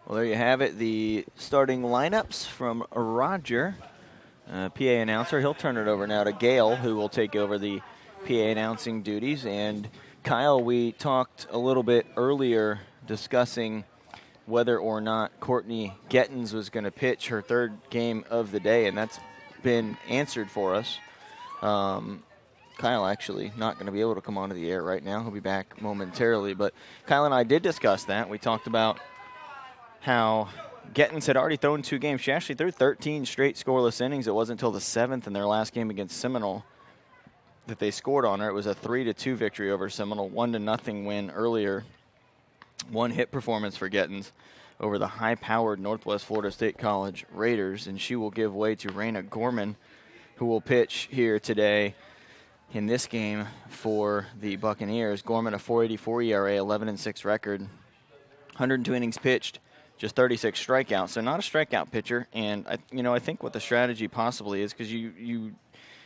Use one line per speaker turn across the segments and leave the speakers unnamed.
Well, there you have it, the starting lineups from Roger, PA announcer. He'll turn it over now to Gail, who will take over the PA announcing duties. And Kyle, we talked a little bit earlier discussing whether or not Courtney Gettins was going to pitch her third game of the day, and that's been answered for us. Kyle actually not going to be able to come onto the air right now. He'll be back momentarily. But Kyle and I did discuss that. We talked about how Gettins had already thrown 2 games. She actually threw 13 straight scoreless innings. It wasn't until the 7th in their last game against Seminole that they scored on her. It was a 3-2 victory over Seminole, 1-0 win earlier. 1 hit performance for Gettins over the high-powered Northwest Florida State College Raiders, and she will give way to Raina Gorman, who will pitch here today in this game for the Buccaneers. Gorman, a 4.84 ERA, 11-6 record, 102 innings pitched, just 36 strikeouts. So not a strikeout pitcher, and I think what the strategy possibly is, because you've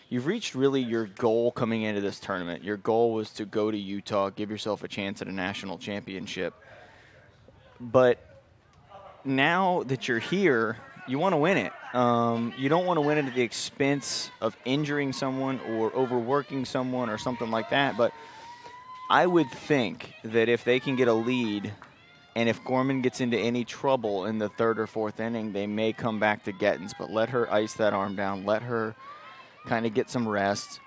reached really your goal coming into this tournament. Your goal was to go to Utah, give yourself a chance at a national championship. But now that you're here, you want to win it. You don't want to win it at the expense of injuring someone or overworking someone or something like that. But I would think that if they can get a lead, and if Gorman gets into any trouble in the 3rd or 4th inning, they may come back to Gettins. But let her ice that arm down. Let her kind of get some rest,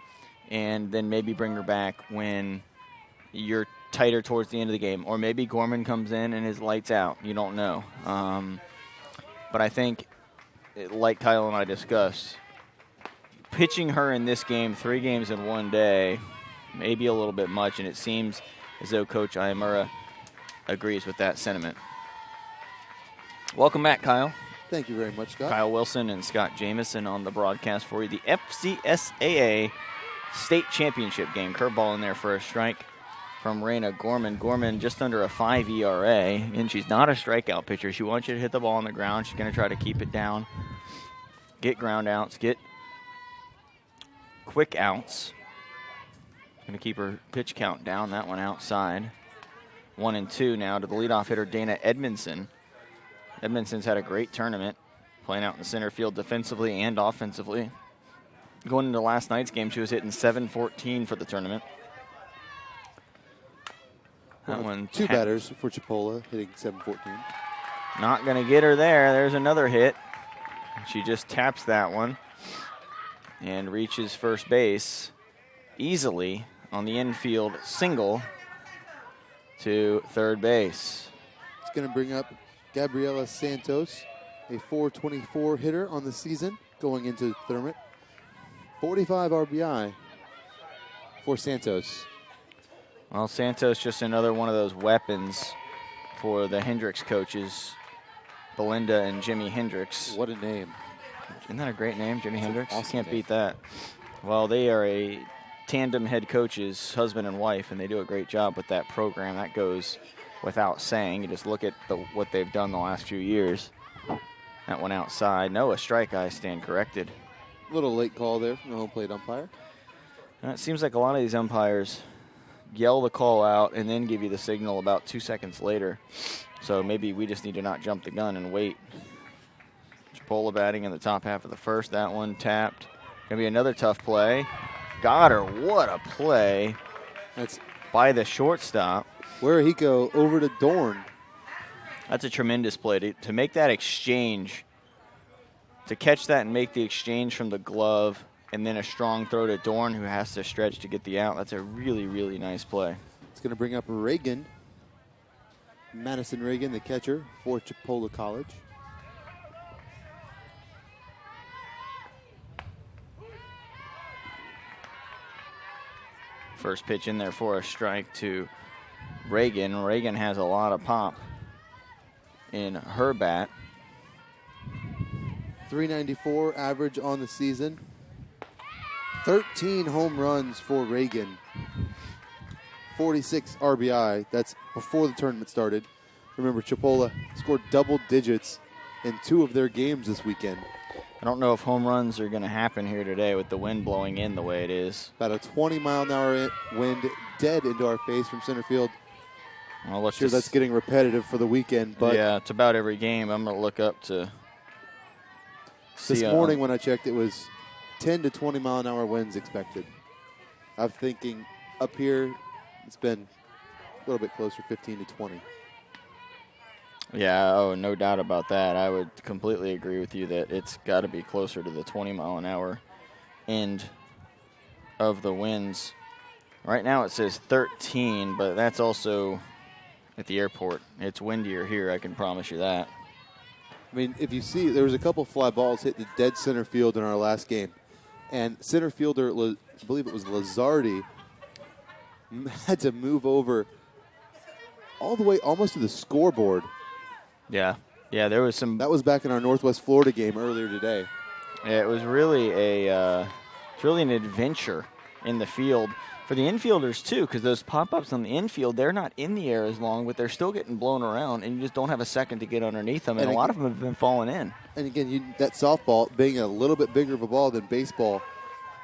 and then maybe bring her back when you're tighter towards the end of the game. Or maybe Gorman comes in and is lights out. You don't know. But I think, like Kyle and I discussed, pitching her in this game, 3 games in one day, may be a little bit much, and it seems as though Coach Ayamura agrees with that sentiment. Welcome back, Kyle.
Thank you very much, Scott.
Kyle Wilson and Scott Jamison on the broadcast for you. The FCSAA State Championship game. Curveball in there for a strike from Raina Gorman. Gorman just under a 5 ERA, and she's not a strikeout pitcher. She wants you to hit the ball on the ground. She's going to try to keep it down, get ground outs, get quick outs. Going to keep her pitch count down. That one outside. 1-2 now to the leadoff hitter, Dana Edmondson. Edmondson's had a great tournament, playing out in the center field defensively and offensively. Going into last night's game, she was hitting .714 for the tournament. That one
2 batters for Chipola, hitting .714.
Not going to get her there. There's another hit. She just taps that one and reaches first base easily on the infield single to third base.
It's going to bring up Gabriela Santos, a .424 hitter on the season going into the tournament. 45 RBI for Santos.
Well, Santos just another one of those weapons for the Hendricks coaches, Belinda and Jimmy Hendricks.
What a name.
Isn't that a great name, Jimmy Hendricks?
Awesome
Can't
name.
beat that. Well, they are a tandem head coaches, husband and wife, and they do a great job with that program. That goes without saying. You just look at what they've done the last few years. That one outside. No, a strike. I stand corrected.
Little late call there from the home plate umpire.
It seems like a lot of these umpires yell the call out, and then give you the signal about 2 seconds later. So maybe we just need to not jump the gun and wait. Chipola batting in the top half of the first. That one tapped. Going to be another tough play. Got her. What a play.
That's
by the shortstop.
Where he go over to Dorn.
That's a tremendous play. To make that exchange, to catch that and make the exchange from the glove, and then a strong throw to Dorn, who has to stretch to get the out. That's a really, really nice play.
It's going to bring up Reagan. Madison Reagan, the catcher for Chipola College.
First pitch in there for a strike to Reagan. Reagan has a lot of pop in her bat.
394 average on the season. 13 home runs for Reagan. 46 RBI. That's before the tournament started. Remember, Chipola scored double digits in 2 of their games this weekend.
I don't know if home runs are going to happen here today with the wind blowing in the way it is.
About a 20-mile-an-hour wind dead into our face from center field.
Well,
sure, that's getting repetitive for the weekend. But
yeah, it's about every game. I'm going to look up to see.
This morning when I checked, it was 10 to 20-mile-an-hour winds expected. I'm thinking up here it's been a little bit closer, 15 to 20.
Yeah, oh, no doubt about that. I would completely agree with you that it's got to be closer to the 20-mile-an-hour end of the winds. Right now it says 13, but that's also at the airport. It's windier here, I can promise you that.
I mean, if you see, there was a couple fly balls hit the dead center field in our last game. And center fielder, I believe it was Lazardi, had to move over all the way almost to the scoreboard.
Yeah, there was some.
That was back in our Northwest Florida game earlier today.
Yeah, it was really an adventure in the field for the infielders too, because those pop-ups on the infield, they're not in the air as long, but they're still getting blown around, and you just don't have a second to get underneath them, and a lot of them have been falling in.
And again, that softball being a little bit bigger of a ball than baseball,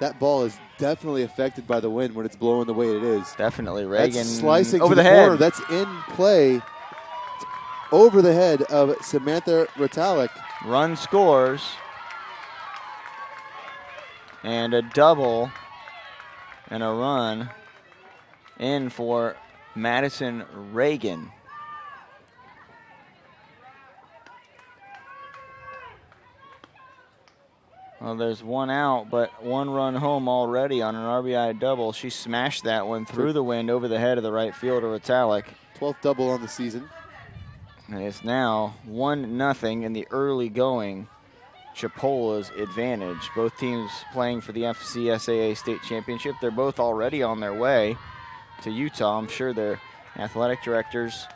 that ball is definitely affected by the wind when it's blowing the way it is.
Definitely, Reagan
that's slicing
over
to
the head.
Corner. That's in play. Over the head of Samantha Rotalik.
Run scores. And a double and a run in for Madison Reagan. Well, there's one out, but 1 run home already on an RBI double. She smashed that one through the wind over the head of the right fielder, Rotalik.
12th double on the season.
And it's now 1-0 in the early going. Chipola's advantage. Both teams playing for the FCSAA state championship. They're both already on their way to Utah. I'm sure their athletic directors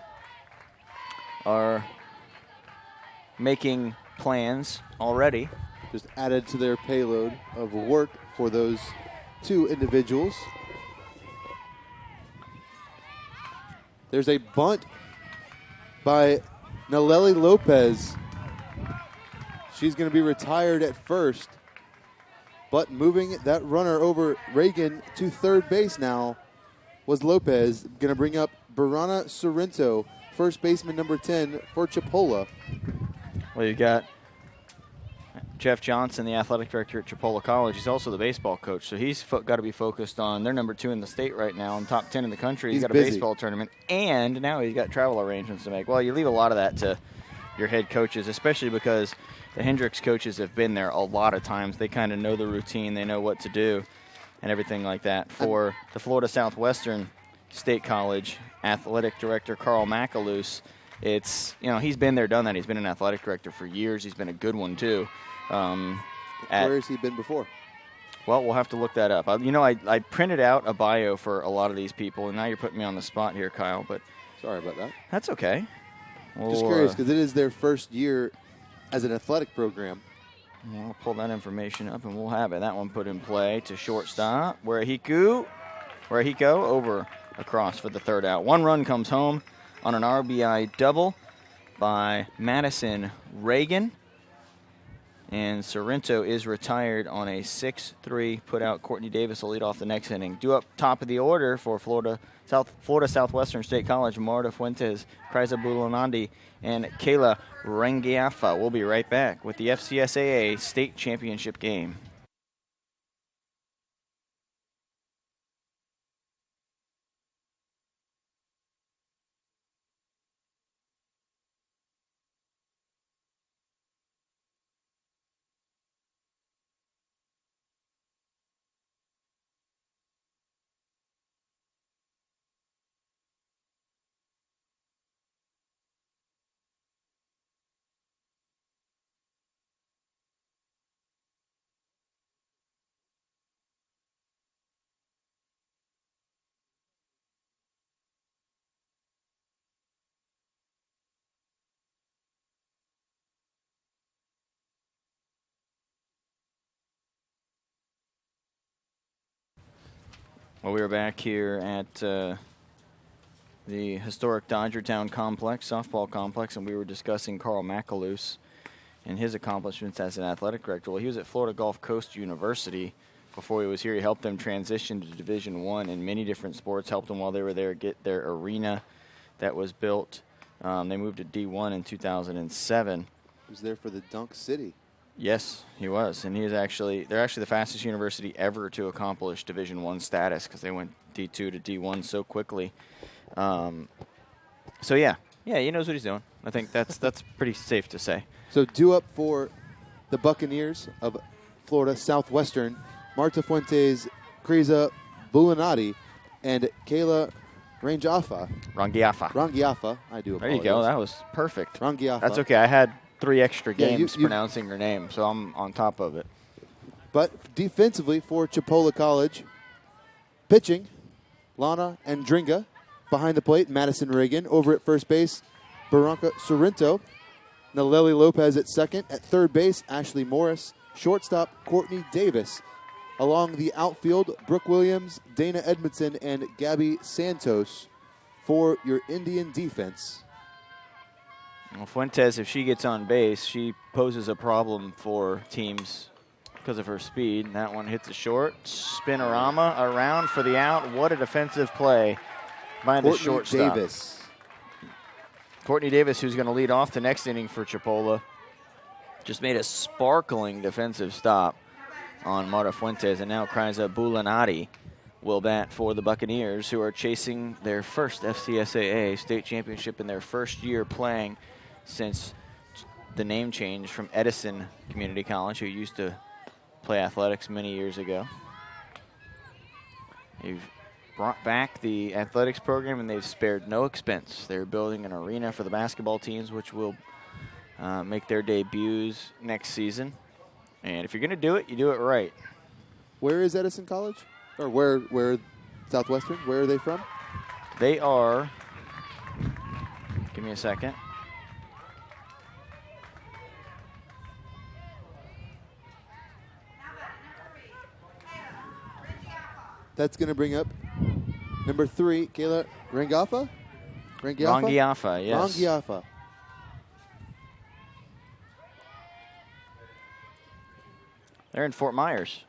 are making plans already.
Just added to their payload of work for those 2 individuals. There's a bunt by Naleli Lopez. She's going to be retired at first, but moving that runner over Reagan to third base now was Lopez. Going to bring up Barana Sorrento, first baseman number 10 for Chipola.
Well, you've got Jeff Johnson, the athletic director at Chipola College. He's also the baseball coach, so he's got to be focused on, they're number 2 in the state right now, and top 10 in the country. He's got a baseball tournament, and now he's got travel arrangements to make. Well, you leave a lot of that to your head coaches, especially because the Hendricks coaches have been there a lot of times. They kind of know the routine. They know what to do and everything like that. For the Florida Southwestern State College athletic director, Carl McAloose, it's, he's been there, done that. He's been an athletic director for years. He's been a good one, too.
Where has he been before?
Well, we'll have to look that up. I printed out a bio for a lot of these people, and now you're putting me on the spot here, Kyle. But
sorry about that.
That's okay.
Just curious, because it is their first year as an athletic program.
I'll pull that information up, and we'll have it. That one put in play to shortstop. Where he go over across for the third out. 1 run comes home on an RBI double by Madison Reagan. And Sorrento is retired on a 6-3 put out. Courtney Davis will lead off the next inning. Due up top of the order for Florida Southwestern State College, Marta Fuentes, Kriza Bulanandi, and Kayla Rangiafa. We'll be right back with the FCSAA State Championship game. Well, we are back here at the historic Dodgertown complex, softball complex, and we were discussing Carl McAloose and his accomplishments as an athletic director. Well, he was at Florida Gulf Coast University before he was here. He helped them transition to Division I in many different sports, helped them while they were there get their arena that was built. They moved to D1 in 2007.
He was there for the Dunk City.
Yes, he was, and they're actually the fastest university ever to accomplish Division I status because they went D2 to D1 so quickly. So yeah, he knows what he's doing. I think that's pretty safe to say.
So due up for the Buccaneers of Florida Southwestern, Marta Fuentes, Kriza Bulanati, and Kayla Rangiafa. I do apologize.
There you go. That was perfect.
Rangiafa.
That's okay. I had 3 extra games pronouncing your name, so I'm on top of it.
But defensively for Chipola College, pitching, Lana Andringa. Behind the plate, Madison Reagan. Over at first base, Barranca Sorrento. Naleli Lopez at second. At third base, Ashley Morris. Shortstop, Courtney Davis. Along the outfield, Brooke Williams, Dana Edmondson, and Gabby Santos for your Indian defense.
Well, Fuentes, if she gets on base, she poses a problem for teams because of her speed. And that one hits a short. Spinorama around for the out. What a defensive play by the shortstop. Courtney Davis, who's going to lead off the next inning for Chipola, just made a sparkling defensive stop on Marta Fuentes. And now Kriza Bulanati will bat for the Buccaneers, who are chasing their first FCSAA state championship in their first year playing since the name change from Edison Community College, who used to play athletics many years ago. They've brought back the athletics program, and they've spared no expense. They're building an arena for the basketball teams, which will make their debuts next season. And if you're going to do it, you do it right.
Where is Edison College? Or where Southwestern? Where are they from?
They are, give me a second.
That's going to bring up number 3, Kayla Rangiafa?
Rangiafa, yes.
Rangiafa.
They're in Fort Myers.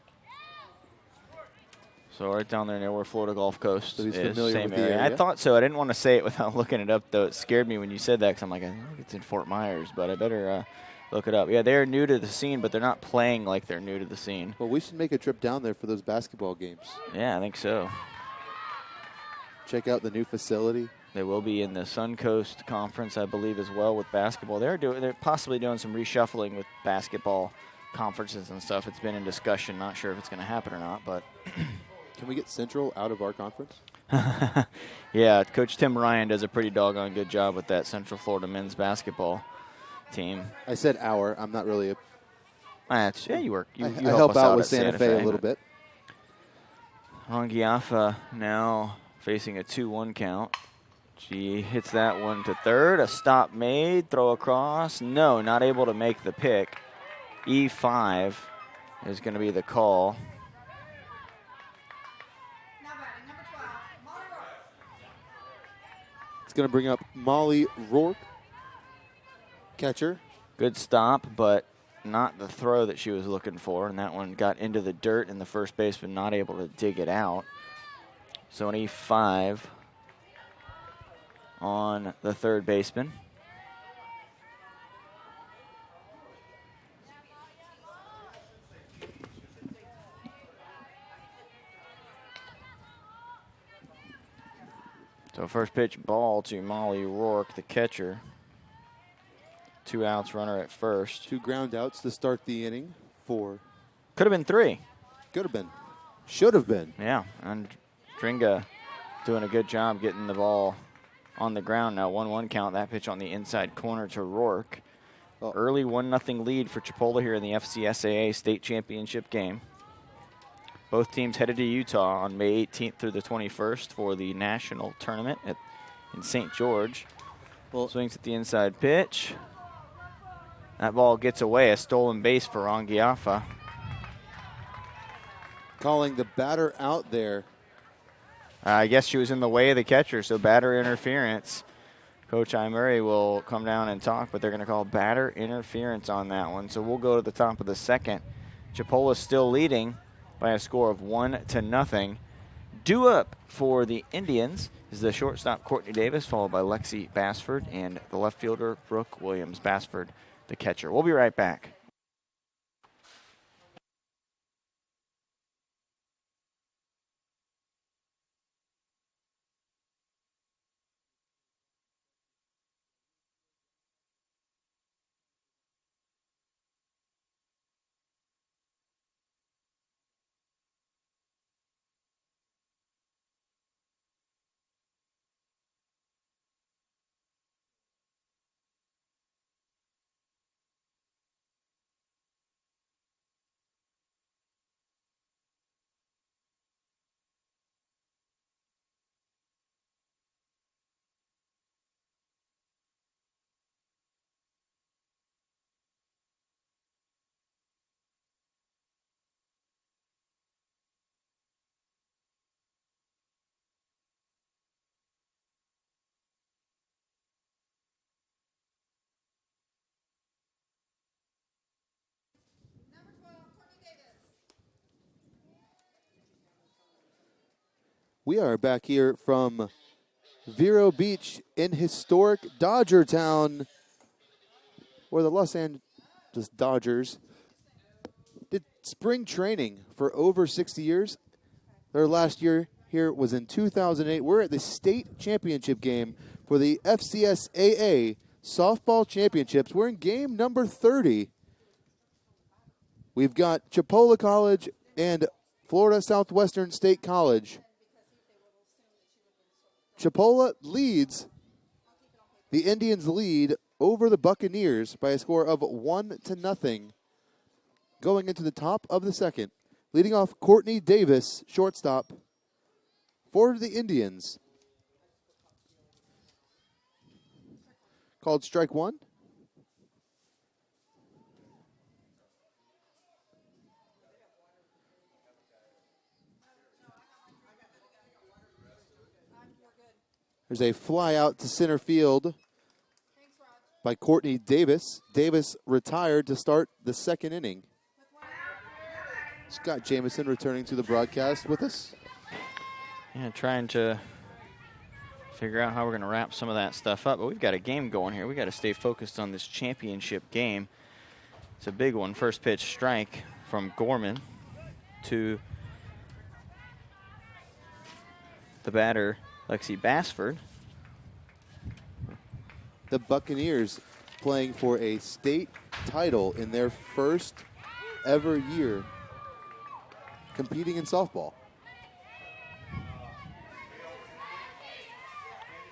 So right down there near where Florida Gulf Coast
so he's
is.
Familiar
Same
with the
area.
area.
I thought so. I didn't want to say it without looking it up, though. It scared me when you said that because I'm like, I think it's in Fort Myers, but I better look it up. Yeah, they're new to the scene, but they're not playing like they're new to the scene.
Well, we should make a trip down there for those basketball games.
Yeah, I think so.
Check out the new facility.
They will be in the Suncoast Conference, I believe, as well with basketball. They're possibly doing some reshuffling with basketball conferences and stuff. It's been in discussion. Not sure if it's going to happen or not, but
can we get Central out of our conference?
Yeah, Coach Tim Ryan does a pretty doggone good job with that Central Florida men's basketball team.
I said our. I'm not really a.
Yeah, you work. You
I
help
help
us
out with
at
Santa Fe a little bit.
Rangiafa now facing a 2-1 count. She hits that one to third. A stop made. Throw across. No, not able to make the pick. E5 is going to be the call.
It's going to bring up Molly Rourke, catcher.
Good stop, but not the throw that she was looking for, and that one got into the dirt, and the first baseman not able to dig it out. So an E5 on the third baseman. So first pitch ball to Molly Rourke, the catcher. 2 outs, runner at first.
2 ground outs to start the inning for.
Could have been 3.
Could have been. Should have been.
Yeah, and Dringa doing a good job getting the ball on the ground. Now 1-1 count, that pitch on the inside corner to Rourke. Early 1-0 lead for Chipola here in the FCSAA state championship game. Both teams headed to Utah on May 18th through the 21st for the national tournament in St. George. Swings at the inside pitch. That ball gets away, a stolen base for Rangiafa.
Calling the batter out there.
I guess she was in the way of the catcher, so batter interference. Coach Murray will come down and talk, but they're going to call batter interference on that one. So we'll go to the top of the second. Chipola still leading by a score of 1-0. Due up for the Indians is the shortstop Courtney Davis, followed by Lexi Bassford, and the left fielder Brooke Williams. Bassford, the catcher. We'll be right back.
We are back here from Vero Beach in historic Dodger Town, where the Los Angeles Dodgers did spring training for over 60 years. Their last year here was in 2008. We're at the state championship game for the FCSAA softball championships. We're in game number 30. We've got Chipola College and Florida Southwestern State College. Chipola leads. The Indians lead over the Buccaneers by a score of 1-0. Going into the top of the second. Leading off Courtney Davis, shortstop, for the Indians. Called strike one. There's a fly out to center field by Courtney Davis. Davis retired to start the second inning. Scott Jameson returning to the broadcast with us.
Yeah, trying to figure out how we're going to wrap some of that stuff up. But we've got a game going here. We've got to stay focused on this championship game. It's a big one. First pitch strike from Gorman to the batter, Lexi Bassford.
The Buccaneers playing for a state title in their first ever year competing in softball.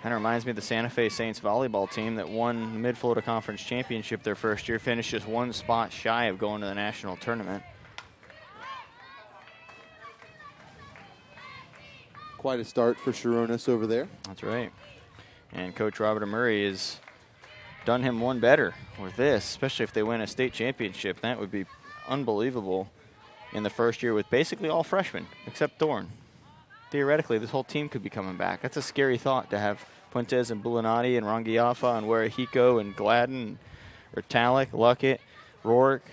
Kind of reminds me of the Santa Fe Saints volleyball team that won the Mid-Florida Conference Championship their first year, finished just one spot shy of going to the national tournament.
Quite a start for Sharonis over there.
That's right. And Coach Robert Murray has done him one better with this, especially if they win a state championship. That would be unbelievable in the first year with basically all freshmen except Thorne. Theoretically, this whole team could be coming back. That's a scary thought to have Puentes and Bulanati and Rangiafa and Warahiko and Gladden, Ritalik, Luckett, Rourke,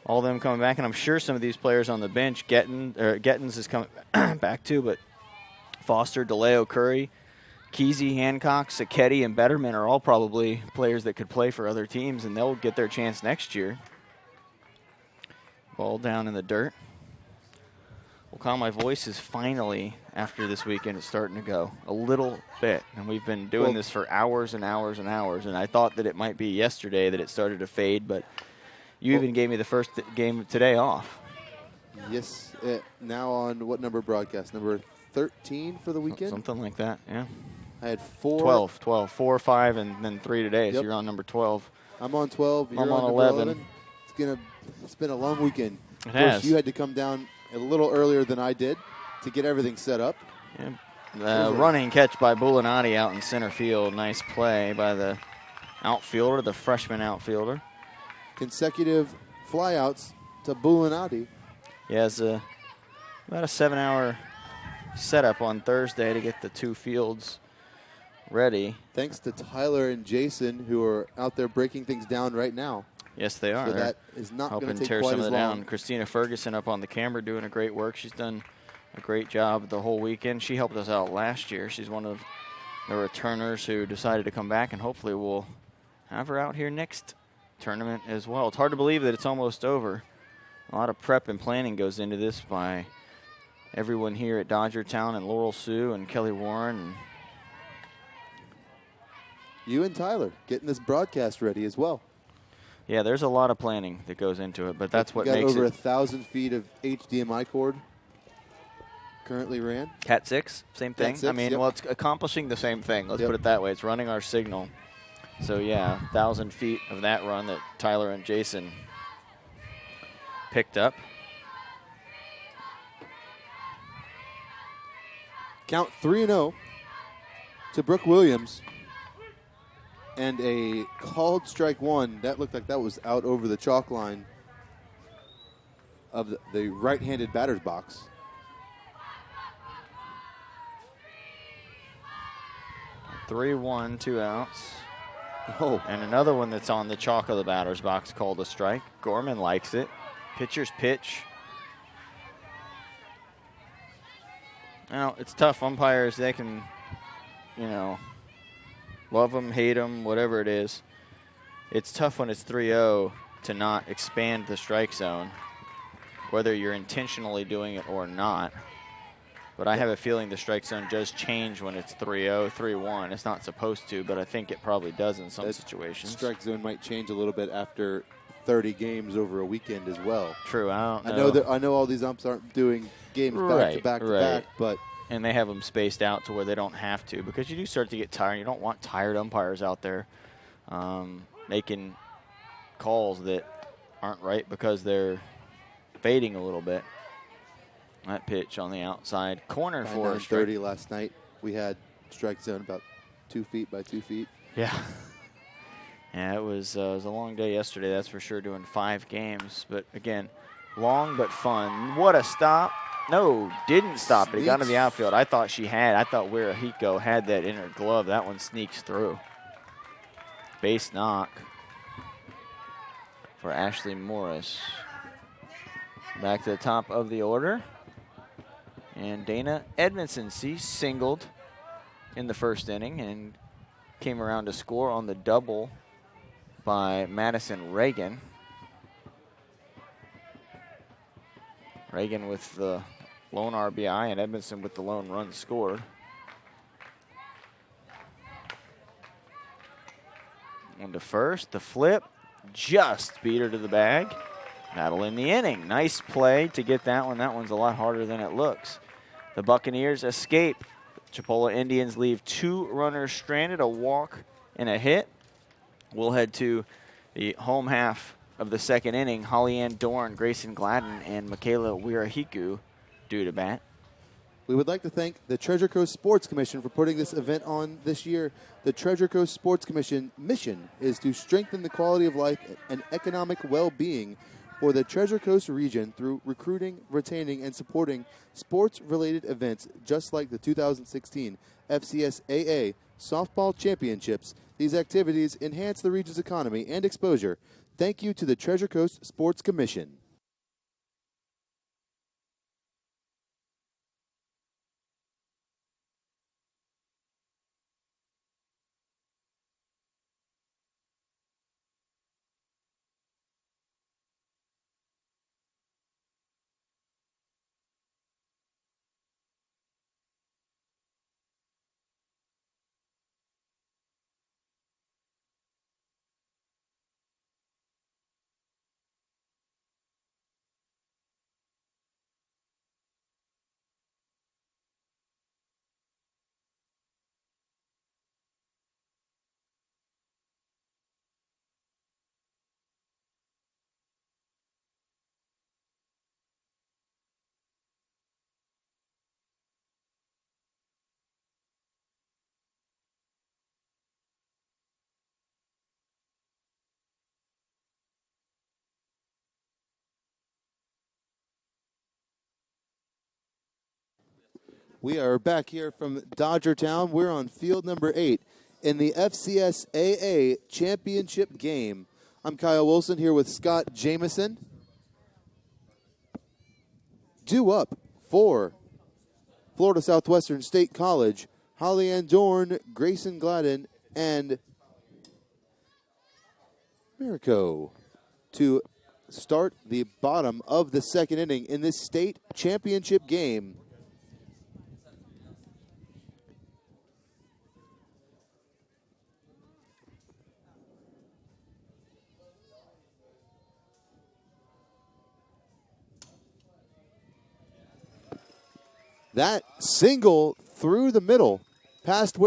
all of them coming back, and I'm sure some of these players on the bench, Gettins is coming back too, but Foster, DeLeo, Curry, Kesey, Hancock, Sacchetti, and Betterman are all probably players that could play for other teams, and they'll get their chance next year. Ball down in the dirt. Well, Kyle, my voice is finally, after this weekend, it's starting to go a little bit. And we've been doing this for hours and hours and hours, and I thought that it might be yesterday that it started to fade, but you even gave me the first game today off.
Yes, now on what number broadcast? Number 13 for the weekend?
Something like that, yeah.
I had 4.
12, 4 or 5, and then 3 today, so you're on number 12.
I'm on 12. You're
I'm on
number
11.
It's been a long weekend.
It
of
has.
course, you had to come down a little earlier than I did to get everything set up.
Yeah. Running catch by Bulanati out in center field. Nice play by the outfielder, the freshman outfielder.
Consecutive flyouts to Bulanati.
Yeah, it's about a 7-hour setup on Thursday to get the 2 fields ready.
Thanks to Tyler and Jason, who are out there breaking things down right now.
Yes, they are.
So that is not going to take
tear
quite
some
as
of it
long.
down. Christina Ferguson up on the camera doing a great work. She's done a great job the whole weekend. She helped us out last year. She's one of the returners who decided to come back, and hopefully we'll have her out here next tournament as well. It's hard to believe that it's almost over. A lot of prep and planning goes into this by everyone here at Dodgertown and Laurel Sioux and Kelly Warren. And
you and Tyler getting this broadcast ready as well.
yeah, there's a lot of planning that goes into it, but that's what makes it.
Got over 1,000 feet of HDMI cord currently ran.
Cat 6, same thing.
Cat 6,
I mean, well, it's accomplishing the same thing. Let's put it that way. It's running our signal. So, yeah, 1,000 feet of that run that Tyler and Jason picked up.
Count 3-0 to Brooke Williams. And a called strike 1. That looked like that was out over the chalk line of the right-handed batter's box.
(3-1), 2 outs.
Oh.
And another one that's on the chalk of the batter's box called a strike. Gorman likes it. Pitcher's pitch. Now, it's tough. Umpires, they can, love them, hate them, whatever it is. It's tough when it's 3-0 to not expand the strike zone, whether you're intentionally doing it or not. But I have a feeling the strike zone does change when it's 3-0, 3-1. It's not supposed to, but I think it probably does in some situations.
Strike zone might change a little bit after 30 games over a weekend as well.
True, I don't know.
I know all these umps aren't doing games back to back to back, but
and they have them spaced out to where they don't have to, because you do start to get tired. You don't want tired umpires out there making calls that aren't right because they're fading a little bit. That pitch on the outside corner for
9:30 last night. We had strike zone about 2 feet by 2 feet.
Yeah. Yeah, it was a long day yesterday, that's for sure, doing 5 games. But, again, long but fun. What a stop. No, didn't stop it. He got into the outfield. I thought Wirahiko had that inner glove. That one sneaks through. Base knock for Ashley Morris. Back to the top of the order. And Dana Edmondson, singled in the first inning and came around to score on the double by Madison Reagan. Reagan with the lone RBI and Edmondson with the lone run scored. On to first, the flip, just beat her to the bag. Battle in the inning. Nice play to get that one. That one's a lot harder than it looks. The Buccaneers escape. Chipola Indians leave 2 runners stranded, a walk and a hit. We'll head to the home half of the second inning. Holly Ann Dorn, Grayson Gladden, and Michaela Wirahiku due to bat.
We would like to thank the Treasure Coast Sports Commission for putting this event on this year. The Treasure Coast Sports Commission mission is to strengthen the quality of life and economic well-being for the Treasure Coast region through recruiting, retaining, and supporting sports-related events just like the 2016 FCSAA Softball Championships. These activities enhance the region's economy and exposure Thank you to the Treasure Coast Sports Commission. We are back here from Dodgertown. We're on field number 8 in the FCSAA championship game. I'm Kyle Wilson here with Scott Jameson. Due up for Florida Southwestern State College, Holly Ann Dorn, Grayson Gladden, and Miraco to start the bottom of the second inning in this state championship game. That single through the middle, past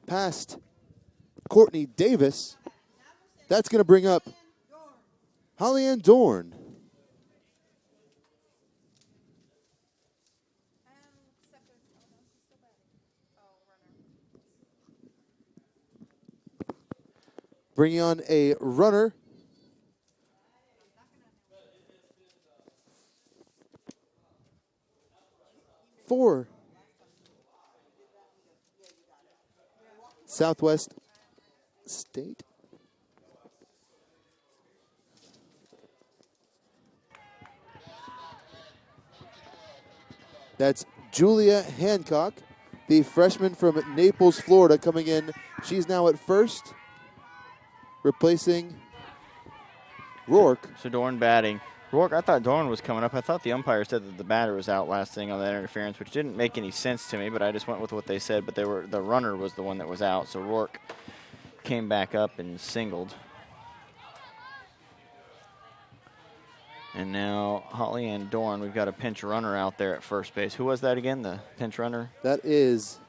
past Courtney Davis. That's going to bring up Holly Ann Dorn. Bringing on a runner. For Southwest State. That's Julia Hancock, the freshman from Naples, Florida, coming in. She's now at first, replacing Rourke.
So Dorn batting. Rourke, I thought Dorn was coming up. I thought the umpire said that the batter was out last thing on that interference, which didn't make any sense to me, but I just went with what they said. But the runner was the one that was out, so Rourke came back up and singled. And now Holly Ann Dorn, we've got a pinch runner out there at first base. Who was that again, the pinch runner?
That is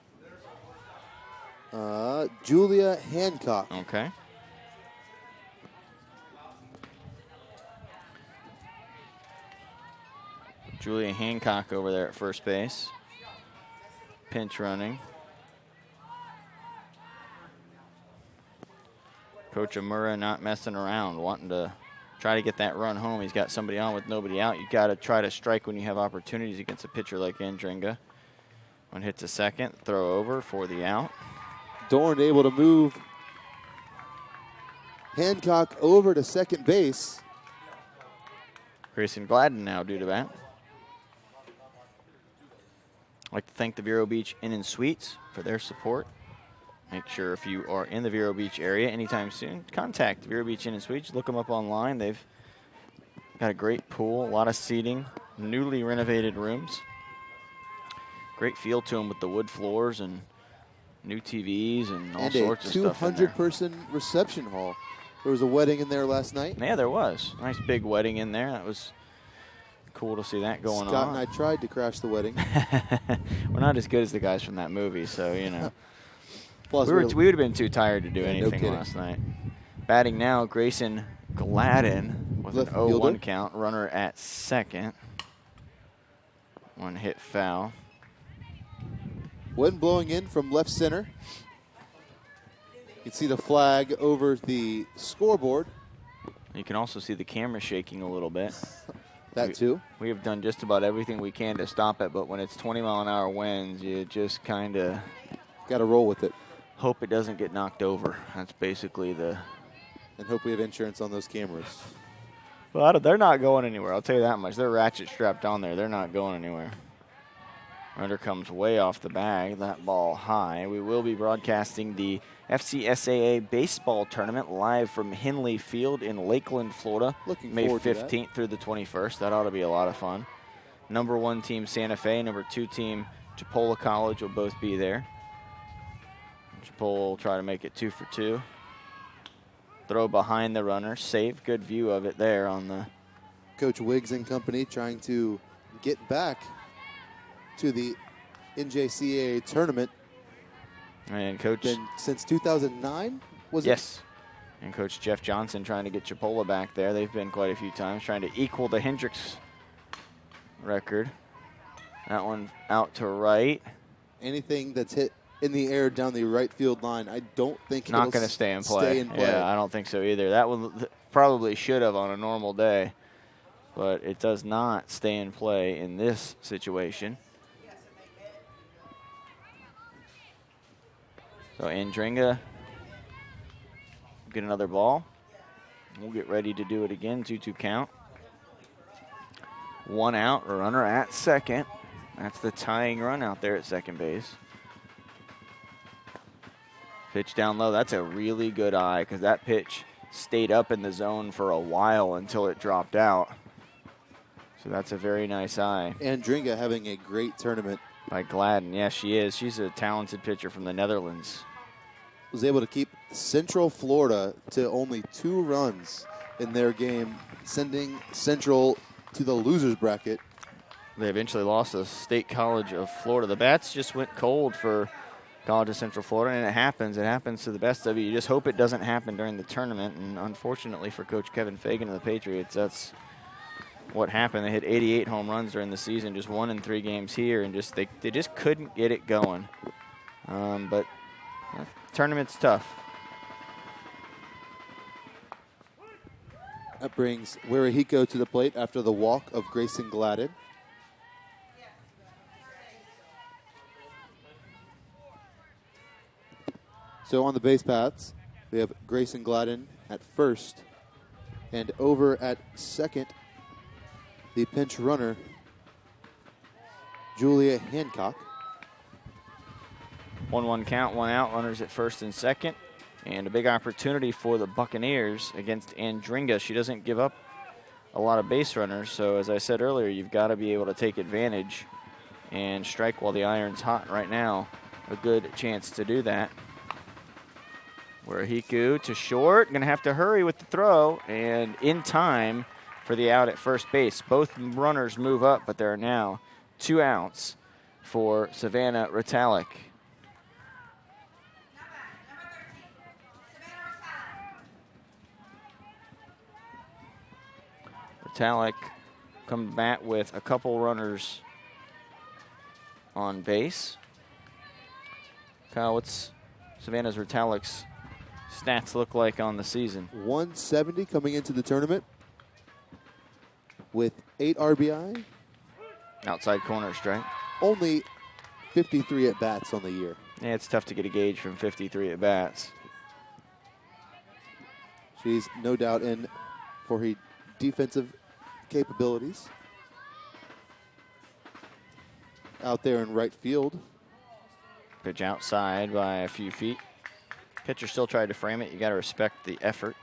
Julia Hancock.
Okay. Julia Hancock over there at first base. Pinch running. Coach Amura not messing around, wanting to try to get that run home. He's got somebody on with nobody out. You got to try to strike when you have opportunities against a pitcher like Andringa. One hits a second, throw over for the out.
Dorn able to move Hancock over to second base.
Grayson Gladden now due to bat. I'd like to thank the Vero Beach Inn and Suites for their support. Make sure if you are in the Vero Beach area anytime soon, contact Vero Beach Inn and Suites. Look them up online. They've got a great pool, a lot of seating, newly renovated rooms. Great feel to them with the wood floors and new TVs and all sorts of stuff.
And a 200-person reception hall. There was a wedding in there last night.
Yeah, there was. Nice big wedding in there. That was cool to see that going on.
Scott and I tried to crash the wedding.
We're not as good as the guys from that movie, so, you know.
Plus,
we would have been too tired to do anything
no
last night. Batting now, Grayson Gladden with an 0-1 count. Runner at second. One hit foul.
Wind blowing in from left center. You can see the flag over the scoreboard.
You can also see the camera shaking a little bit.
That too.
We have done just about everything we can to stop it, but when it's 20-mile-an-hour winds, you just kind of
got to roll with it.
Hope it doesn't get knocked over. That's basically the
and hope we have insurance on those cameras.
Well, they're not going anywhere. I'll tell you that much. They're ratchet strapped on there. They're not going anywhere. Runner comes way off the bag. That ball high. We will be broadcasting the FCSAA baseball tournament live from Henley Field in Lakeland, Florida. May 15th through the 21st. That ought to be a lot of fun. Number 1 team Santa Fe, number 2 team Chipola College will both be there. Chipola will try to make it 2 for 2. Throw behind the runner, safe. Good view of it there on the.
Coach Wiggs and company trying to get back to the NJCAA tournament.
And Coach.
Since 2009, was it?
Yes. And Coach Jeff Johnson trying to get Chipola back there. They've been quite a few times trying to equal the Hendricks record. That one out to right.
Anything that's hit in the air down the right field line, I don't think
not going to stay in play. Yeah, I don't think so either. That one probably should have on a normal day, but it does not stay in play in this situation. So Andringa get another ball. We'll get ready to do it again. 2-2 count. 1 out, runner at second. That's the tying run out there at second base. Pitch down low. That's a really good eye because that pitch stayed up in the zone for a while until it dropped out. So that's a very nice eye.
Andringa having a great tournament.
By Gladden. Yes, she is. She's a talented pitcher from the Netherlands.
Was able to keep Central Florida to only 2 runs in their game, sending Central to the losers bracket.
They eventually lost to State College of Florida. The bats just went cold for College of Central Florida, and it happens. It happens to the best of you. You just hope it doesn't happen during the tournament, and unfortunately for Coach Kevin Fagan of the Patriots, that's what happened. They hit 88 home runs during the season, just 1 in 3 games here, and just they just couldn't get it going. But tournament's tough.
That brings Wirihiko to the plate after the walk of Grayson Gladden. So on the base paths, we have Grayson Gladden at first, and over at second, the pinch runner, Julia Hancock.
1-1 count, 1 out, runners at first and second. And a big opportunity for the Buccaneers against Andringa. She doesn't give up a lot of base runners, so as I said earlier, you've got to be able to take advantage and strike while the iron's hot right now. A good chance to do that. Wirihiko to short, going to have to hurry with the throw, and in time for the out at first base. Both runners move up, but there are now 2 outs for Savannah Ritalik. Ritalik come back with a couple runners on base. Kyle, what's Savannah's Ritalik's stats look like on the season?
170 coming into the tournament with 8 RBI.
Outside corner strike.
Only 53 at-bats on the year.
Yeah, it's tough to get a gauge from 53 at-bats.
She's no doubt in for her defensive capabilities. Out there in right field.
Pitch outside by a few feet. Pitcher still tried to frame it. You got to respect the effort.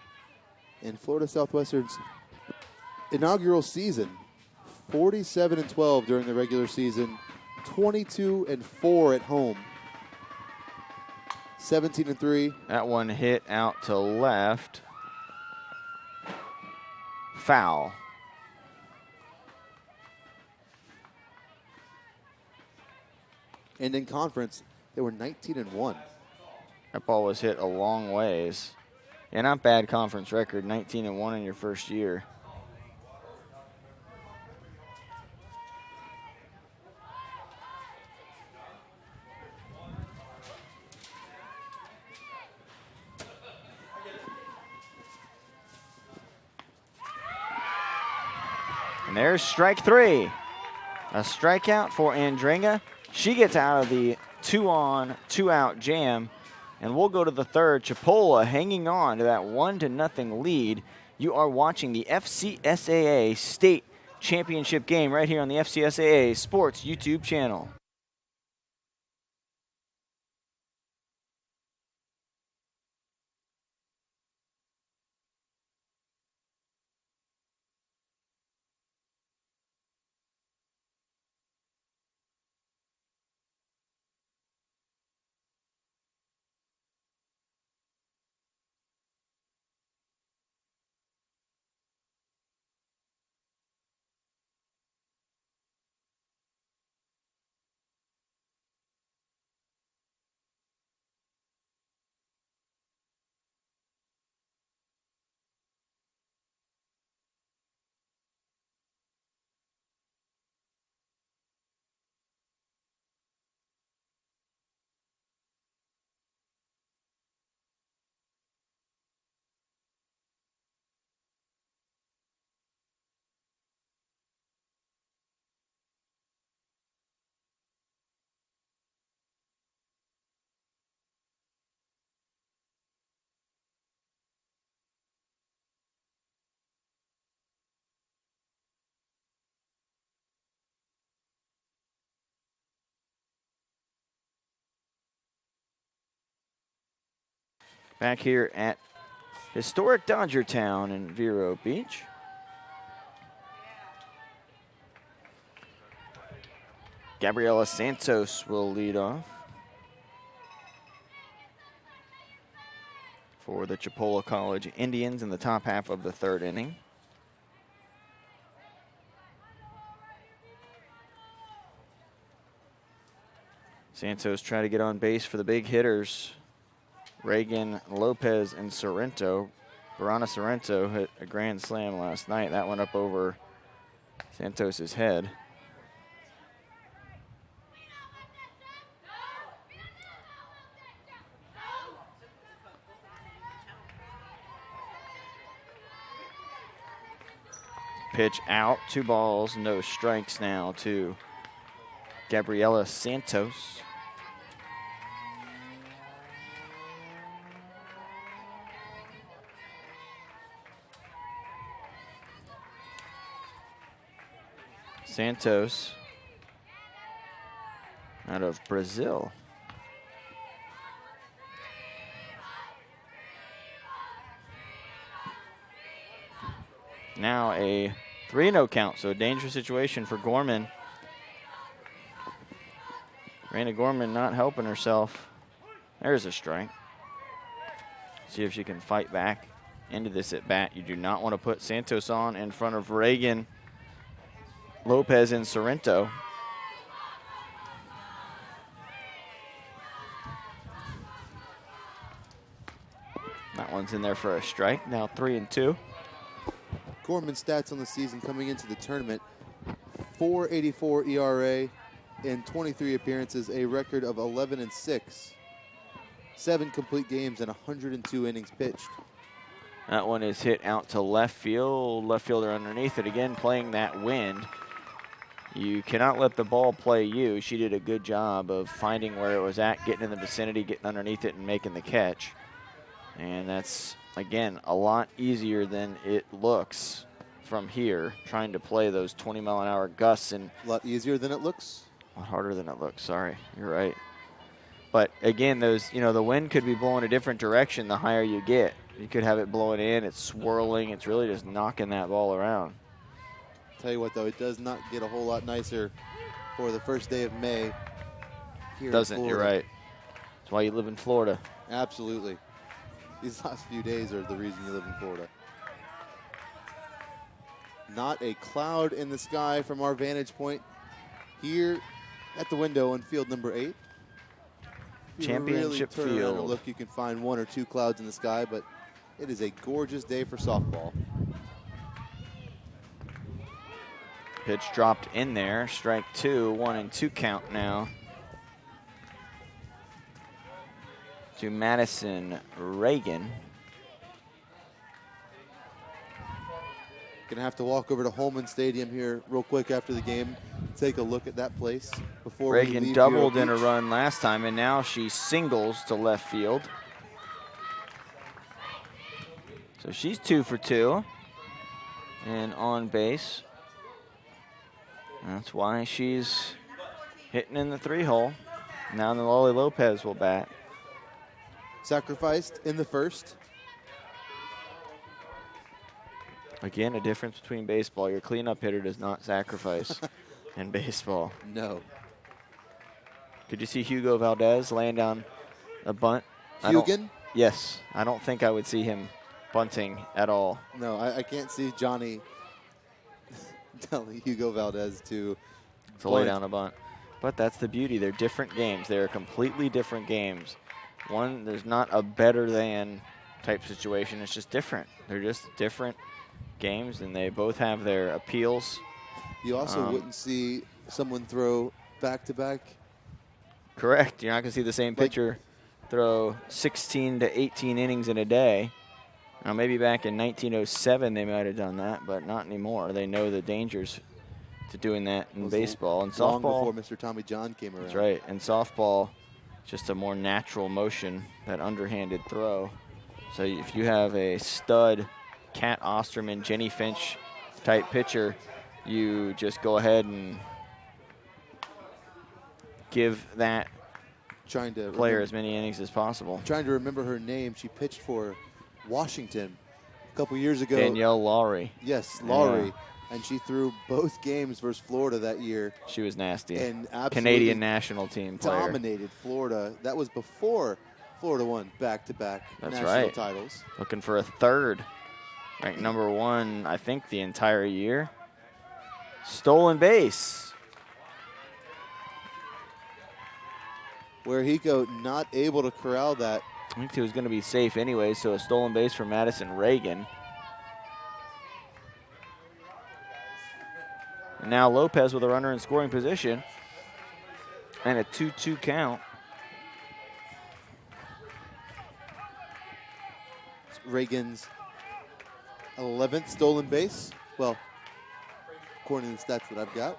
In Florida Southwestern's inaugural season, 47-12 during the regular season, 22-4 at home, 17-3.
That one hit out to left. Foul.
And in conference, they were 19-1.
That ball was hit a long ways. Yeah, not bad conference record, 19-1 in your first year. And there's strike 3. A strikeout for Andringa. She gets out of the 2-on, 2-out jam And we'll go to the third. Chipola hanging on to that 1-0 lead. You are watching the FCSAA State Championship game right here on the FCSAA Sports YouTube channel. Back here at historic Dodger Town in Vero Beach. Gabriela Santos will lead off for the Chipola College Indians in the top half of the third inning. Santos try to get on base for the big hitters. Reagan, Lopez, and Sorrento. Verona Sorrento hit a grand slam last night. That went up over Santos's head. Pitch out, 2 balls, no strikes now to Gabriela Santos. Santos out of Brazil. Now a 3-0 count, so a dangerous situation for Gorman. Raina Gorman not helping herself. There's a strike. See if she can fight back into this at bat. You do not want to put Santos on in front of Reagan, Lopez, and Sorrento. That one's in there for a strike. Now 3-2.
Gorman's stats on the season coming into the tournament: 4.84 ERA in 23 appearances, a record of 11-6, 7 complete games, and 102 innings pitched.
That one is hit out to left field. Left fielder underneath it again, playing that wind. You cannot let the ball play you. She did a good job of finding where it was at, getting in the vicinity, getting underneath it, and making the catch. And that's, again, a lot easier than it looks from here, trying to play those 20-mile-an-hour gusts. And
a lot easier than it looks?
A lot harder than it looks, sorry. You're right. But, again, those, the wind could be blowing a different direction the higher you get. You could have it blowing in, it's swirling, it's really just knocking that ball around.
Tell you what, though, it does not get a whole lot nicer for the first day of May here
Doesn't,
in Florida.
You're right. That's why you live in Florida.
Absolutely. These last few days are the reason you live in Florida. Not a cloud in the sky from our vantage point here at the window in field number 8.
Championship
really turn around and
field.
look, you can find 1 or 2 clouds in the sky, but it is a gorgeous day for softball.
Pitch dropped in there. Strike 2, 1-2 count now to Madison Reagan.
Gonna have to walk over to Holman Stadium here real quick after the game, take a look at that place before we
Reagan
leave
doubled
Vero
in a
Beach.
run last time, and now she singles to left field. So she's 2 for 2 and on base. That's why she's hitting in the 3-hole. Now the Loli Lopez will bat.
Sacrificed in the first.
Again, a difference between baseball. Your cleanup hitter does not sacrifice in baseball.
No.
Could you see Hugo Valdez laying down a bunt?
Hugan?
Yes. I don't think I would see him bunting at all.
No, I can't see Johnny telling Hugo Valdez to
lay down a bunt. But that's the beauty. They're different games. They're completely different games. One, there's not a better than type situation. It's just different. They're just different games, and they both have their appeals.
You also wouldn't see someone throw back-to-back.
Correct. You're not going to see the same pitcher throw 16 to 18 innings in a day. Now, maybe back in 1907 they might have done that, but not anymore. They know the dangers to doing that in baseball. And softball,
long before Mr. Tommy John came around.
That's right. And softball, just a more natural motion, that underhanded throw. So if you have a stud Kat Osterman, Jenny Finch type pitcher, you just go ahead and give that player as many innings as possible.
Trying to remember her name. She pitched for Washington a couple years ago.
Danielle Lowry.
Yes, Lowry.
Yeah.
And she threw both games versus Florida that year.
She was nasty.
And absolutely
Canadian national team player.
Dominated Florida. That was before Florida won back-to-back national titles.
Looking for a third. Ranked number 1, I think, the entire year. Stolen base.
Huerrico not able to corral that.
I think he was going to be safe anyway, so a stolen base for Madison Reagan. And now Lopez with a runner in scoring position. And a 2-2 count.
Reagan's 11th stolen base. Well, according to the stats that I've got.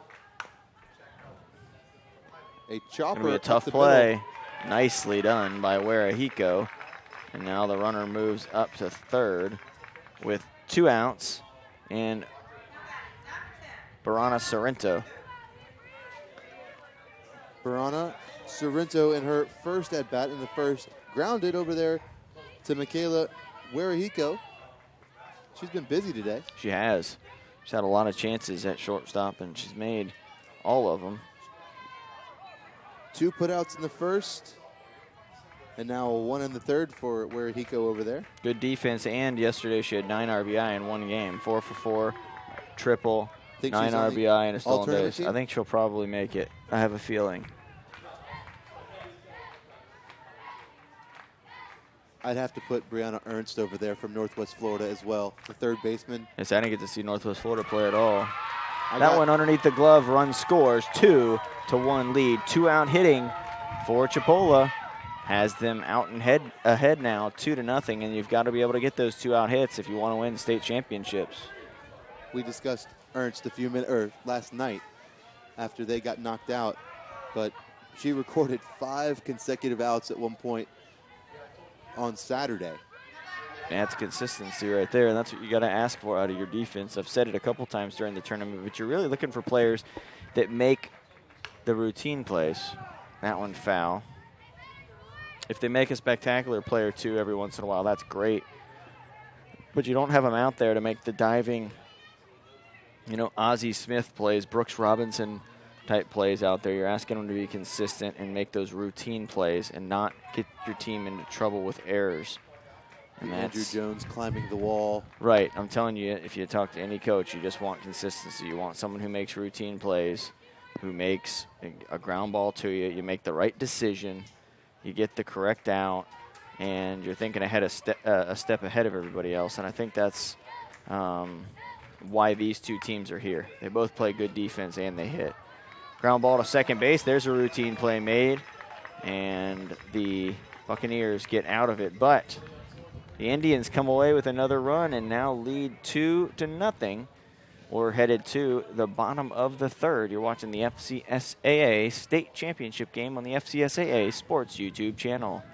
A chopper.
Gonna be a tough play. Nicely done by Huerrico. And now the runner moves up to third with 2 outs. And Barana Sorrento.
Barana Sorrento in her first at-bat in the first. Grounded over there to Michaela Huerrico. She's been busy today.
She has. She's had a lot of chances at shortstop, and she's made all of them.
2 putouts in the first, and now 1 in the third for Huerrico over there.
Good defense, and yesterday she had 9 RBI in one game. 4 for 4, triple, 9 RBI, and a stolen base.
Team?
I think she'll probably make it. I have a feeling.
I'd have to put Brianna Ernst over there from Northwest Florida as well, the third baseman.
Yes, I didn't get to see Northwest Florida play at all. That one underneath the glove, run scores, 2-1 lead. 2-out hitting for Chipola has them out and ahead now, 2-0, and you've got to be able to get those 2-out hits if you want to win state championships.
We discussed Ernst last night after they got knocked out, but she recorded 5 consecutive outs at one point on Saturday.
That's consistency right there, and that's what you got to ask for out of your defense. I've said it a couple times during the tournament, but you're really looking for players that make the routine plays. That one foul. If they make a spectacular play or two every once in a while, that's great. But you don't have them out there to make the diving, Ozzie Smith plays, Brooks Robinson type plays out there. You're asking them to be consistent and make those routine plays and not get your team into trouble with errors. And
Andrew Jones climbing the wall.
Right. I'm telling you, if you talk to any coach, you just want consistency. You want someone who makes routine plays, who makes a ground ball to you. You make the right decision. You get the correct out, and you're thinking a step ahead of everybody else. And I think that's why these two teams are here. They both play good defense and they hit. Ground ball to second base. There's a routine play made, and the Buccaneers get out of it. But the Indians come away with another run and now lead 2-0 We're headed to the bottom of the third. You're watching the FCSAA State Championship game on the FCSAA Sports YouTube channel.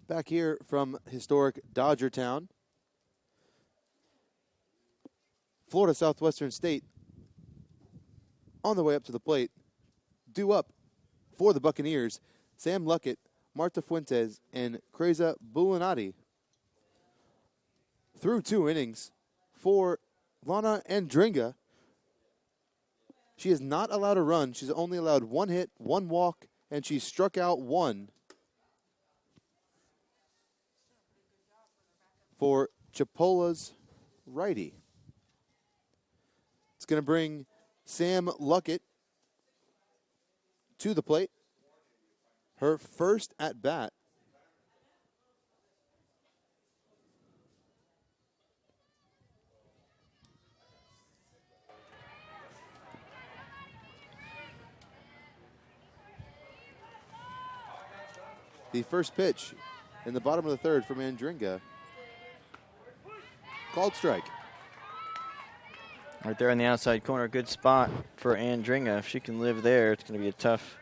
Back here from historic Dodgertown, Florida Southwestern State on the way up to the plate. Due up for the Buccaneers, Sam Luckett, Marta Fuentes, and Kreza Bulinati. Through 2 innings for Lana Andringa. She is not allowed a run. She's only allowed 1 hit, 1 walk, and she struck out 1 for Chipola's righty. It's going to bring Sam Luckett to the plate. Her first at bat. The first pitch in the bottom of the third from Andringa. Called strike.
Right there on the outside corner, good spot for Andringa. If she can live there, it's going to be a tough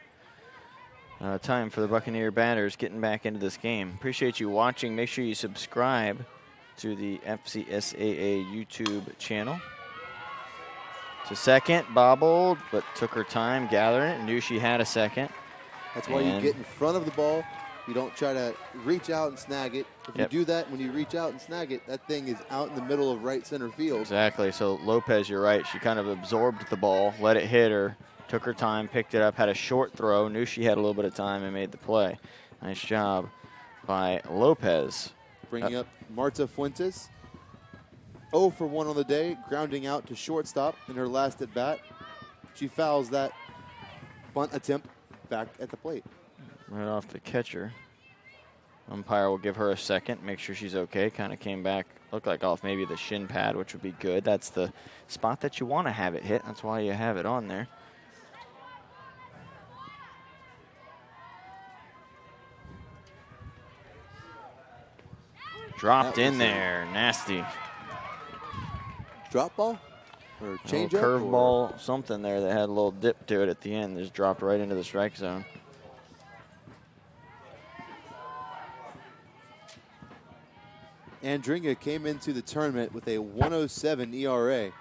time for the Buccaneer batters getting back into this game. Appreciate you watching. Make sure you subscribe to the FCSAA YouTube channel. To second, bobbled, but took her time gathering it. Knew she had a second.
That's why you get in front of the ball. You don't try to reach out and snag it. If you do that, when you reach out and snag it, that thing is out in the middle of right center field.
Exactly. So Lopez, you're right. She kind of absorbed the ball, let it hit her, took her time, picked it up, had a short throw, knew she had a little bit of time, and made the play. Nice job by Lopez.
Bringing up Marta Fuentes. 0 for 1 on the day, grounding out to shortstop in her last at bat. She fouls that bunt attempt back at the plate.
Right off the catcher. Umpire will give her a second, make sure she's okay. Kind of came back, looked like off maybe the shin pad, which would be good. That's the spot that you want to have it hit. That's why you have it on there. Dropped in there, nasty.
Drop ball? Or change up?
Curveball, something there that had a little dip to it at the end. Just dropped right into the strike zone.
Andringa came into the tournament with a 107 ERA.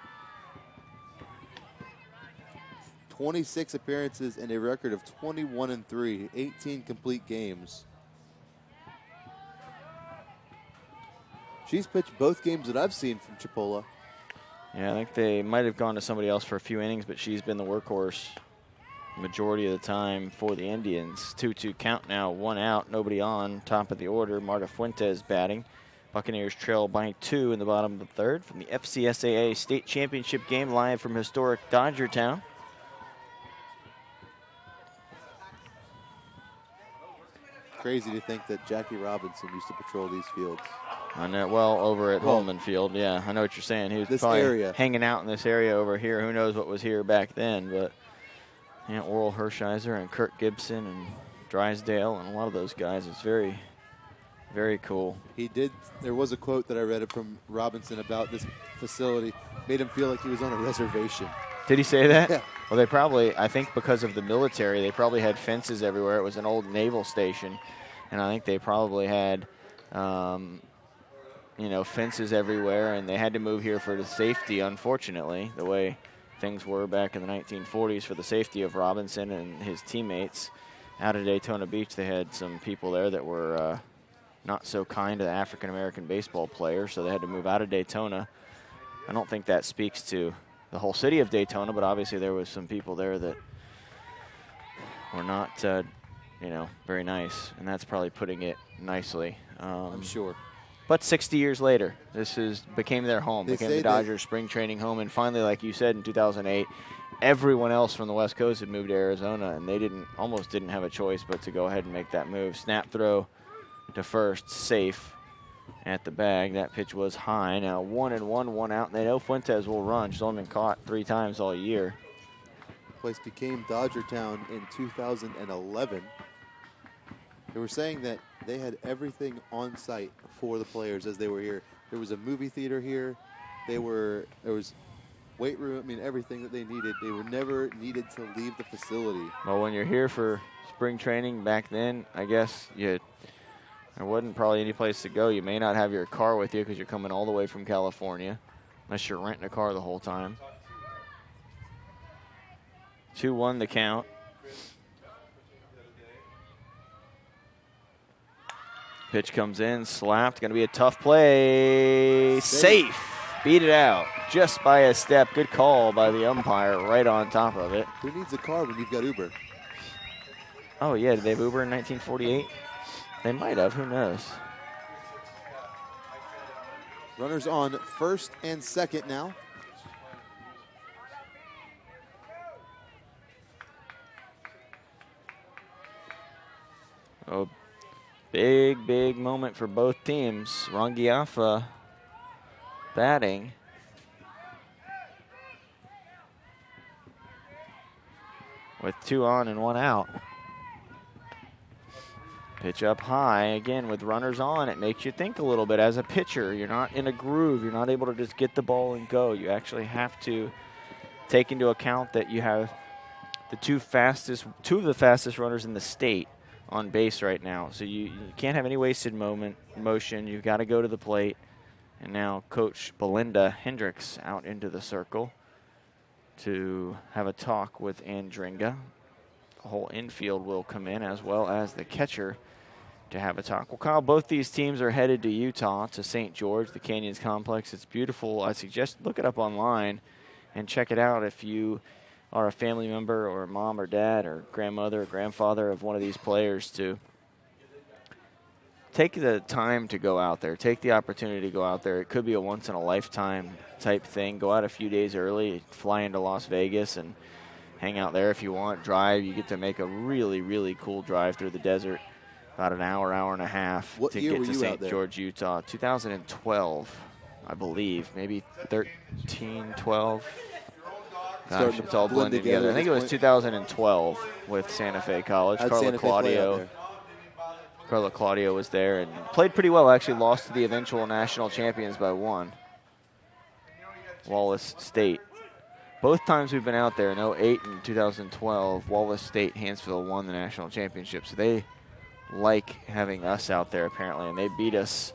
26 appearances and a record of 21-3, 18 complete games. She's pitched both games that I've seen from Chipola.
Yeah, I think they might have gone to somebody else for a few innings, but she's been the workhorse majority of the time for the Indians. 2-2 count now, 1 out, nobody on. Top of the order, Marta Fuentes batting. Buccaneers trail by 2 in the bottom of the third from the FCSAA State Championship game live from historic Dodgertown.
Crazy to think that Jackie Robinson used to patrol these fields.
I know, well, over at Holman Field, yeah. I know what you're saying. He was probably hanging out in this area over here. Who knows what was here back then, but yeah, Oral Hershiser and Kurt Gibson and Drysdale and a lot of those guys. It's very Very cool.
He did. There was a quote that I read from Robinson about this facility. Made him feel like he was on a reservation.
Did he say that?
Yeah.
Well, they probably, I think because of the military, they probably had fences everywhere. It was an old naval station, and I think they probably had, fences everywhere, and they had to move here for the safety, unfortunately, the way things were back in the 1940s for the safety of Robinson and his teammates. Out of Daytona Beach, they had some people there that were not so kind to the African-American baseball players, so they had to move out of Daytona. I don't think that speaks to the whole city of Daytona, but obviously there was some people there that were not, very nice, and that's probably putting it nicely.
I'm sure.
But 60 years later, this became their home, became the Dodgers' spring training home, and finally, like you said, in 2008, everyone else from the West Coast had moved to Arizona, and they almost didn't have a choice but to go ahead and make that move. Snap throw to first, safe at the bag. That pitch was high. Now 1-1, 1 out, and they know Fuentes will run. She's only been caught 3 times all year.
The place became Dodger Town in 2011. They were saying that they had everything on site for the players as they were here. There was a movie theater here. There was weight room. I mean, everything that they needed. They were never needed to leave the facility.
Well, when you're here for spring training back then, I guess there wasn't probably any place to go. You may not have your car with you because you're coming all the way from California, unless you're renting a car the whole time. 2-1 the count. Pitch comes in, slapped. Going to be a tough play. Safe. Beat it out just by a step. Good call by the umpire right on top of it.
Who needs a car when you've got Uber?
Oh, yeah. Did they have Uber in 1948? They might have. Who knows?
Runners on first and second now.
Oh, big moment for both teams. Rangiafa batting. With 2 on and 1 out. Pitch up high. Again, with runners on, it makes you think a little bit. As a pitcher, you're not in a groove. You're not able to just get the ball and go. You actually have to take into account that you have the two of the fastest runners in the state on base right now. So you can't have any wasted motion. You've got to go to the plate. And now Coach Belinda Hendricks out into the circle to have a talk with Andringa. The whole infield will come in, as well as the catcher, to have a talk. Well, Kyle, both these teams are headed to Utah, to St. George, the Canyons Complex. It's beautiful. I suggest look it up online and check it out if you are a family member or mom or dad or grandmother or grandfather of one of these players, to take the time to go out there. Take the opportunity to go out there. It could be a once-in-a-lifetime type thing. Go out a few days early, fly into Las Vegas, and hang out there if you want. Drive. You get to make a really, really cool drive through the desert. About an hour, hour and a half
What
to
year
get
were
to
you
St.
out there?
George, Utah. 2012, I believe. Maybe 13, 12. Gosh, it's all blended together. I think it was 2012 with Santa Fe College. Carla Claudio was there and played pretty well. Actually lost to the eventual national champions by 1. Wallace State. Both times we've been out there, in 08 and 2012, Wallace State, Hansville won the national championship. So they like having us out there, apparently, and they beat us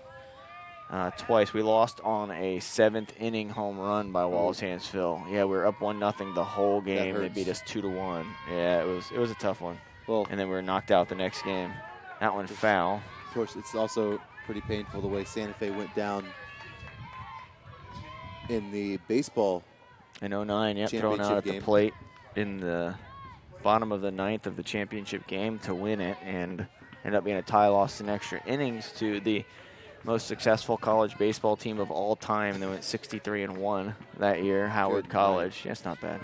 twice. We lost on a 7th inning home run by Wallace Hansville. Yeah, we were up 1-0 the whole game. They beat us 2-1. Yeah, it was a tough one.
Well,
and then we were knocked out the next game. That one foul.
Of course, it's also pretty painful the way Santa Fe went down in the baseball.
In 09, yep, thrown out at the plate in the bottom of the 9th of the championship game to win it, and ended up being a tie, lost in extra innings to the most successful college baseball team of all time. They went 63-1 that year, Howard College. That's not bad.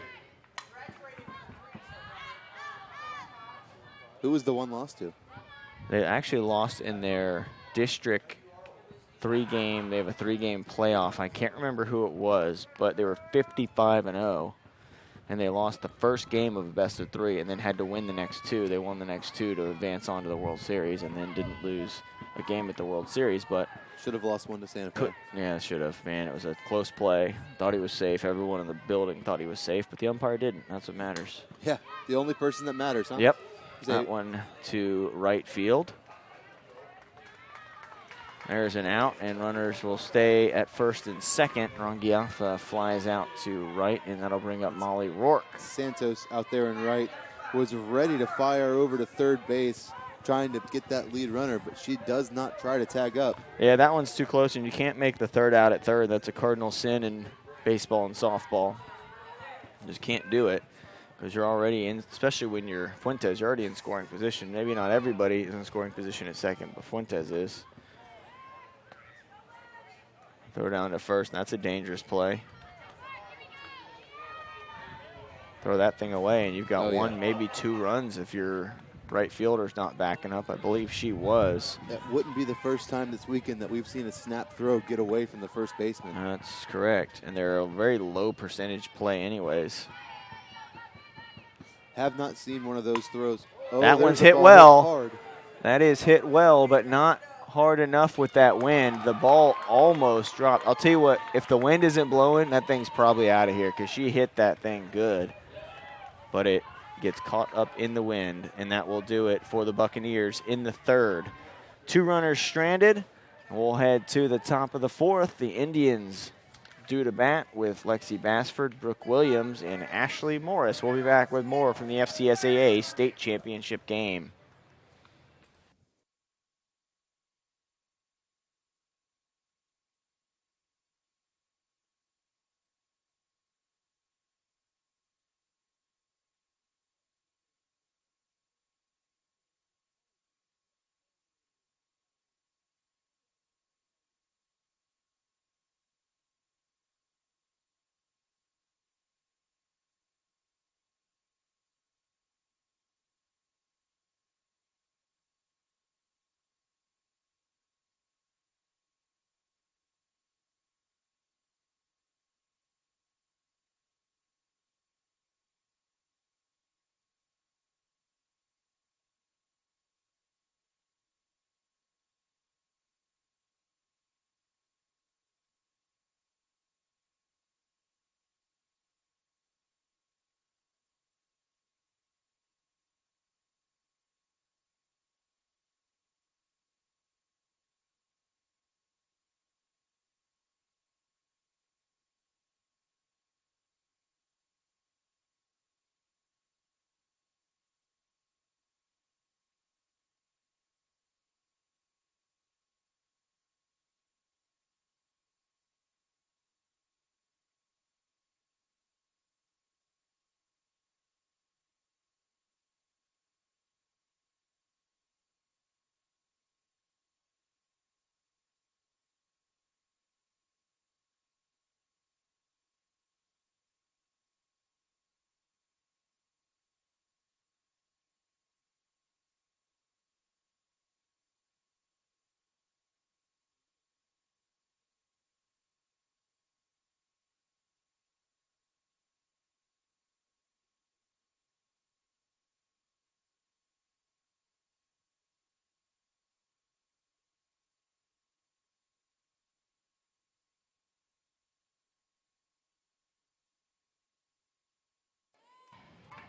Who was the one lost to?
They actually lost in their district 3-game. They have a 3-game playoff. I can't remember who it was, but they were 55-0 and they lost the first game of a best-of-3 and then had to win the next 2. They won the next 2 to advance on to the World Series and then didn't lose a game at the World Series, but
should have lost one to Santa Fe.
Yeah, should have. Man, it was a close play. Thought he was safe. Everyone in the building thought he was safe, but the umpire didn't. That's what matters.
Yeah, the only person that matters, huh?
Yep. That one to right field. There's an out, and runners will stay at first and second. Rangiafa flies out to right, and that'll bring up Molly Rourke.
Santos out there in right was ready to fire over to third base, trying to get that lead runner, but she does not try to tag up.
Yeah, that one's too close, and you can't make the third out at third. That's a cardinal sin in baseball and softball. You just can't do it because you're already in, especially when you're Fuentes, you're already in scoring position. Maybe not everybody is in scoring position at second, but Fuentes is. Throw down to first, and that's a dangerous play. Throw that thing away, and you've got one, maybe 2 runs if your right fielder's not backing up. I believe she was.
That wouldn't be the first time this weekend that we've seen a snap throw get away from the first baseman.
That's correct, and they're a very low percentage play anyways.
Have not seen one of those throws. Oh,
that one's hit well. Hard. That is hit well, but not hard enough with that wind. The ball almost dropped. I'll tell you what, if the wind isn't blowing, that thing's probably out of here because she hit that thing good. But it gets caught up in the wind, and that will do it for the Buccaneers in the third. 2 runners stranded. We'll head to the top of the fourth. The Indians due to bat with Lexi Bassford, Brooke Williams, and Ashley Morris. We'll be back with more from the FCSAA state championship game.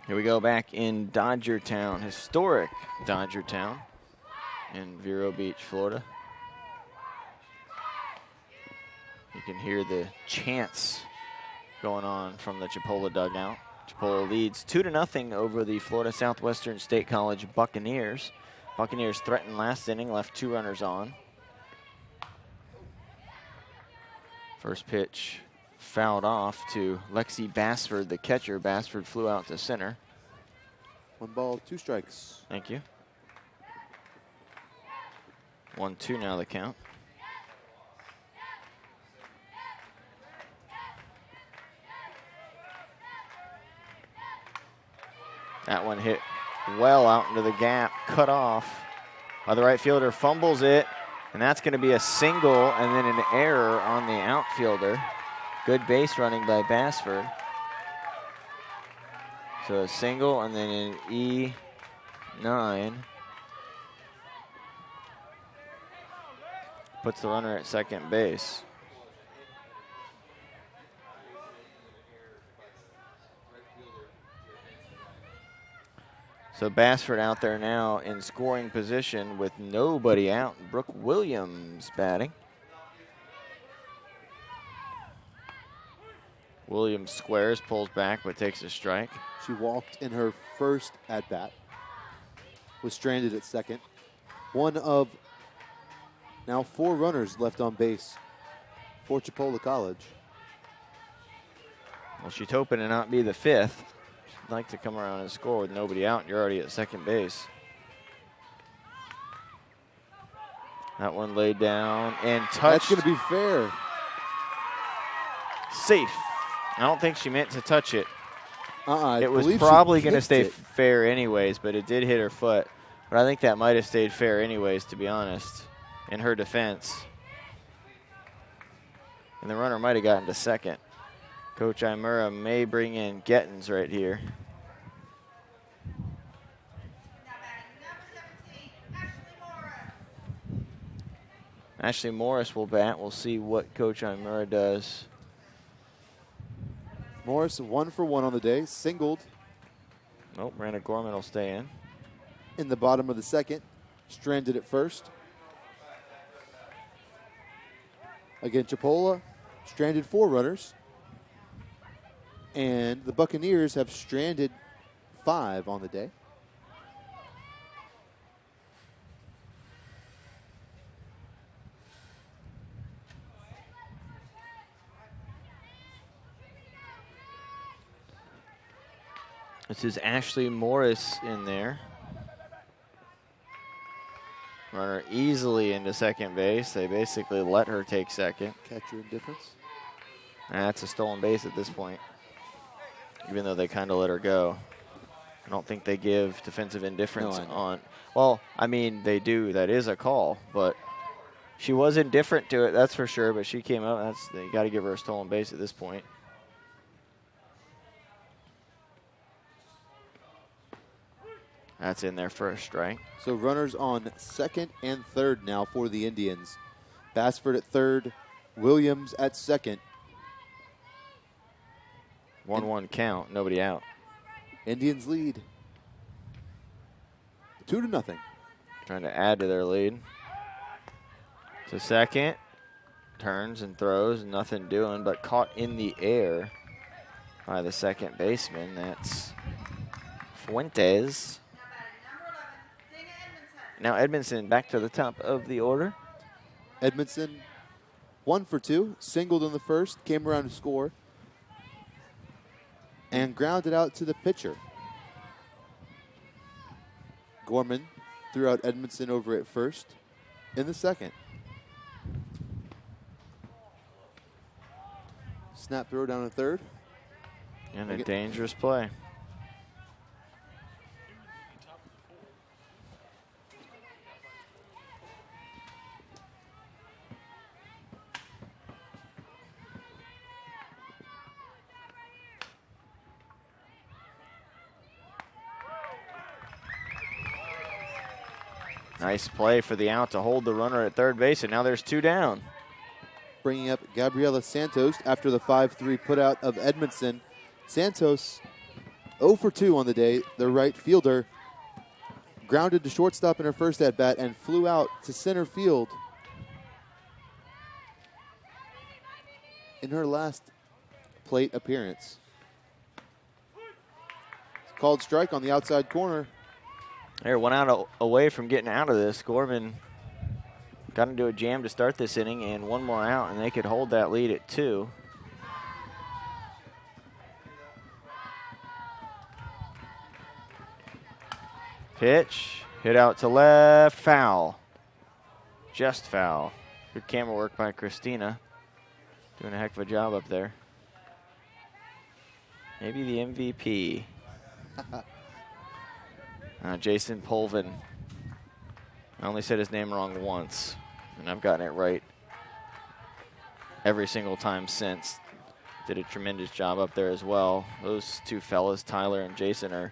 Here we go back in Dodgertown, historic Dodgertown in Vero Beach, Florida. You can hear the chants going on from the Chipola dugout. Chipola leads 2-0 over the Florida Southwestern State College Buccaneers. Buccaneers threatened last inning, left 2 runners on. First pitch fouled off to Lexi Bassford, the catcher. Bassford flew out to center.
1 ball, 2 strikes.
Thank you. 1-2 now the count. That one hit well out into the gap, cut off by the right fielder, fumbles it, and that's going to be a single and then an error on the outfielder. Good base running by Bassford. So a single and then an E9. Puts the runner at second base. So Bassford out there now in scoring position with nobody out. Brooke Williams batting. Williams squares, pulls back, but takes a strike.
She walked in her first at-bat. Was stranded at second. One of now 4 runners left on base for Chipola College.
Well, she's hoping to not be the 5th. She'd like to come around and score with nobody out. You're already at second base. That one laid down and touched.
That's going to be fair.
Safe. I don't think she meant to touch it. It was
believe
probably
she
going to
kicked
stay
it.
fair anyways, but it did hit her foot. But I think that might have stayed fair anyways, to be honest, in her defense. And the runner might have gotten to second. Coach Imura may bring in Gettins right here. Ashley Morris will bat. We'll see what Coach Imura does.
Morris 1 for 1 on the day, singled
Nope, Miranda Gorman will stay in.
the bottom of the second, stranded at first. Again, Chipola stranded 4 runners. And the Buccaneers have stranded 5 on the day.
This is Ashley Morris in there. Runner easily into second base. They basically let her take second.
Catcher indifference.
That's a stolen base at this point, even though they kind of let her go. I don't think they give defensive indifference on. Well, I mean, they do. That is a call, but she was indifferent to it, that's for sure, but she came out. You got to give her a stolen base at this point. That's in there for a strike.
So runners on second and third now for the Indians. Bassford at third, Williams at second.
1-1 count, nobody out.
Indians lead 2-0.
Trying to add to their lead. To second, turns and throws, nothing doing, but caught in the air by the second baseman. That's Fuentes. Now Edmondson back to the top of the order.
Edmondson 1 for 2, singled in the first, came around to score, and grounded out to the pitcher. Gorman threw out Edmondson over at first in the second. Snap throw down to third.
And a dangerous play. Nice play for the out to hold the runner at third base, and now there's 2 down.
Bringing up Gabriela Santos after the 5-3 putout of Edmondson. Santos 0 for 2 on the day. The right fielder grounded to shortstop in her first at-bat and flew out to center field in her last plate appearance. It's called strike on the outside corner.
There, 1 out away from getting out of this. Gorman got into a jam to start this inning, and 1 more out, and they could hold that lead at 2. Pitch, hit out to left, foul. Just foul. Good camera work by Christina. Doing a heck of a job up there. Maybe the MVP. Jason Polvin. I only said his name wrong once, and I've gotten it right every single time since. did a tremendous job up there as well. Those two fellas, Tyler and Jason, are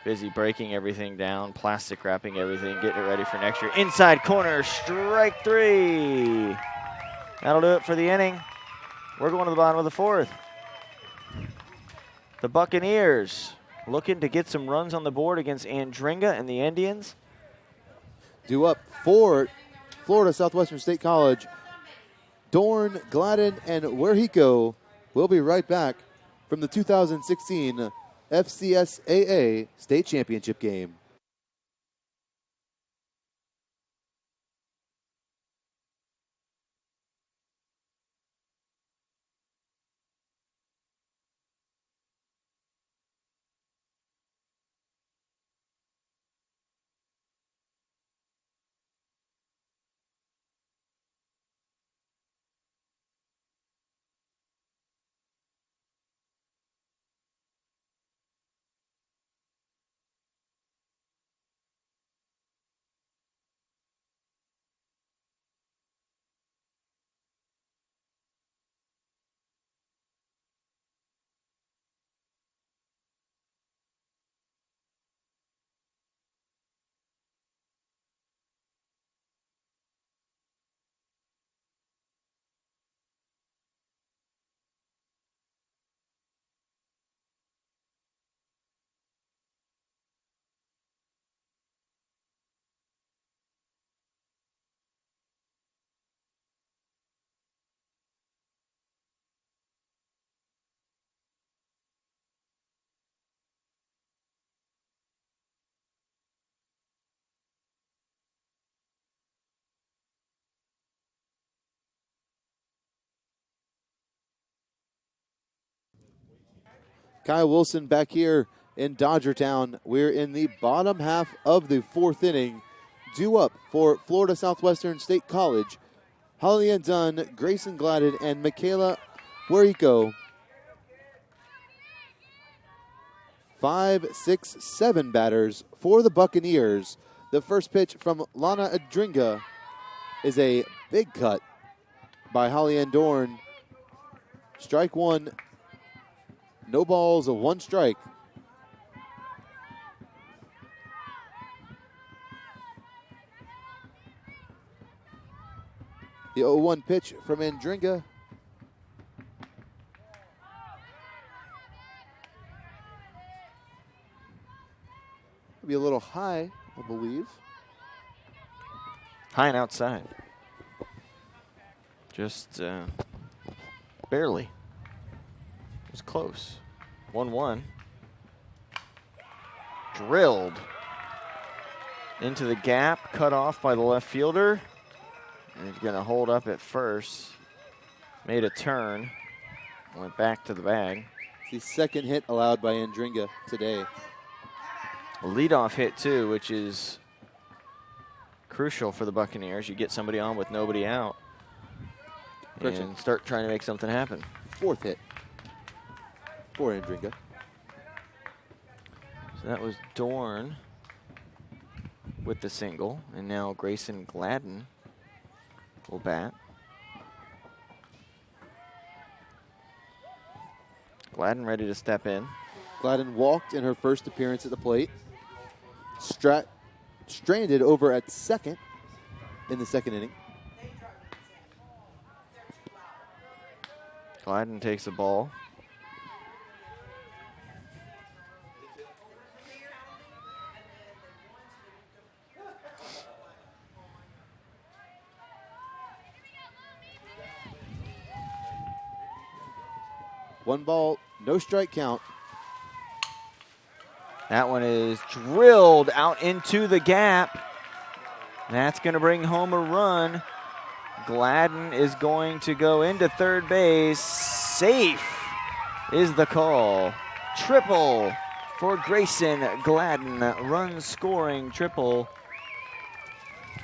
busy breaking everything down, plastic wrapping everything, getting it ready for next year. Inside corner, strike 3. That'll do it for the inning. We're going to the bottom of the 4th. The Buccaneers looking to get some runs on the board against Andringa and the Indians.
Due up for Florida Southwestern State College, Dorn, Gladden, and Werhico. We'll be right back from the 2016 FCSAA State Championship game. Kyle Wilson back here in Dodgertown. We're in the bottom half of the 4th inning. Due up for Florida Southwestern State College, Holly Ann Dunn, Grayson Gladden, and Michaela Werhico. 5, 6, 7 batters for the Buccaneers. The first pitch from Lana Adringa is a big cut by Holly Ann Dorn. Strike 1. No balls, 1 strike. The 0-1 pitch from Andringa. Be a little high, I believe.
High and outside. Just barely. It was close. 1-1. Drilled into the gap, cut off by the left fielder. And he's going to hold up at first. Made a turn. Went back to the bag.
It's the second hit allowed by Andringa today.
A leadoff hit, too, which is crucial for the Buccaneers. You get somebody on with nobody out and start trying to make something happen.
4th hit for Andringa.
So that was Dorn with the single, and now Grayson Gladden will bat. Gladden ready to step in.
Gladden walked in her first appearance at the plate. Stranded over at second in the 2nd inning.
Gladden takes the ball.
One ball, no strike count.
That one is drilled out into the gap. That's going to bring home a run. Gladden is going to go into third base. Safe is the call. Triple for Grayson Gladden. Run scoring triple.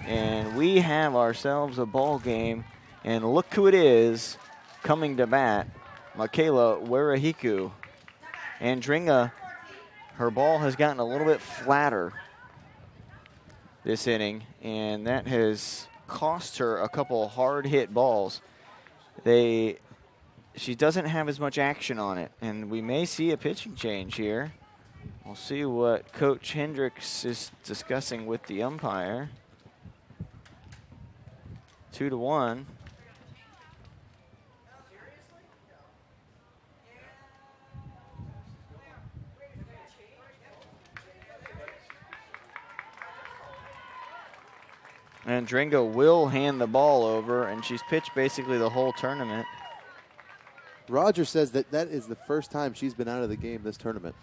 And we have ourselves a ball game. And look who it is coming to bat. Michaela Werhico. Andringa, her ball has gotten a little bit flatter this inning, and that has cost her a couple hard hit balls. They she doesn't have as much action on it, and we may see a pitching change here. We'll see what Coach Hendricks is discussing with the umpire. 2-1. And Dringo will hand the ball over, and she's pitched basically the whole tournament.
Roger says that is the first time she's been out of the game this tournament.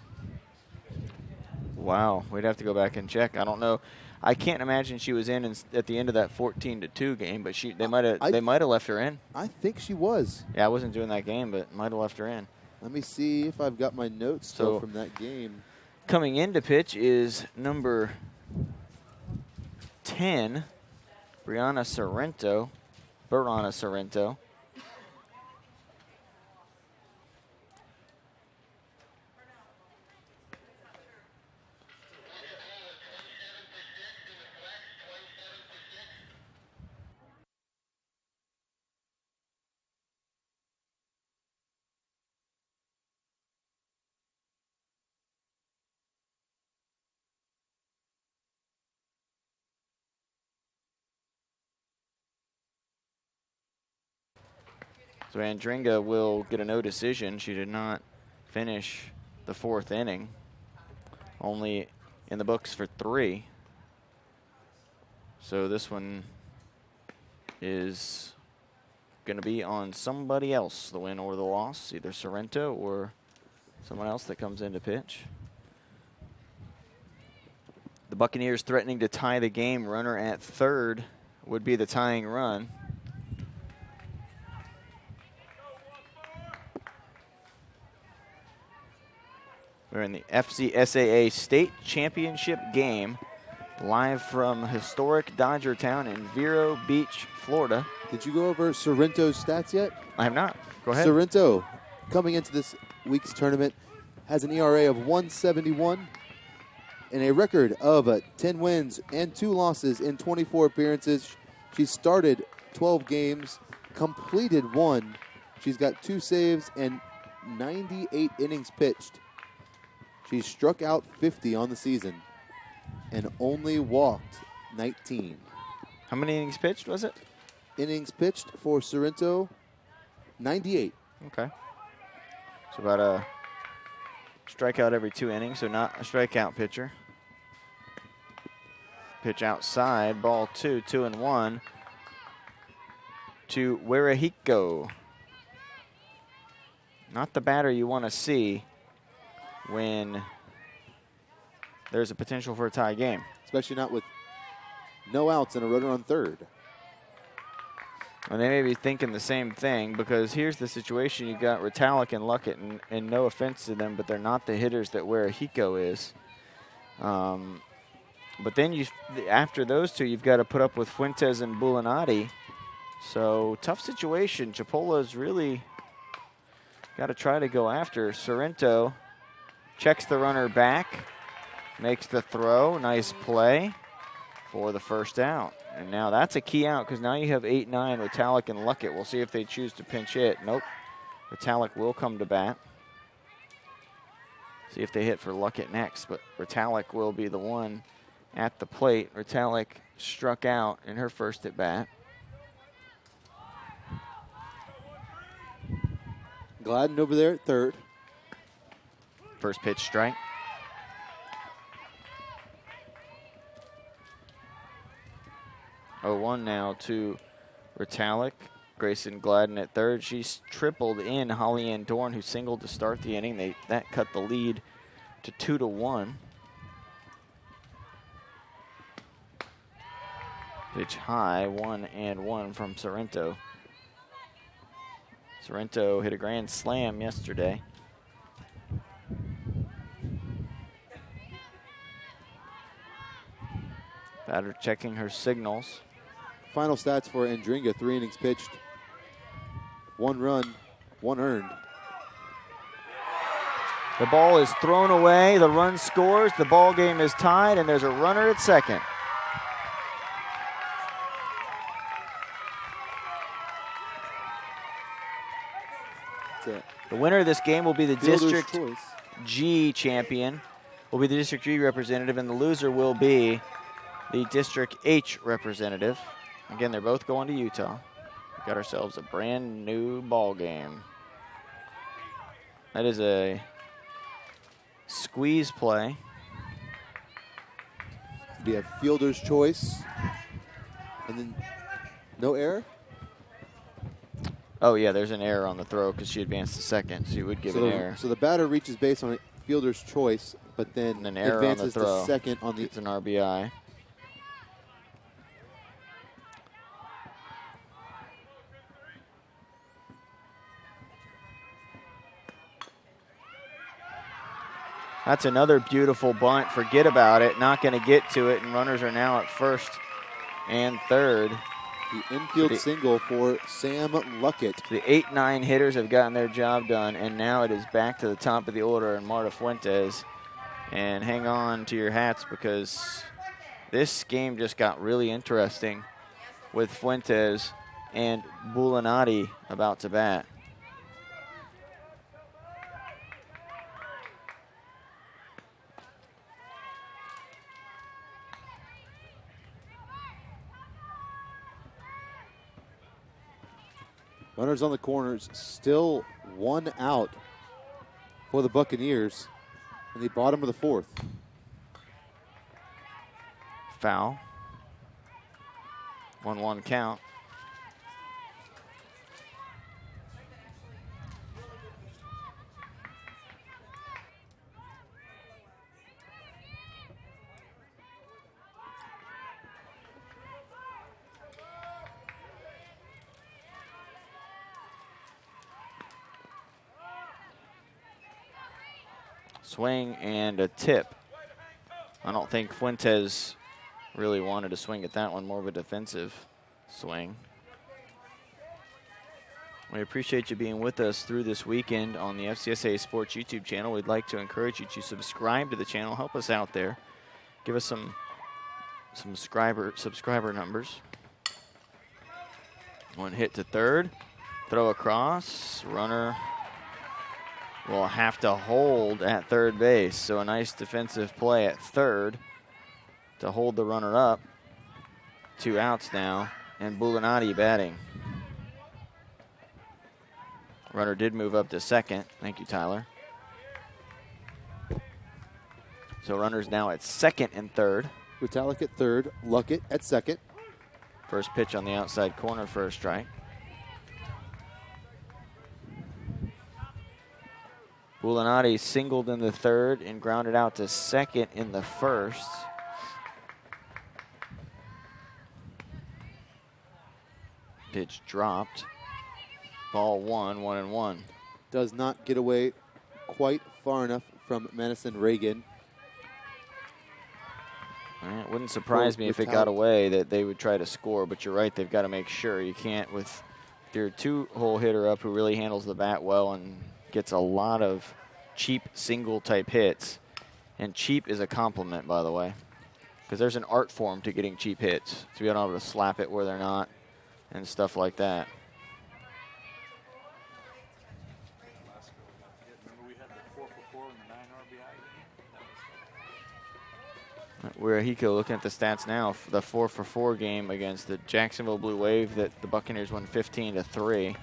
Wow, we'd have to go back and check. I don't know. I can't imagine she was in at the end of that 14-2 game, but they might have left her in.
I think she was.
Yeah, I wasn't doing that game, but might have left her in.
Let me see if I've got my notes still from that game.
Coming in to pitch is number 10, Burana Sorrento. So Andringa will get a no decision. She did not finish the 4th inning. Only in the books for 3. So this one is going to be on somebody else, the win or the loss, either Sorrento or someone else that comes in to pitch. The Buccaneers threatening to tie the game. Runner at 3rd would be the tying run. We're in the FCSAA State Championship game, live from historic Dodger Town in Vero Beach, Florida.
Did you go over Sorrento's stats yet?
I have not. Go ahead.
Sorrento, coming into this week's tournament, has an ERA of 171 and a record of 10 wins and 2 losses in 24 appearances. She started 12 games, completed 1. She's got 2 saves and 98 innings pitched. She struck out 50 on the season and only walked 19.
How many innings pitched was it?
Innings pitched for Sorrento, 98.
Okay. So about a strikeout every 2 innings, so not a strikeout pitcher. Pitch outside, ball 2, 2-1 to Werehiko. Not the batter you want to see when there's a potential for a tie game.
Especially not with no outs and a runner on 3rd.
And they may be thinking the same thing, because here's the situation. You've got Ritalik and Luckett, and no offense to them, but they're not the hitters that Werehiko is. But then after those two, you've got to put up with Fuentes and Bulanati. So tough situation. Chipola's really got to try to go after. Sorrento checks the runner back, makes the throw. Nice play for the first out. And now that's a key out, because now you have 8-9, Ritalik and Luckett. We'll see if they choose to pinch hit. Nope. Ritalik will come to bat. See if they hit for Luckett next, but Ritalik will be the one at the plate. Ritalik struck out in her first at bat.
Gladden over there at 3rd.
First pitch strike. Oh, 1 now to Ritalik. Grayson Gladden at 3rd. She's tripled in Holly Ann Dorn, who singled to start the inning. That cut the lead to 2-1. Pitch high, 1-1 from Sorrento. Sorrento hit a grand slam yesterday. Batter checking her signals.
Final stats for Andringa: 3 innings pitched, 1 run, 1 earned.
The ball is thrown away. The run scores. The ball game is tied, and there's a runner at second.
the
The winner of this game will be the
fielder's
District
choice.
G champion, will be the District G representative, and the loser will be the District H representative. Again, they're both going to Utah. We've got ourselves a brand new ball game. That is a squeeze play.
We have fielder's choice. And then no error?
Oh, yeah, there's an error on the throw because she advanced to second, so you would give an error.
So the batter reaches base on a fielder's choice, but then
And an error
advances
on the throw.
to second on the.
It's an RBI. That's another beautiful bunt. Forget about it. Not going to get to it, and runners are now at first and third.
The infield single for Sam Luckett.
The 8-9 hitters have gotten their job done, and now it is back to the top of the order and Marta Fuentes. And hang on to your hats because this game just got really interesting with Fuentes and Bulanati about to bat.
Runners on the corners, still 1 out for the Buccaneers in the bottom of the 4th.
Foul. 1-1 count. Swing and a tip. I don't think Fuentes really wanted to swing at that one, more of a defensive swing. We appreciate you being with us through this weekend on the FCSAA Sports YouTube channel. We'd like to encourage you to subscribe to the channel. Help us out there. Give us some subscriber numbers. One hit to third. Throw across. Runner will have to hold at third base. So a nice defensive play at third to hold the runner up. 2 outs now, and Bulanati batting. Runner did move up to second. Thank you, Tyler. So runners now at second and third.
Vitalik at third, Luckett at second.
First pitch on the outside corner for a strike. Bulanati singled in the third and grounded out to second in the first. Pitch dropped. Ball 1-1-1.
Does not get away quite far enough from Madison Reagan.
It wouldn't surprise me if it got away that they would try to score, but you're right, they've got to make sure. You can't with your 2-hole hitter up who really handles the bat well and gets a lot of cheap single-type hits. And cheap is a compliment, by the way, because there's an art form to getting cheap hits, to be able to slap it where they're not and stuff like that. Where Hiko looking at the stats now, the 4-for-4 game against the Jacksonville Blue Wave that the Buccaneers won 15-3.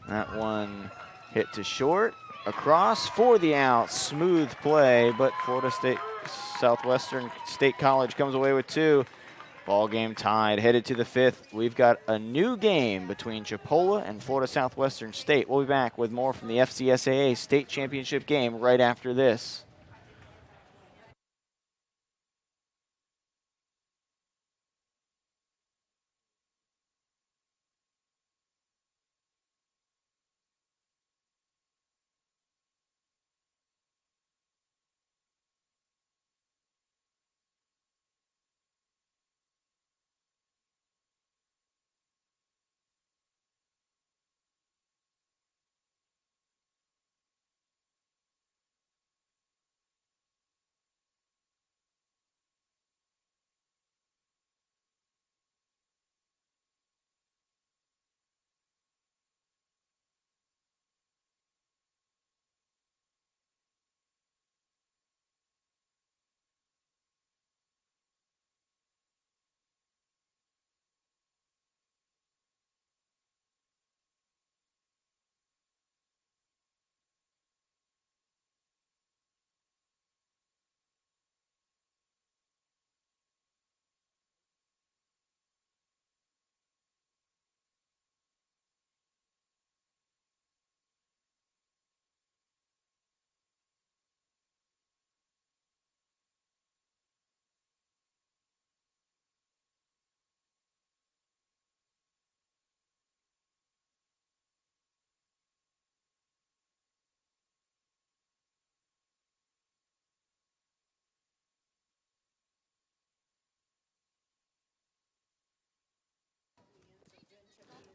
That one hit to short, across for the out, smooth play, but Florida State Southwestern State College comes away with 2. Ball game tied, headed to the 5th. We've got a new game between Chipola and Florida Southwestern State. We'll be back with more from the FCSAA State Championship game right after this.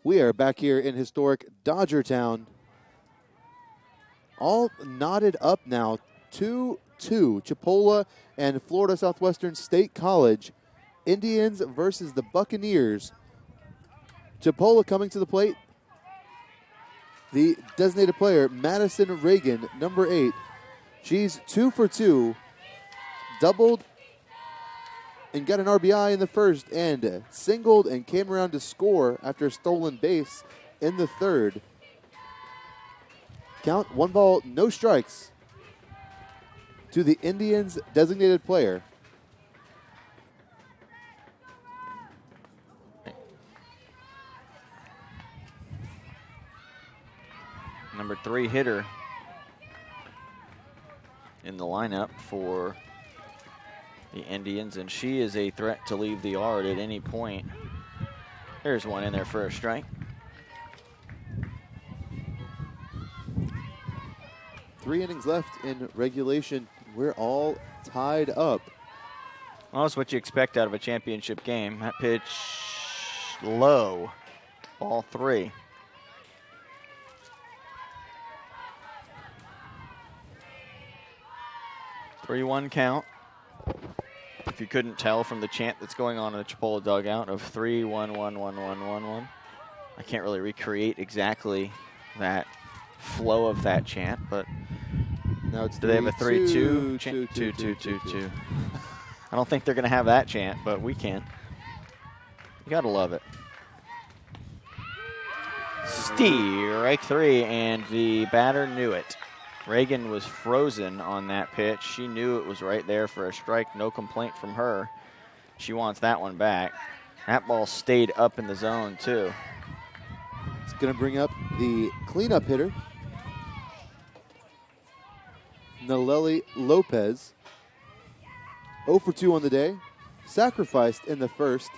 We are back here in historic Dodger Town. All knotted up now. 2-2. Chipola and Florida Southwestern State College. Indians versus the Buccaneers. Chipola coming to the plate. The designated player, Madison Reagan, number 8. She's 2 for 2. Doubled and got an RBI in the first, and singled and came around to score after a stolen base in the third. Count 1 ball, no strikes to the Indians' designated player.
Number 3 hitter in the lineup for the Indians, and she is a threat to leave the yard at any point. There's one in there for a strike.
3 innings left in regulation. We're all tied up.
Well, that's what you expect out of a championship game. That pitch low, ball 3. Three-one count. If you couldn't tell from the chant that's going on in the Chipola dugout of 3-1-1-1-1-1-1. I can't really recreate exactly that flow of that chant, but
now it's
do they have a 3-2 chant? 2-2-2-2. I don't think they're going to have that chant, but we can. You got to love it. Strike 3, and the batter knew it. Reagan was frozen on that pitch. She knew it was right there for a strike. No complaint from her. She wants that one back. That ball stayed up in the zone, too.
It's going to bring up the cleanup hitter, Naleli Lopez. 0 for 2 on the day. Sacrificed in the first.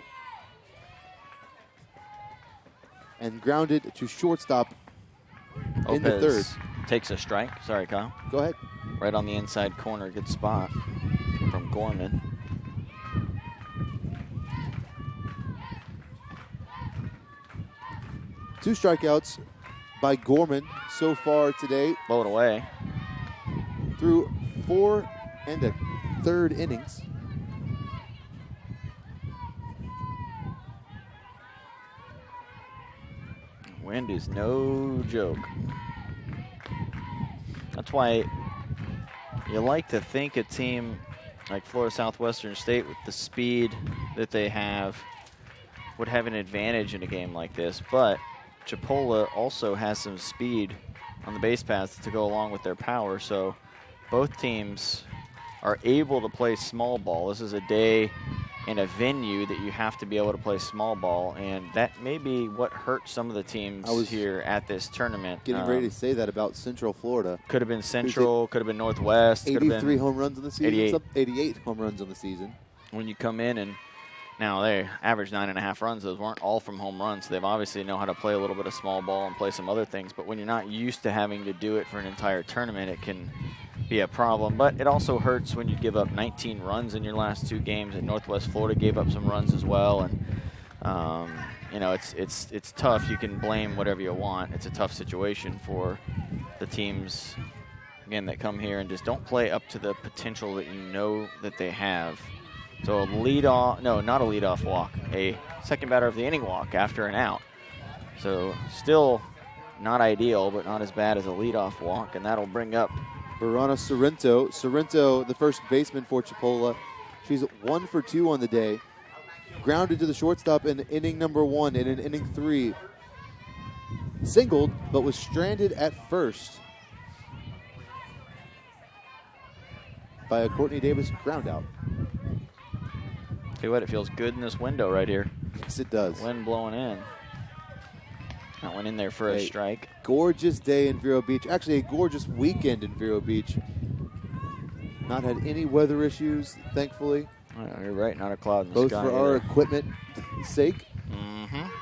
And grounded to shortstop in the third.
Takes a strike. Sorry, Kyle.
Go ahead.
Right on the inside corner. Good spot from Gorman.
Two strikeouts by Gorman so far today.
Blow it away.
Through 4 1/3 innings.
Wind is no joke. That's why you like to think a team like Florida Southwestern State, with the speed that they have, would have an advantage in a game like this. But Chipola also has some speed on the base paths to go along with their power. So both teams are able to play small ball. This is a day in a venue that you have to be able to play small ball, and that may be what hurt some of the teams here at this tournament.
Getting ready to say that about Central Florida.
Could have been Central, could have been Northwest.
83 home runs on the season.
88
home runs on the season.
When you come in, and now they average 9.5 runs. Those weren't all from home runs. So they've obviously know how to play a little bit of small ball and play some other things. But when you're not used to having to do it for an entire tournament, it can be a problem. But it also hurts when you give up 19 runs in your last 2 games, and Northwest Florida gave up some runs as well. And you know, it's tough. You can blame whatever you want. It's a tough situation for the teams, again, that come here and just don't play up to the potential that you know that they have. So a leadoff, no, not a leadoff walk, a second batter of the inning walk after an out. So still not ideal, but not as bad as a leadoff walk, and that'll bring up
Verona Sorrento. Sorrento, the first baseman for Chipola. She's 1 for 2 on the day. Grounded to the shortstop in inning number 1 and in inning 3. Singled, but was stranded at first by a Courtney Davis ground out.
Tell you what, it feels good in this window right here.
Yes, it does.
Wind blowing in. That went in there for a strike.
Gorgeous day in Vero Beach. Actually, a gorgeous weekend in Vero Beach. Not had any weather issues, thankfully.
Oh, you're right, not a cloud in the
Both
sky.
for our equipment sake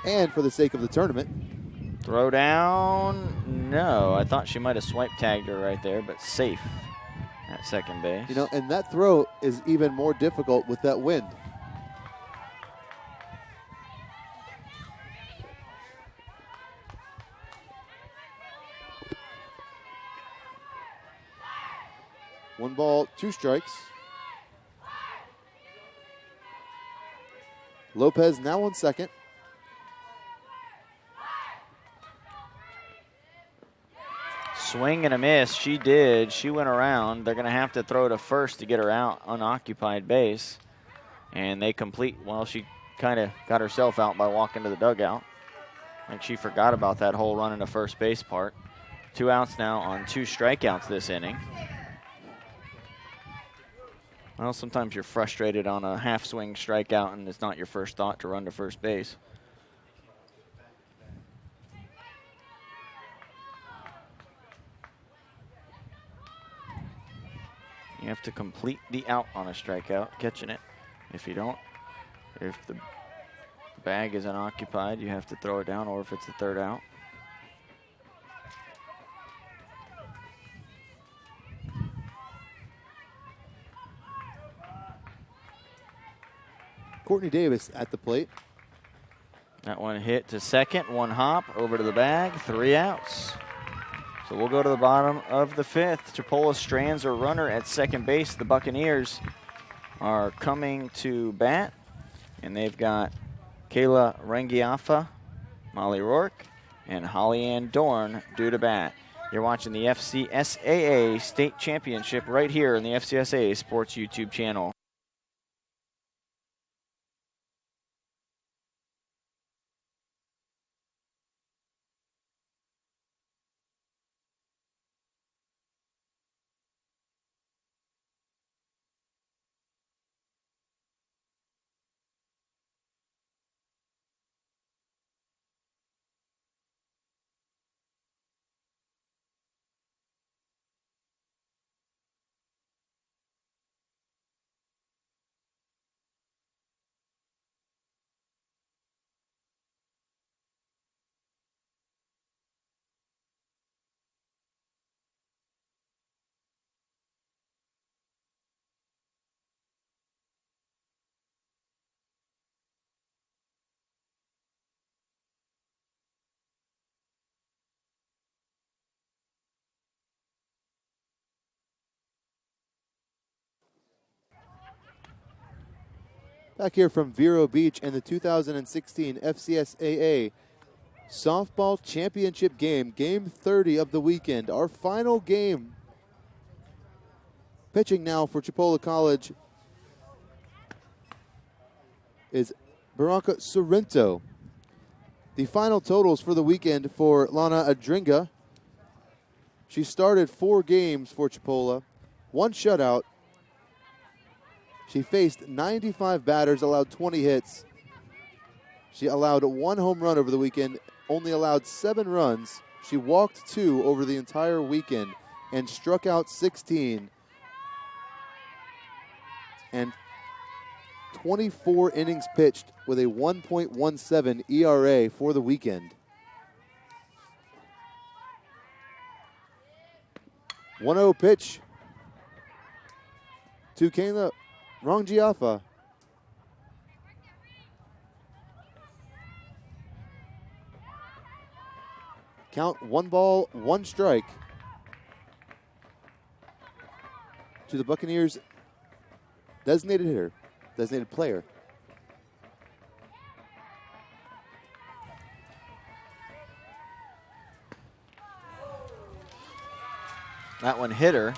and for the sake of the tournament.
Throw down, no. I thought she might have swipe tagged her right there, but safe at second base.
You know, and that throw is even more difficult with that wind. ball, 2 strikes. Lopez now on second.
Swing and a miss. She did. She went around. They're going to have to throw to first to get her out unoccupied base. And they complete. Well, she kind of got herself out by walking to the dugout. Like she forgot about that whole run into first base part. 2 outs now on 2 strikeouts this inning. Well, sometimes you're frustrated on a half-swing strikeout and it's not your first thought to run to first base. You have to complete the out on a strikeout, catching it. If you don't, if the bag is unoccupied, you have to throw it down, or if it's the 3rd out.
Courtney Davis at the plate.
That one hit to second, 1 hop, over to the bag, 3 outs. So we'll go to the bottom of the 5th. Chipola strands a runner at second base. The Buccaneers are coming to bat, and they've got Kayla Rangiafa, Molly Rourke, and Holly Ann Dorn due to bat. You're watching the FCSAA State Championship right here on the FCSAA Sports YouTube channel.
Back here from Vero Beach and the 2016 FCSAA Softball Championship game, game 30 of the weekend, our final game. Pitching now for Chipola College is Baraka Sorrento. The final totals for the weekend for Lana Adringa. She started 4 games for Chipola, 1 shutout. She faced 95 batters, allowed 20 hits. She allowed 1 home run over the weekend, only allowed 7 runs. She walked 2 over the entire weekend and struck out 16. And 24 innings pitched with a 1.17 ERA for the weekend. 1-0 pitch to Kayla Rangiafa. Count 1 ball, 1 strike to the Buccaneers designated hitter, designated player.
That one hit her.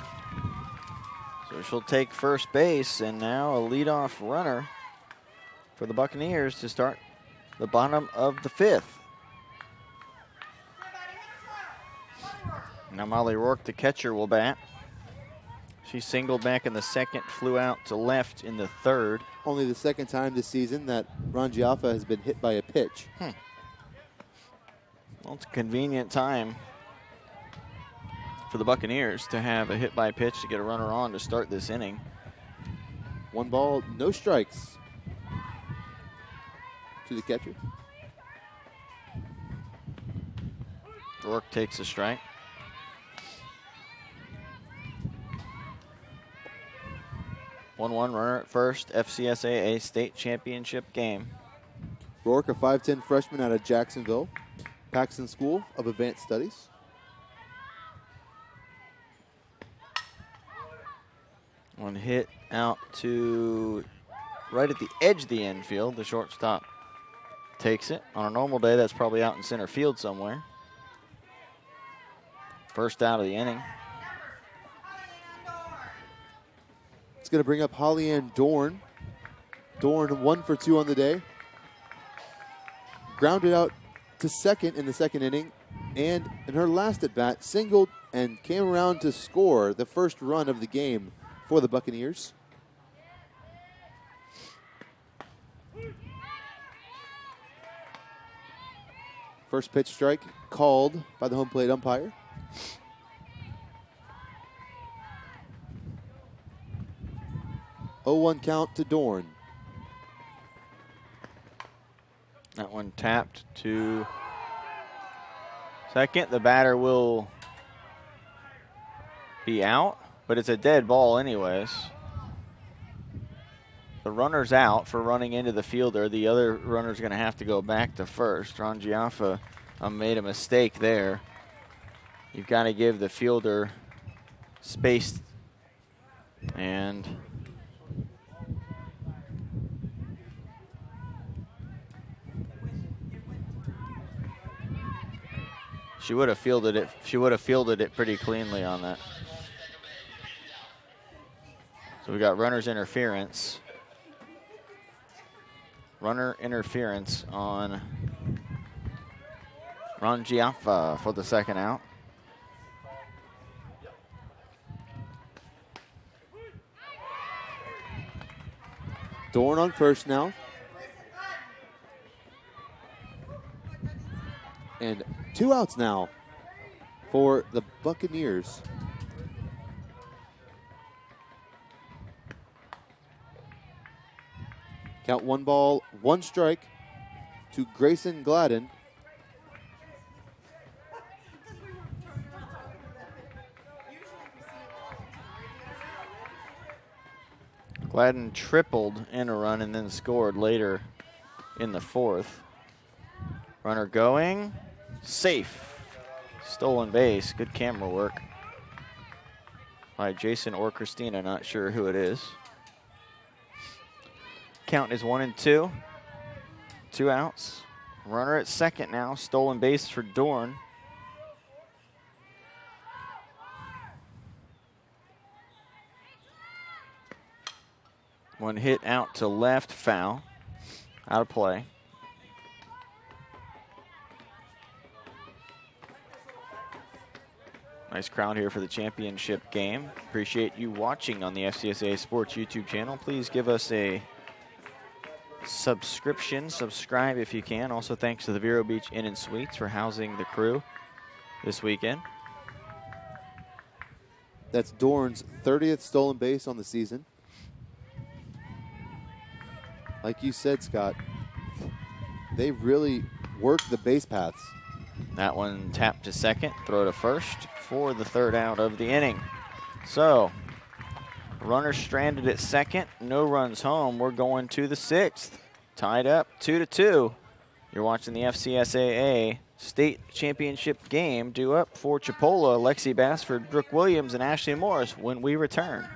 So she'll take first base, and now a leadoff runner for the Buccaneers to start the bottom of the 5th. Now Molly Rourke, the catcher, will bat. She singled back in the 2nd, flew out to left in the 3rd.
Only the 2nd time this season that Rangiafa has been hit by a pitch.
Well, it's a convenient time for the Buccaneers to have a hit by pitch to get a runner on to start this inning.
1 ball, no strikes to the catcher.
Rourke takes a strike. One runner at first, FCSAA State Championship game.
Rourke, a 5'10 freshman out of Jacksonville, Paxton School of Advanced Studies.
One hit out to right at the edge of the infield. The shortstop takes it. On a normal day, that's probably out in center field somewhere. First out of the inning.
It's going to bring up Holly-Ann Dorn. Dorn 1 for 2 on the day. Grounded out to second in the second inning. And in her last at bat, singled and came around to score the first run of the game for the Buccaneers. First pitch strike called by the home plate umpire. Oh, 1 count to Dorn.
That one tapped to second. The batter will be out, but it's a dead ball anyways. The runner's out for running into the fielder. The other runner's going to have to go back to first. Ron Giaffa made a mistake there. You've got to give the fielder space, and she would have fielded it. She would have fielded it pretty cleanly on that. So we got runner's interference. Runner interference on Ron Giaffa for the second out.
Dorn on first now. And 2 outs now for the Buccaneers. Count 1 ball, 1 strike to Grayson Gladden.
Gladden tripled in a run and then scored later in the fourth. Runner going, safe. Stolen base, good camera work by Jason or Christina, not sure who it is. Count is 1-2. 2 outs. Runner at second now. Stolen base for Dorn. One hit out to left, foul. Out of play. Nice crowd here for the championship game. Appreciate you watching on the FCSAA Sports YouTube channel. Please give us a subscribe if you can. Also, thanks to the Vero Beach Inn and Suites for housing the crew this weekend.
That's Dorn's 30th stolen base on the season. Like you said, Scott, they really work the base paths.
That one tapped to second, throw to first for the third out of the inning. So, runner stranded at second, no runs home. We're going to the sixth. Tied up 2-2. You're watching the FCSAA state championship game. Due up for Chipola, Lexi Bassford, Brooke Williams, and Ashley Morris when we return.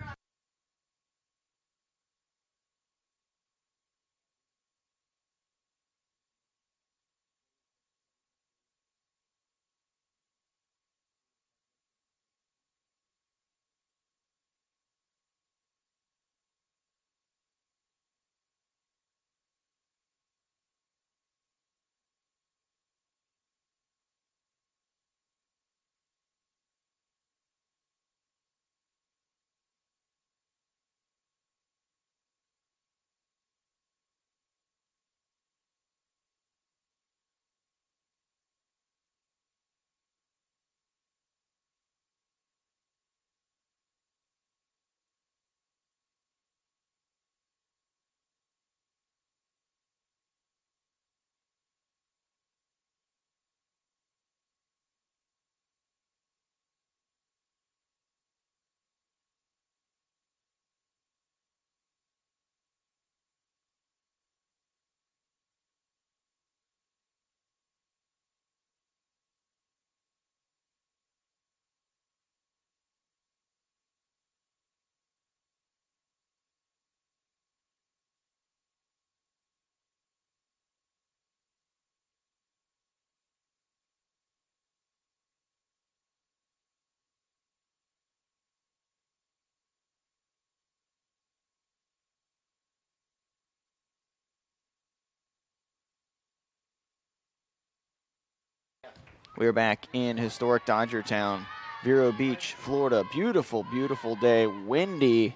We're back in historic Dodger Town, Vero Beach, Florida. Beautiful, beautiful day. Windy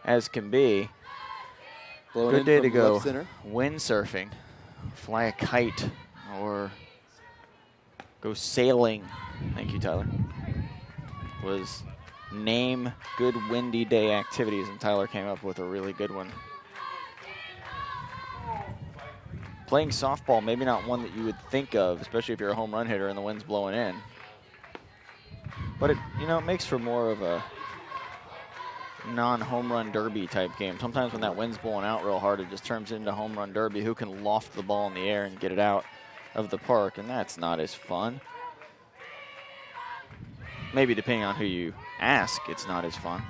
as can be.
Blowing
Good
in
day
from
to go
left center.
windsurfing, fly a kite, or go sailing. Thank you, Tyler. Was name good windy day activities, and Tyler came up with a really good one. Playing softball, maybe not one that you would think of, especially if you're a home run hitter and the wind's blowing in. But it makes for more of a non-home run derby type game. Sometimes when that wind's blowing out real hard, it just turns into home run derby. Who can loft the ball in the air and get it out of the park, and that's not as fun. Maybe depending on who you ask, it's not as fun.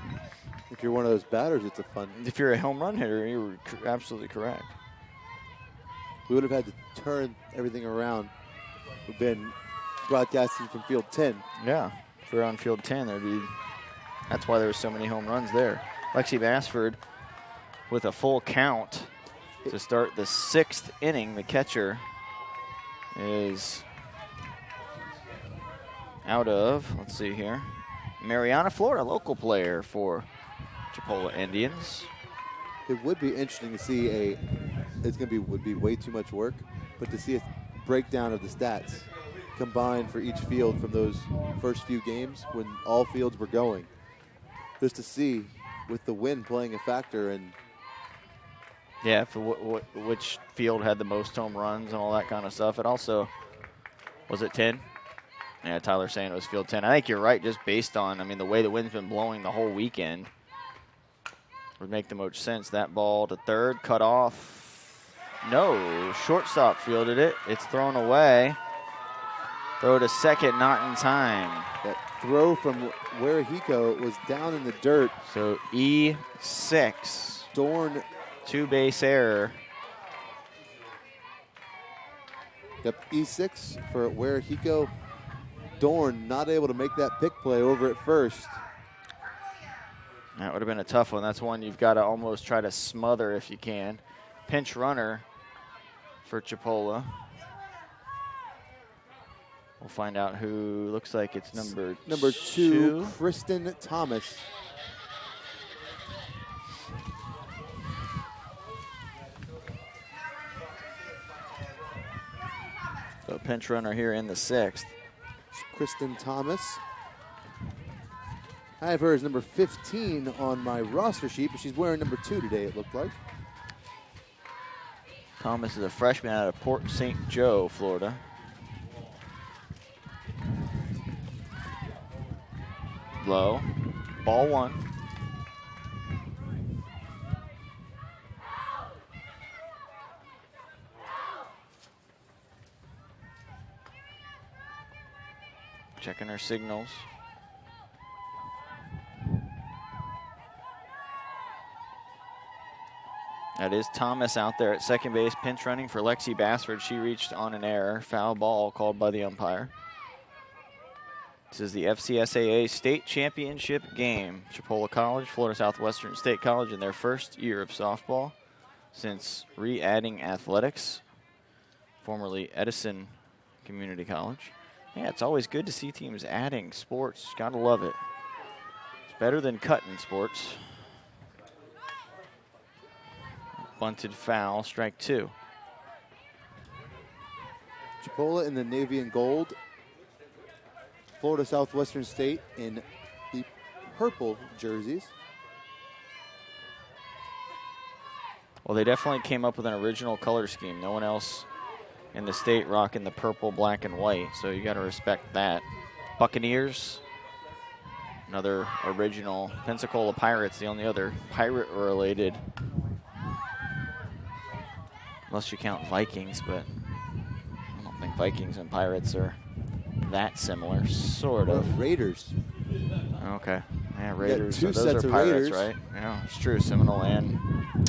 If you're one of those batters, it's a fun.
If you're a home run hitter, you're absolutely correct.
We would have had to turn everything around. We've been broadcasting from field 10.
Yeah, if we're on field 10, that's why there were so many home runs there. Lexi Bassford with a full count to start the 6th inning. The catcher is out of, let's see here, Mariana, Florida, local player for Chipola Indians.
It would be interesting to see would be way too much work, but to see a breakdown of the stats combined for each field from those first few games when all fields were going. Just to see with the wind playing a factor and
yeah, for which field had the most home runs and all that kind of stuff. It also, was it 10? Yeah, Tyler's saying it was field 10. I think you're right, just based on, the way the wind's been blowing the whole weekend would make the most sense. That ball to third, cut off. No, shortstop fielded it. It's thrown away. Throw to second, not in time.
That throw from Huerhico was down in the dirt.
So E6.
Dorn.
2-base error.
Yep, E6 for Huerhico. Dorn not able to make that pick play over at first.
That would have been a tough one. That's one you've got to almost try to smother if you can. Pinch runner for Chipola. We'll find out who. Looks like it's number two.
Kristen Thomas.
So pinch runner here in the 6th.
Kristen Thomas. I have her as number 15 on my roster sheet, but she's wearing number 2 today, it looked like.
Thomas is a freshman out of Port St. Joe, Florida. Low. Ball 1. Checking her signals. That is Thomas out there at second base, pinch running for Lexi Bassford. She reached on an error. Foul ball called by the umpire. This is the FCSAA state championship game. Chipola College, Florida Southwestern State College in their first year of softball since re-adding athletics, formerly Edison Community College. Yeah, it's always good to see teams adding sports. Gotta love it. It's better than cutting sports. Bunted foul, strike 2.
Chipola in the navy and gold. Florida Southwestern State in the purple jerseys.
Well, they definitely came up with an original color scheme. No one else in the state rocking the purple, black, and white, so you got to respect that. Buccaneers, another original. Pensacola Pirates, the only other pirate-related, unless you count Vikings, but I don't think Vikings and Pirates are that similar, sort of.
Raiders.
Okay. Yeah, Raiders.
Two
those
sets
are
of
Pirates,
Raiders.
right? Yeah, it's true. Seminole and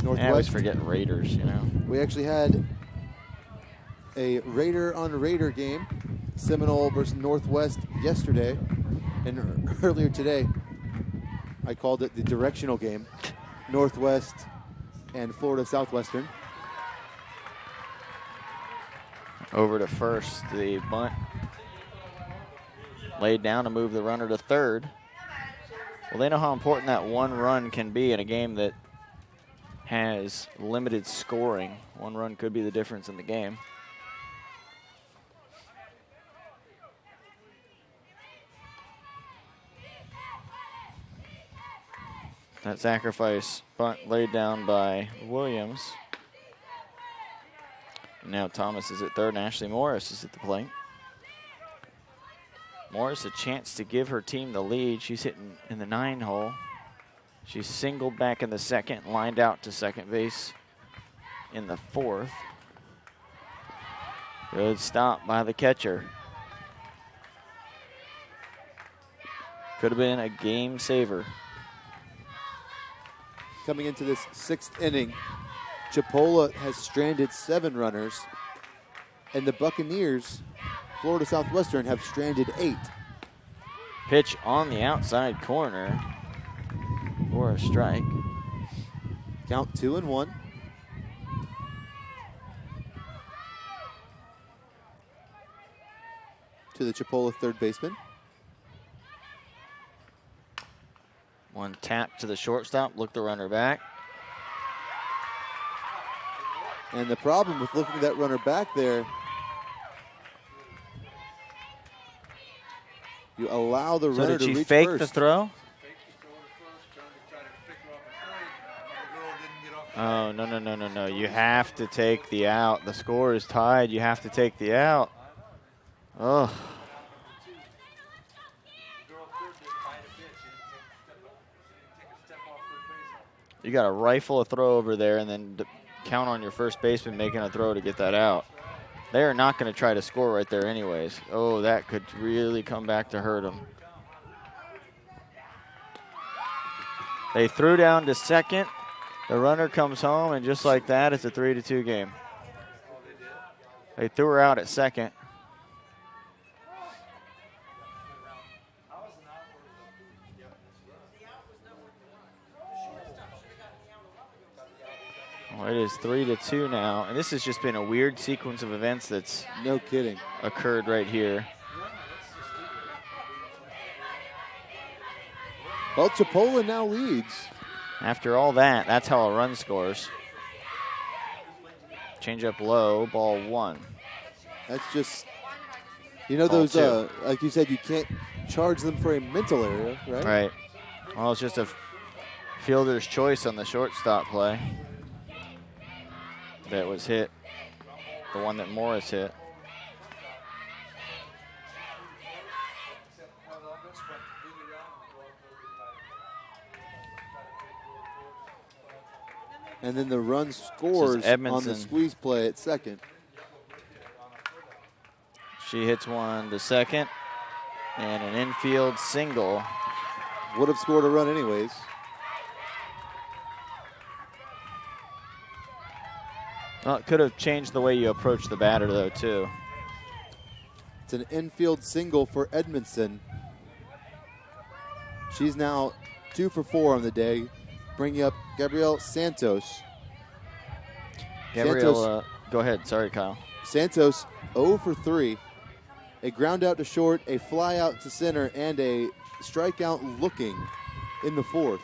Northwest.
I always forget Raiders,
We actually had a Raider-on-Raider game, Seminole versus Northwest yesterday, and earlier today, I called it the directional game, Northwest and Florida Southwestern.
Over to first, the bunt Laid down to move the runner to third. Well, they know how important that one run can be in a game that has limited scoring. One run could be the difference in the game. That sacrifice bunt laid down by Williams. Now Thomas is at third and Ashley Morris is at the plate. Morris a chance to give her team the lead. She's hitting in the 9 hole. She's singled back in the second, lined out to second base in the 4th. Good stop by the catcher. Could have been a game saver.
Coming into this 6th inning, Chipola has stranded 7 runners, and the Buccaneers, Florida Southwestern, have stranded 8.
Pitch on the outside corner for a strike.
Count 2-1. To the Chipola third baseman.
One tap to the shortstop, look the runner back.
And the problem with looking that runner back there, you allow the runner
did
to
she
reach
fake
first.
the throw? Oh, no. You have to take the out. The score is tied. You have to take the out. Oh. You got to rifle a throw over there and then count on your first baseman making a throw to get that out. They are not going to try to score right there anyways. Oh, that could really come back to hurt them. They threw down to second. The runner comes home, and just like that, it's a 3-2 game. They threw her out at second. Well, it is 3-2 now, and this has just been a weird sequence of events that's
no kidding
occurred right here.
Well, Chipola now leads.
After all that, that's how a run scores. Change up low, ball 1.
That's just, you know,
Ball
those, like you said, you can't charge them for a mental area, right?
Right. Well, it's just a fielder's choice on the shortstop play. That was hit, the one that Morris hit.
And then the run scores on the squeeze play at second.
She hits one to second, and an infield single.
Would have scored a run anyways.
Well, it could have changed the way you approach the batter, though, too.
It's an infield single for Edmondson. She's now 2 for 4 on the day, bringing up Gabrielle Santos.
Gabrielle, go ahead. Sorry, Kyle.
Santos 0 for 3. A ground out to short, a fly out to center, and a strikeout looking in the 4th.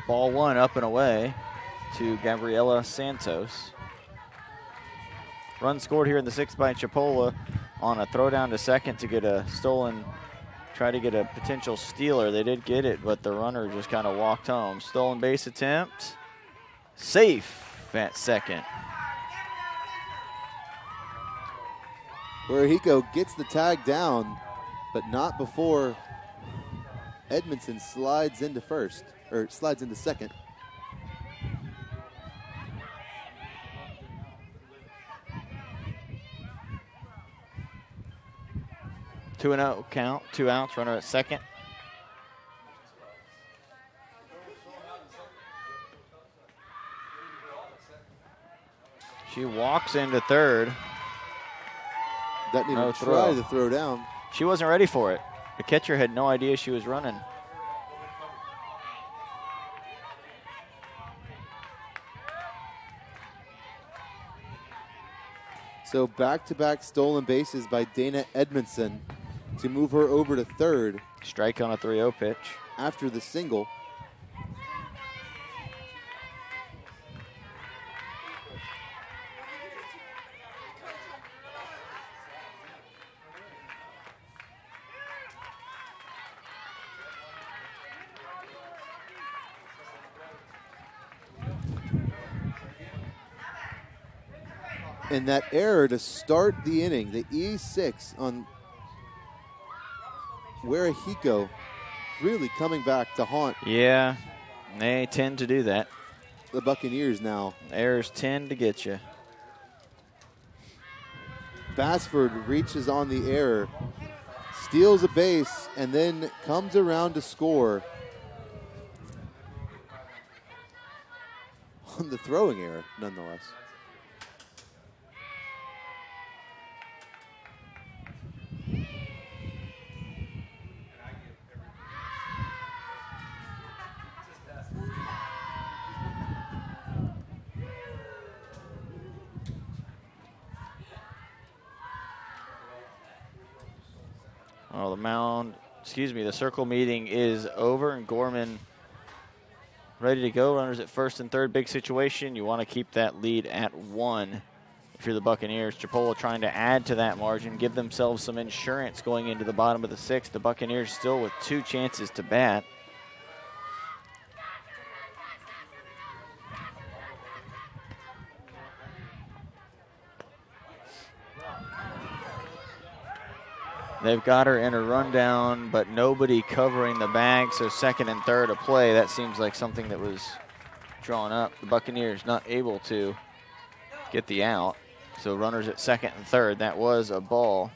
Ball 1 up and away to Gabriela Santos. Run scored here in the 6th by Chipola on a throw down to second to get a stolen, try to get a potential stealer. They did get it, but the runner just kind of walked home. Stolen base attempt. Safe at second.
Borrico gets the tag down, but not before Edmondson slides into first, or slides into second.
Two and 0 count, 2 outs, runner at second. She walks into third.
That didn't try to throw down.
She wasn't ready for it. The catcher had no idea she was running.
So back-to-back stolen bases by Dana Edmondson to move her over to third.
Strike on a 3-0 pitch.
After the single. And that error to start the inning, the E6 on Werehiko, really coming back to haunt.
Yeah, they tend to do that.
The Buccaneers now.
Errors tend to get you.
Bassford reaches on the error, steals a base, and then comes around to score on the throwing error, nonetheless.
Oh, the circle meeting is over, and Gorman ready to go. Runners at first and third, big situation. You want to keep that lead at 1 if you're the Buccaneers. Chipola trying to add to that margin, give themselves some insurance going into the bottom of the 6th. The Buccaneers still with 2 chances to bat. They've got her in a rundown, but nobody covering the bag, so second and third a play. That seems like something that was drawn up. The Buccaneers not able to get the out. So runners at second and third. That was a ball.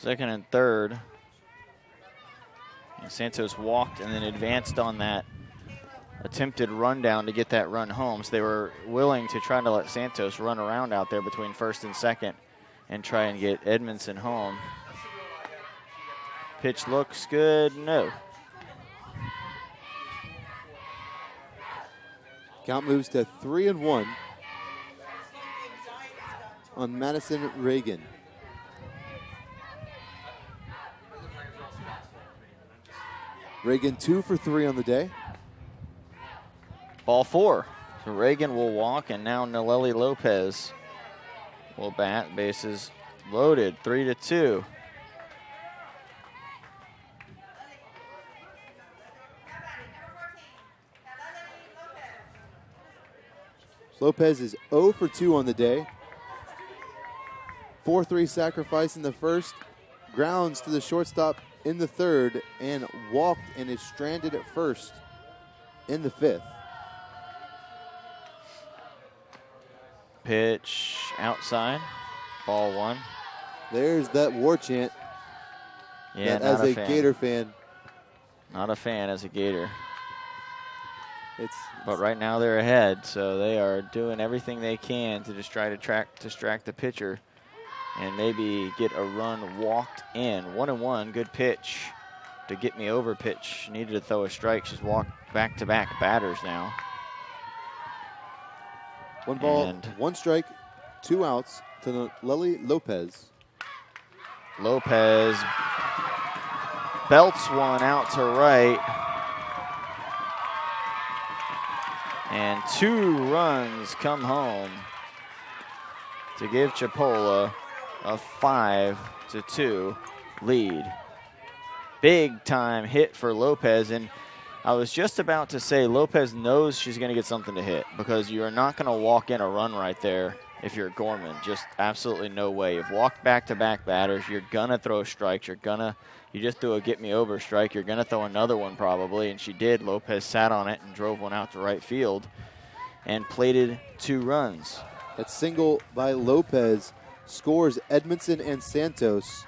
Second and third. And Santos walked and then advanced on that attempted rundown to get that run home. So they were willing to try to let Santos run around out there between first and second and try and get Edmondson home. Pitch looks good. No.
Count moves to 3-1 on Madison Reagan. Reagan 2 for 3 on the day.
Ball 4. So Reagan will walk, and now Naleli Lopez will bat. Bases loaded, 3-2.
Lopez is 0 for 2 on the day. 4-3 sacrifice in the first. Grounds to the shortstop in the third and walked and is stranded at first in the 5th.
Pitch outside, ball 1.
There's that war chant.
Yeah,
that, as a Gator fan.
Not a fan as a Gator. But
It's
right now they're ahead, so they are doing everything they can to just try to distract the pitcher and maybe get a run walked in. 1-1, good pitch to get me over pitch. Needed to throw a strike. She's walked back-to-back batters now.
1 ball, 1 strike, 2 outs to Naleli Lopez.
Lopez belts one out to right. And 2 runs come home to give Chipola a 5-2 lead. Big time hit for Lopez, and I was just about to say Lopez knows she's going to get something to hit because you are not going to walk in a run right there if you're Gorman. Just absolutely no way. You've walked back-to-back batters. You're going to throw strikes. You just threw a get-me-over strike. You're going to throw another one probably, and she did. Lopez sat on it and drove one out to right field and plated 2 runs.
That single by Lopez scores Edmondson and Santos.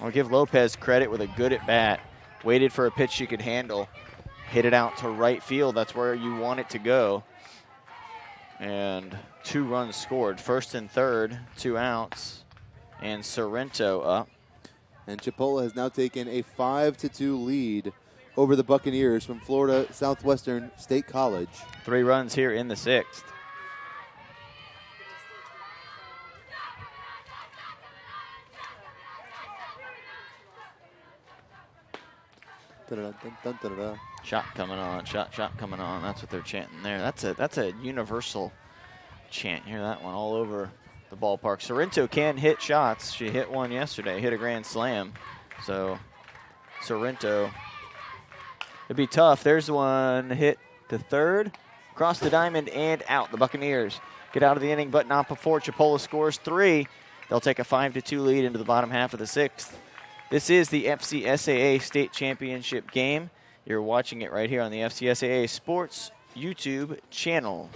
I'll give Lopez credit with a good at-bat. Waited for a pitch she could handle. Hit it out to right field. That's where you want it to go. And 2 runs scored. First and third, 2 outs. And Sorrento up.
And Chipola has now taken a 5-2 lead over the Buccaneers from Florida Southwestern State College.
3 runs here in the 6th. Shot coming on, shot coming on. That's what they're chanting there. That's a universal chant. Hear that one all over the ballpark. Sorrento can hit shots. She hit one yesterday, hit a grand slam. So Sorrento, it'd be tough. There's one hit to third, across the diamond and out. The Buccaneers get out of the inning, but not before Chipola scores 3. They'll take a 5-2 lead into the bottom half of the 6th. This is the FCSAA State Championship game. You're watching it right here on the FCSAA Sports YouTube channel.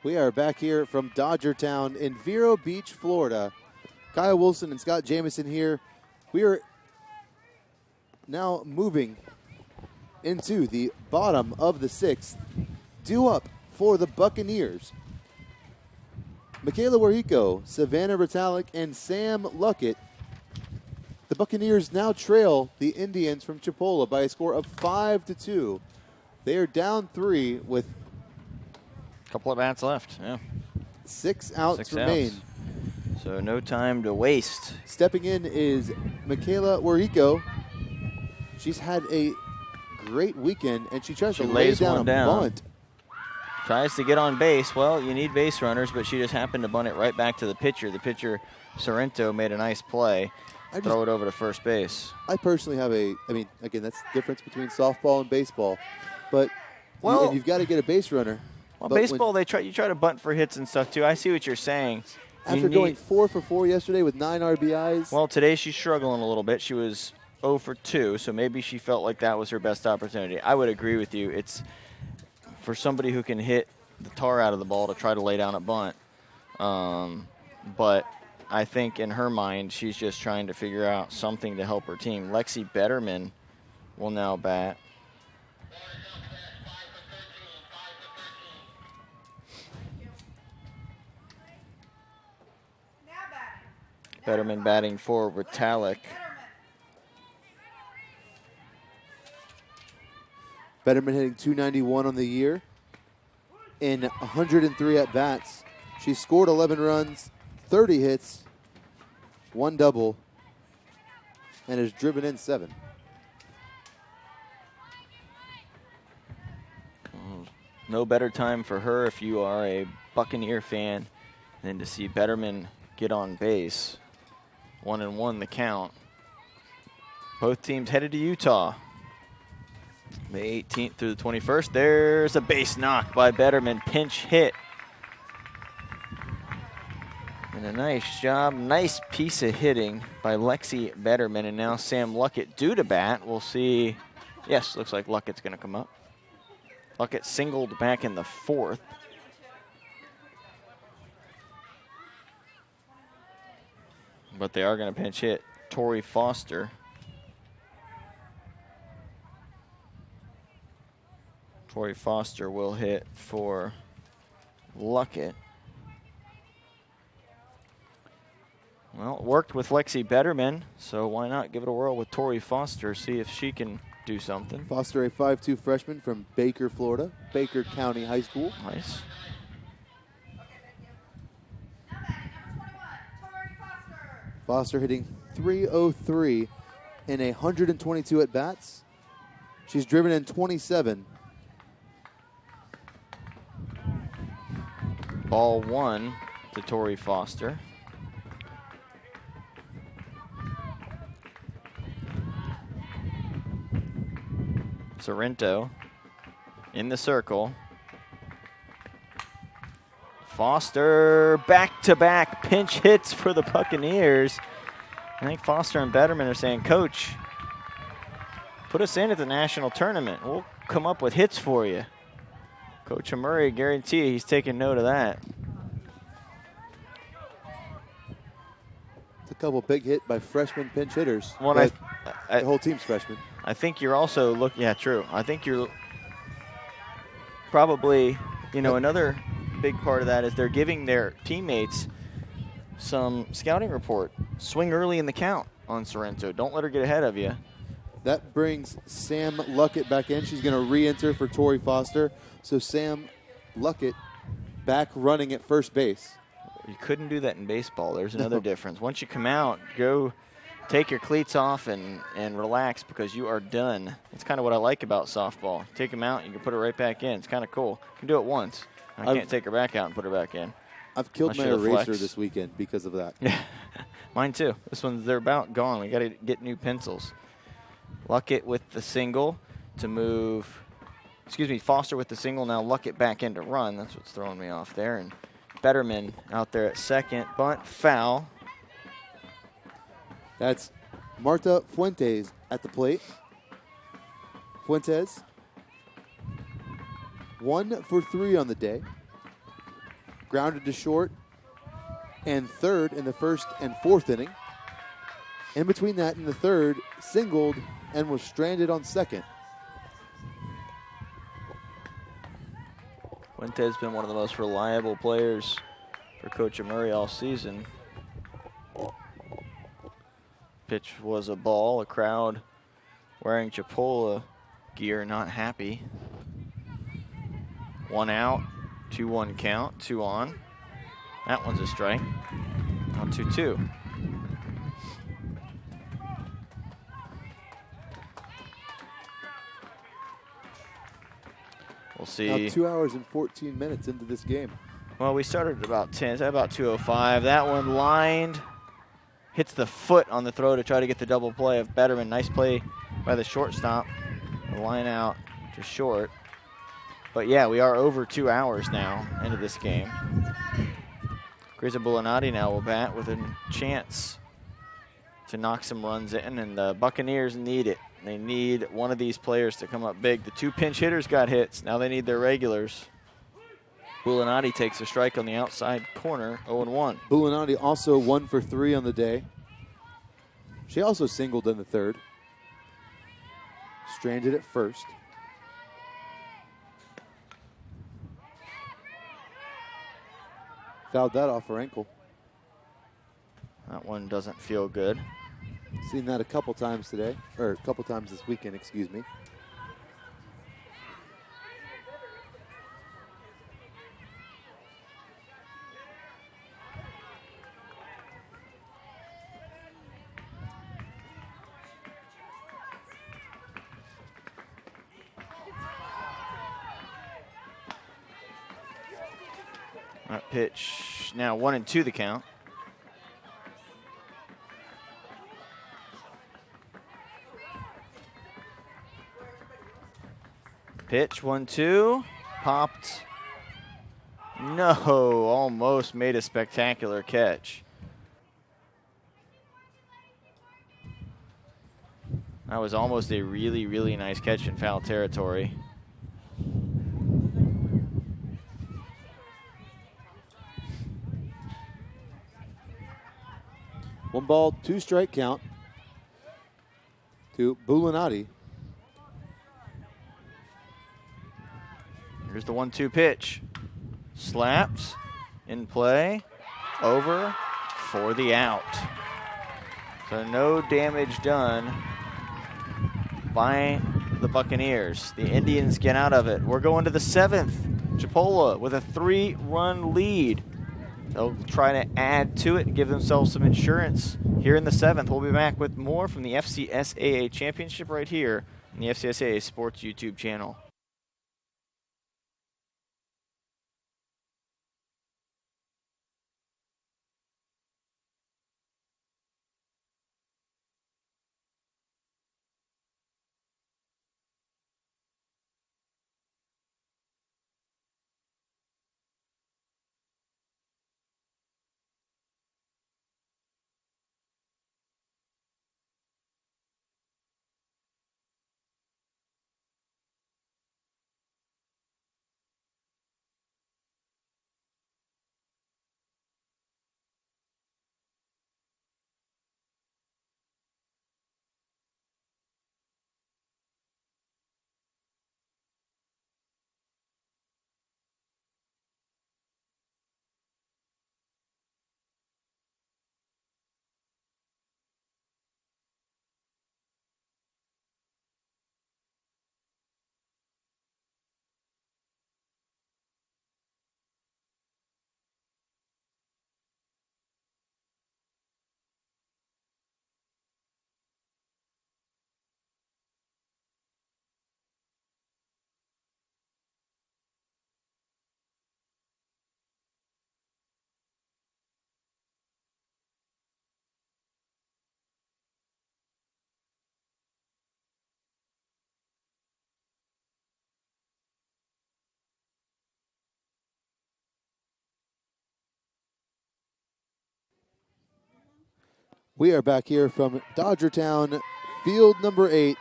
We are back here from Dodgertown in Vero Beach, Florida. Kyle Wilson and Scott Jamieson here. We are now moving into the bottom of the 6th. Due up for the Buccaneers. Michaela Warrico, Savannah Ritalik, and Sam Luckett. The Buccaneers now trail the Indians from Chipola by a score of 5-2. They are down 3 with
Couple of bats left, yeah.
6 outs
6
remain.
outs. So no time to waste.
Stepping in is Michaela Warrico. She's had a great weekend, and she tries to lay down a bunt.
Tries to get on base. Well, you need base runners, but she just happened to bunt it right back to the pitcher. The pitcher, Sorrento, made a nice play. Throw it over to first base.
I personally have again, that's the difference between softball and baseball. But you've got to get a base runner.
Well, baseball, you try to bunt for hits and stuff, too. I see what you're saying.
After going 4 for 4 yesterday with 9 RBIs.
Well, today she's struggling a little bit. She was 0 for 2, so maybe she felt like that was her best opportunity. I would agree with you. It's for somebody who can hit the tar out of the ball to try to lay down a bunt. But I think in her mind, she's just trying to figure out something to help her team. Lexi Betterman will now bat. Betterman batting for Ritalik.
Betterman hitting .291 on the year in 103 at-bats. She scored 11 runs, 30 hits, 1 double, and has driven in 7.
No better time for her if you are a Buccaneer fan than to see Betterman get on base. 1-1 the count. Both teams headed to Utah. May 18th through the 21st. There's a base knock by Betterman. Pinch hit. And a nice job, nice piece of hitting by Lexi Betterman. And now Sam Luckett due to bat. We'll see. Yes, looks like Luckett's going to come up. Luckett singled back in the 4th. But they are going to pinch hit Tori Foster. Tori Foster will hit for Luckett. Well, it worked with Lexi Betterman, so why not give it a whirl with Tori Foster, see if she can do something.
Foster, a 5'2" freshman from Baker, Florida, Baker County High School.
Nice.
Foster hitting .303 in 122 at-bats. She's driven in 27.
Ball 1 to Tori Foster. Sorrento in the circle. Foster back-to-back pinch hits for the Buccaneers. I think Foster and Betterman are saying, Coach, put us in at the national tournament. We'll come up with hits for you. Coach Murray, guarantee he's taking note of that.
It's a couple big hit by freshman pinch hitters.
Well,
the whole team's freshman.
I think you're also looking, yeah, true. I think you're probably, another big part of that is they're giving their teammates some scouting report. Swing early in the count on Sorrento. Don't let her get ahead of you.
That brings Sam Luckett back in. She's going to re-enter for Tori Foster. So Sam Luckett back running at first base.
You couldn't do that in baseball. There's another difference. Once you come out, go take your cleats off and relax because you are done. That's kind of what I like about softball. Take them out, you can put it right back in. It's kind of cool. You can do it once. I can't take her back out and put her back in.
I've killed my eraser this weekend because of that.
Yeah, mine too. This one's, they're about gone. We got to get new pencils. Luckett with the single to move. Foster with the single. Now Luckett back in to run. That's what's throwing me off there. And Betterman out there at second. Bunt, foul.
That's Marta Fuentes at the plate. Fuentes, 1 for 3 on the day. Grounded to short and third in the first and fourth inning. In between that, in the third, singled and was stranded on second.
Fuentes has been one of the most reliable players for Coach Murray all season. Pitch was a ball. A crowd wearing Chipola gear not happy. 1 out, 2-1 count, 2 on. That one's a strike. Now 2-2. We'll see.
Now 2 hours and 14 minutes into this game.
Well, we started at about 10, so about 2:05. That one lined, hits the foot on the throw to try to get the double play of Betterman. Nice play by the shortstop. The line out to short. But yeah, we are over 2 hours now into this game. Grisa Bulanati now will bat with a chance to knock some runs in, and the Buccaneers need it. They need one of these players to come up big. The 2 pinch hitters got hits. Now they need their regulars. Bulanati takes a strike on the outside corner, 0-1.
Bulanati also 1 for 3 on the day. She also singled in the third. Stranded at first. Fouled that off her ankle.
That one doesn't feel good.
Seen that a couple times today, or a couple times this weekend, excuse me.
That pitch, now 1-2 the count. Pitch, 1-2, popped. No, almost made a spectacular catch. That was almost a really, really nice catch in foul territory.
One ball, 2 strike count to Bulanati.
Here's the 1-2 pitch. Slapped, in play, over for the out. So no damage done by the Buccaneers. The Indians get out of it. We're going to the 7th. Chipola with a 3-run lead. They'll try to add to it and give themselves some insurance here in the 7th. We'll be back with more from the FCSAA Championship right here on the FCSAA Sports YouTube channel.
We are back here from Dodgertown, field number 8,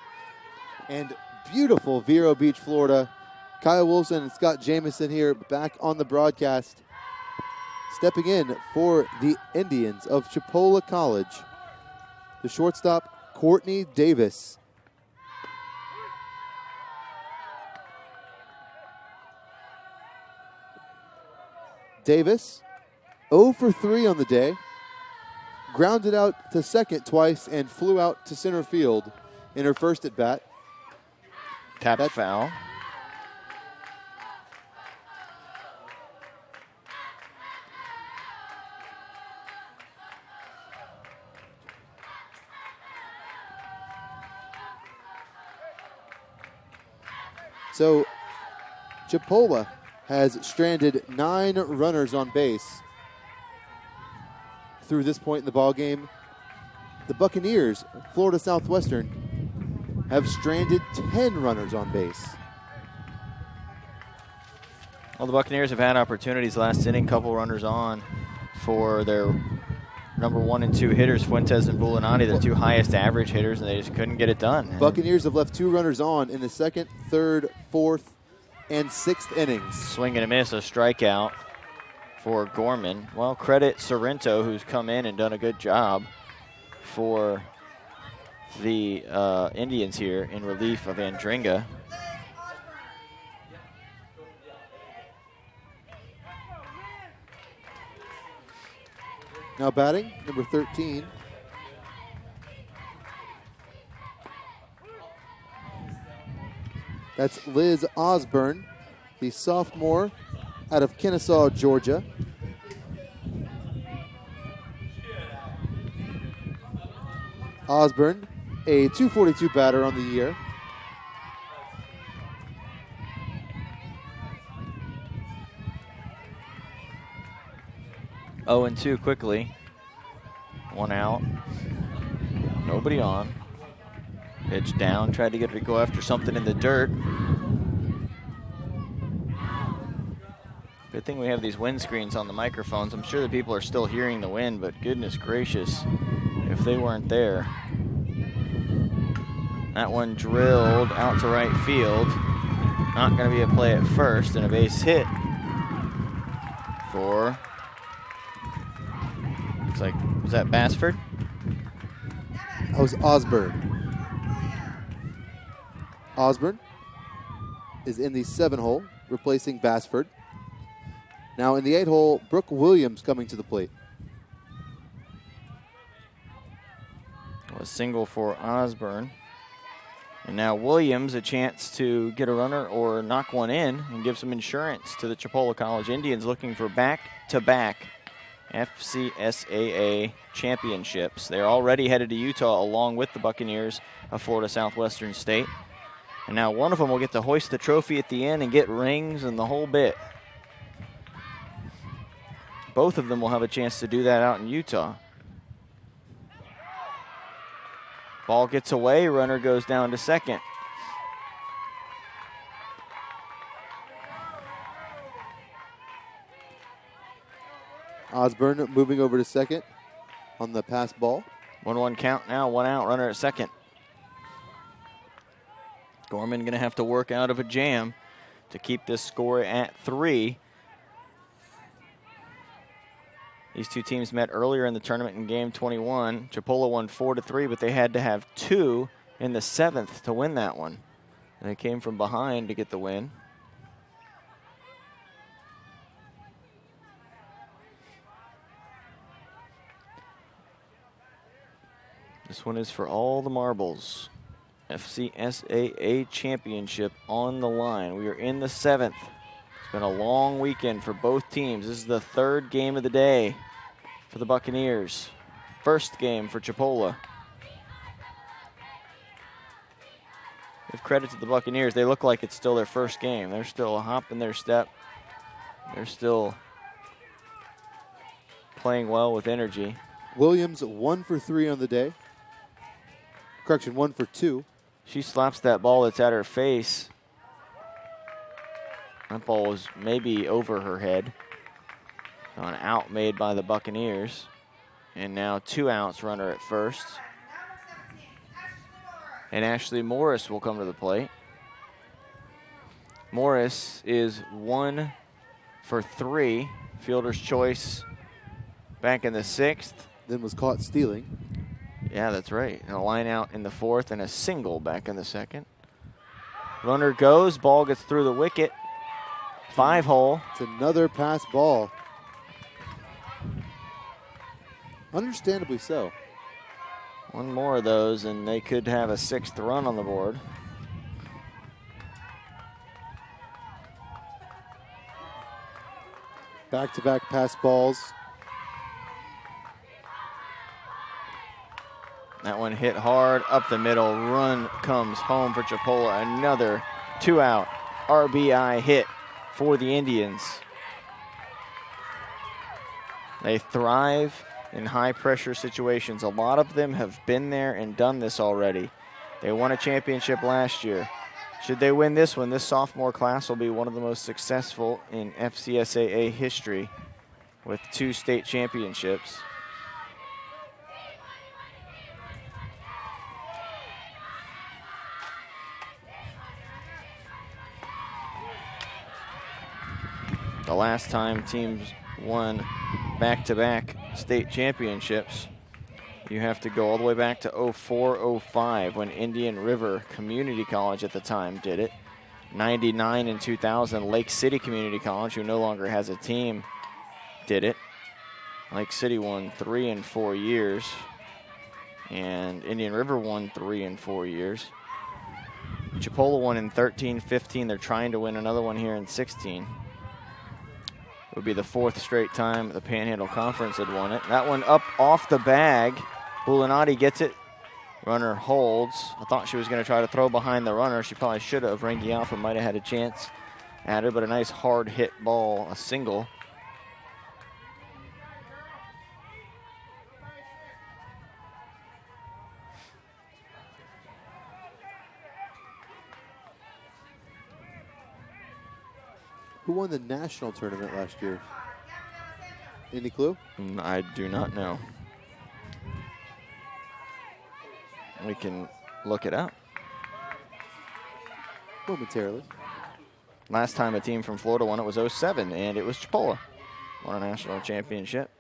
and beautiful Vero Beach, Florida. Kyle Wilson and Scott Jamieson here back on the broadcast. Stepping in for the Indians of Chipola College, the shortstop, Courtney Davis. Davis, 0 for 3 on the day. Grounded out to second twice and flew out to center field in her first at bat.
Tap foul.
So Chipola has stranded 9 runners on base through this point in the ball game. The Buccaneers, Florida Southwestern, have stranded 10 runners on base.
Well, the Buccaneers have had opportunities last inning, couple runners on for their number 1 and 2 hitters, Fuentes and Bulanati, the 2 highest average hitters, and they just couldn't get it done.
Buccaneers have left 2 runners on in the 2nd, 3rd, 4th, and 6th innings.
Swing and a miss, a strikeout for Gorman. Well, credit Sorrento, who's come in and done a good job for the Indians here in relief of Andringa.
Now batting, number 13. That's Liz Osborne, the sophomore out of Kennesaw, Georgia. Osborne, a .242 batter on the year.
Oh, and 2 quickly. 1 out. Nobody on. Pitch down, tried to get her to go after something in the dirt. Good thing we have these wind screens on the microphones. I'm sure that people are still hearing the wind, but goodness gracious, if they weren't there. That one drilled out to right field. Not going to be a play at first, and a base hit for, looks like, was that Bassford?
That was Osborne. Osborne is in the 7-hole, replacing Bassford. Now in the 8-hole, Brooke Williams coming to the plate.
A single for Osborne. And now Williams a chance to get a runner or knock one in and give some insurance to the Chipola College Indians looking for back-to-back FCSAA championships. They're already headed to Utah along with the Buccaneers of Florida Southwestern State. And now one of them will get to hoist the trophy at the end and get rings and the whole bit. Both of them will have a chance to do that out in Utah. Ball gets away, runner goes down to second.
Osborne moving over to second on the pass ball.
1-1 count now, 1 out, runner at second. Gorman going to have to work out of a jam to keep this score at 3. These two teams met earlier in the tournament in game 21. Chipola won 4-3, but they had to have 2 in the 7th to win that one. And they came from behind to get the win. This one is for all the marbles. FCSAA championship on the line. We are in the 7th. It's been a long weekend for both teams. This is the 3rd game of the day for the Buccaneers. First game for Chipola. Give credit to the Buccaneers. They look like it's still their first game. They're still a hop in their step. They're still playing well with energy.
Williams 1 for 3 on the day. Correction, 1 for 2.
She slaps that ball that's at her face. That ball was maybe over her head. So an out made by the Buccaneers. And now 2 outs, runner at first. And Ashley Morris will come to the plate. Morris is 1 for 3. Fielder's choice back in the 6th.
Then was caught stealing.
Yeah, that's right. And a line out in the 4th and a single back in the 2nd. Runner goes, ball gets through the wicket. 5-hole.
It's another pass ball. Understandably so.
One more of those and they could have a 6th run on the board.
Back-to-back pass balls.
That one hit hard up the middle. Run comes home for Chipola. Another 2-out RBI hit for the Indians. They thrive in high-pressure situations. A lot of them have been there and done this already. They won a championship last year. Should they win this one, this sophomore class will be one of the most successful in FCSAA history with 2 state championships. The last time teams won back-to-back state championships, you have to go all the way back to 04-05 when Indian River Community College at the time did it. 99 and 2000, Lake City Community College, who no longer has a team, did it. Lake City won 3 in 4 years. And Indian River won 3 in 4 years. Chipola won in 13, 15. They're trying to win another one here in 16. It would be the 4th straight time the Panhandle Conference had won it. That one up off the bag. Bulanati gets it. Runner holds. I thought she was going to try to throw behind the runner. She probably should have. Rangi Alpha might have had a chance at her, but a nice hard hit ball, a single.
Who won the national tournament last year? Any clue?
I do not know. We can look it up
Momentarily.
Last time a team from Florida won it was 07, and it was Chipola. Won a national championship.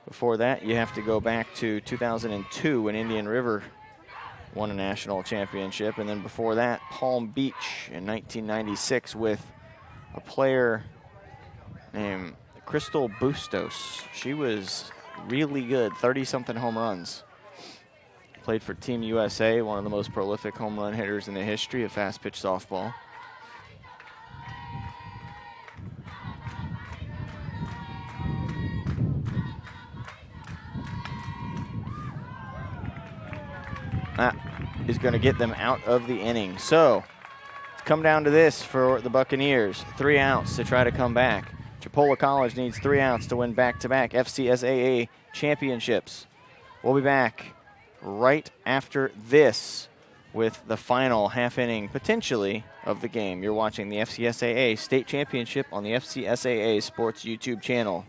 Before that, you have to go back to 2002 when Indian River won a national championship. And then before that, Palm Beach in 1996 with a player named Crystal Bustos. She was really good, 30-something home runs. Played for Team USA, one of the most prolific home run hitters in the history of fast pitch softball. That is going to get them out of the inning. So it's come down to this for the Buccaneers. 3 outs to try to come back. Chipola College needs 3 outs to win back-to-back FCSAA championships. We'll be back right after this with the final half inning, potentially, of the game. You're watching the FCSAA State Championship on the FCSAA Sports YouTube channel.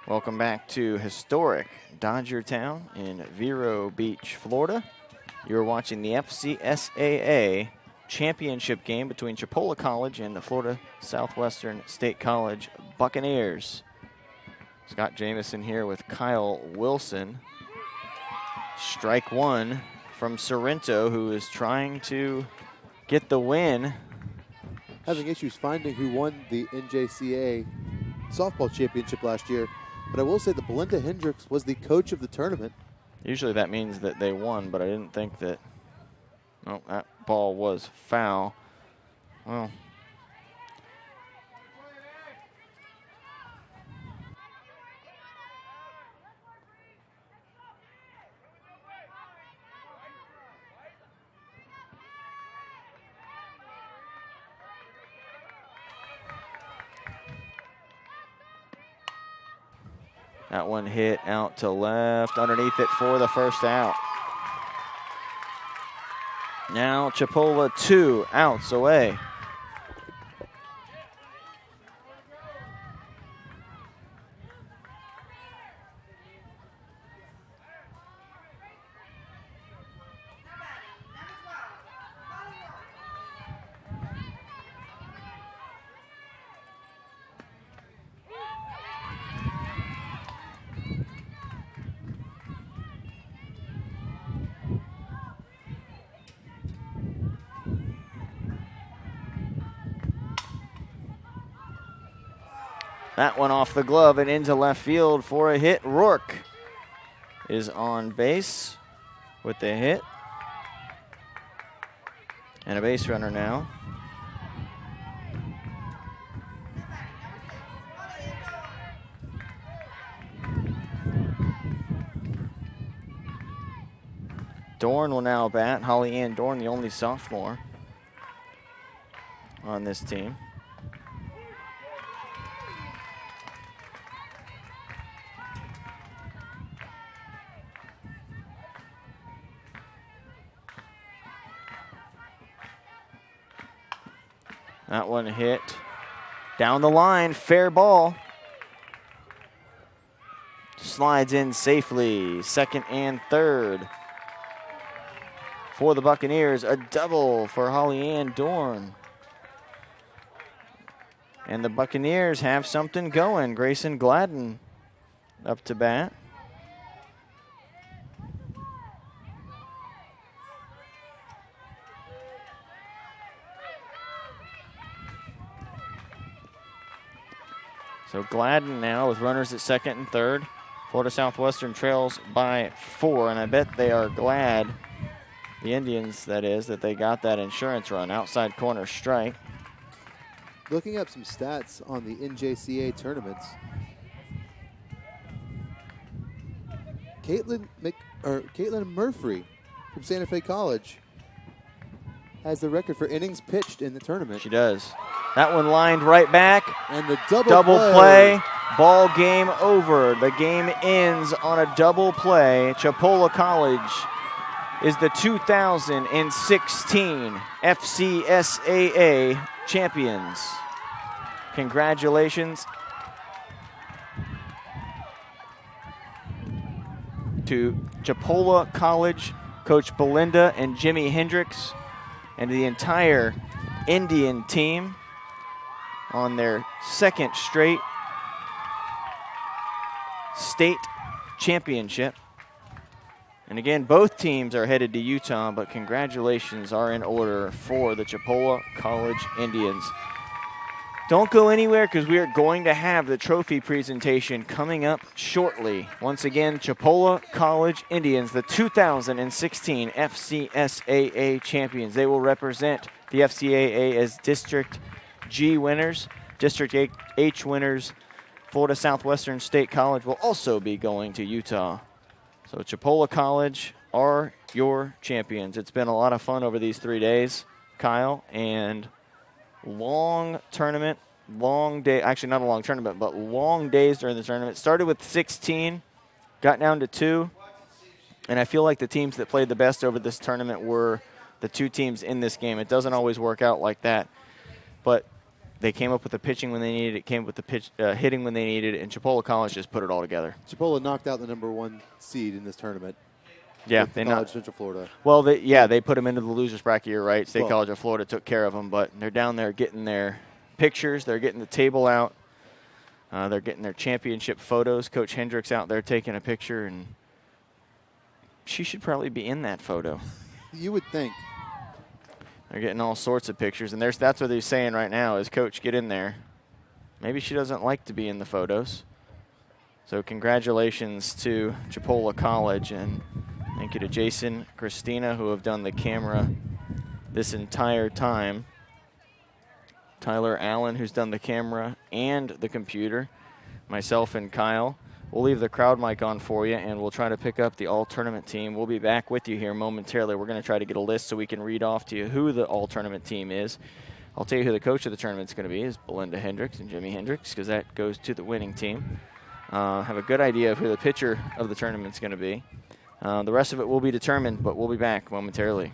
Welcome back to historic Dodger Town in Vero Beach, Florida. You're watching the FCSAA championship game between Chipola College and the Florida Southwestern State College Buccaneers. Scott Jamison here with Kyle Wilson. Strike one from Sorrento, who is trying to get the win.
Having issues finding who won the NJCA softball championship last year. But I will say that Belinda Hendricks was the coach of the tournament.
Usually that means that they won, but I didn't think that. Oh, that ball was foul. Well, that one hit out to left, underneath it for the first out. Now Chipola 2 outs away. That one off the glove and into left field for a hit. Rourke is on base with the hit. And a base runner now. Dorn will now bat. Holly Ann Dorn, the only sophomore on this team. That one hit down the line, fair ball. Slides in safely, second and third. For the Buccaneers, a double for Holly Ann Dorn. And the Buccaneers have something going. Grayson Gladden up to bat. So Gladden now with runners at second and third. Florida Southwestern trails by 4, and I bet they are glad, the Indians that is, that they got that insurance run. Outside corner strike.
Looking up some stats on the NJCA tournaments, Caitlin Murphy from Santa Fe College has the record for innings pitched in the tournament.
She does. That one lined right back.
And the double
play. Ball game over. The game ends on a double play. Chipola College is the 2016 FCSAA champions. Congratulations to Chipola College, Coach Belinda and Jimmy Hendricks, and the entire Indian team on their second straight state championship. And again, both teams are headed to Utah, but congratulations are in order for the Chipola College Indians. Don't go anywhere because we are going to have the trophy presentation coming up shortly. Once again, Chipola College Indians, the 2016 FCSAA champions. They will represent the FCAA as District G winners. District H winners, Florida Southwestern State College, will also be going to Utah. So Chipola College are your champions. It's been a lot of fun over these 3 days, Kyle, and long tournament, long day, actually not a long tournament, but long days during the tournament. Started with 16, got down to 2, and I feel like the teams that played the best over this tournament were the 2 teams in this game. It doesn't always work out like that, but they came up with the pitching when they needed it, came up with the hitting when they needed it, and Chipola College just put it all together.
Chipola knocked out the #1 seed in this tournament.
Yeah, they knocked
Central Florida.
Well, they put them into the losers bracket. You're right. State College of Florida took care of them, but they're down there getting their pictures. They're getting the table out. They're getting their championship photos. Coach Hendricks out there taking a picture, and she should probably be in that photo.
You would think.
They're getting all sorts of pictures, and that's what he's saying right now is, Coach, get in there. Maybe she doesn't like to be in the photos. So congratulations to Chipola College, and thank you to Jason, Christina, who have done the camera this entire time. Tyler Allen, who's done the camera and the computer. Myself and Kyle. We'll leave the crowd mic on for you, and we'll try to pick up the all-tournament team. We'll be back with you here momentarily. We're going to try to get a list so we can read off to you who the all-tournament team is. I'll tell you who the coach of the tournament is going to be is Belinda Hendricks and Jimmy Hendricks, because that goes to the winning team. Have a good idea of who the pitcher of the tournament is going to be. The rest of it will be determined, but we'll be back momentarily.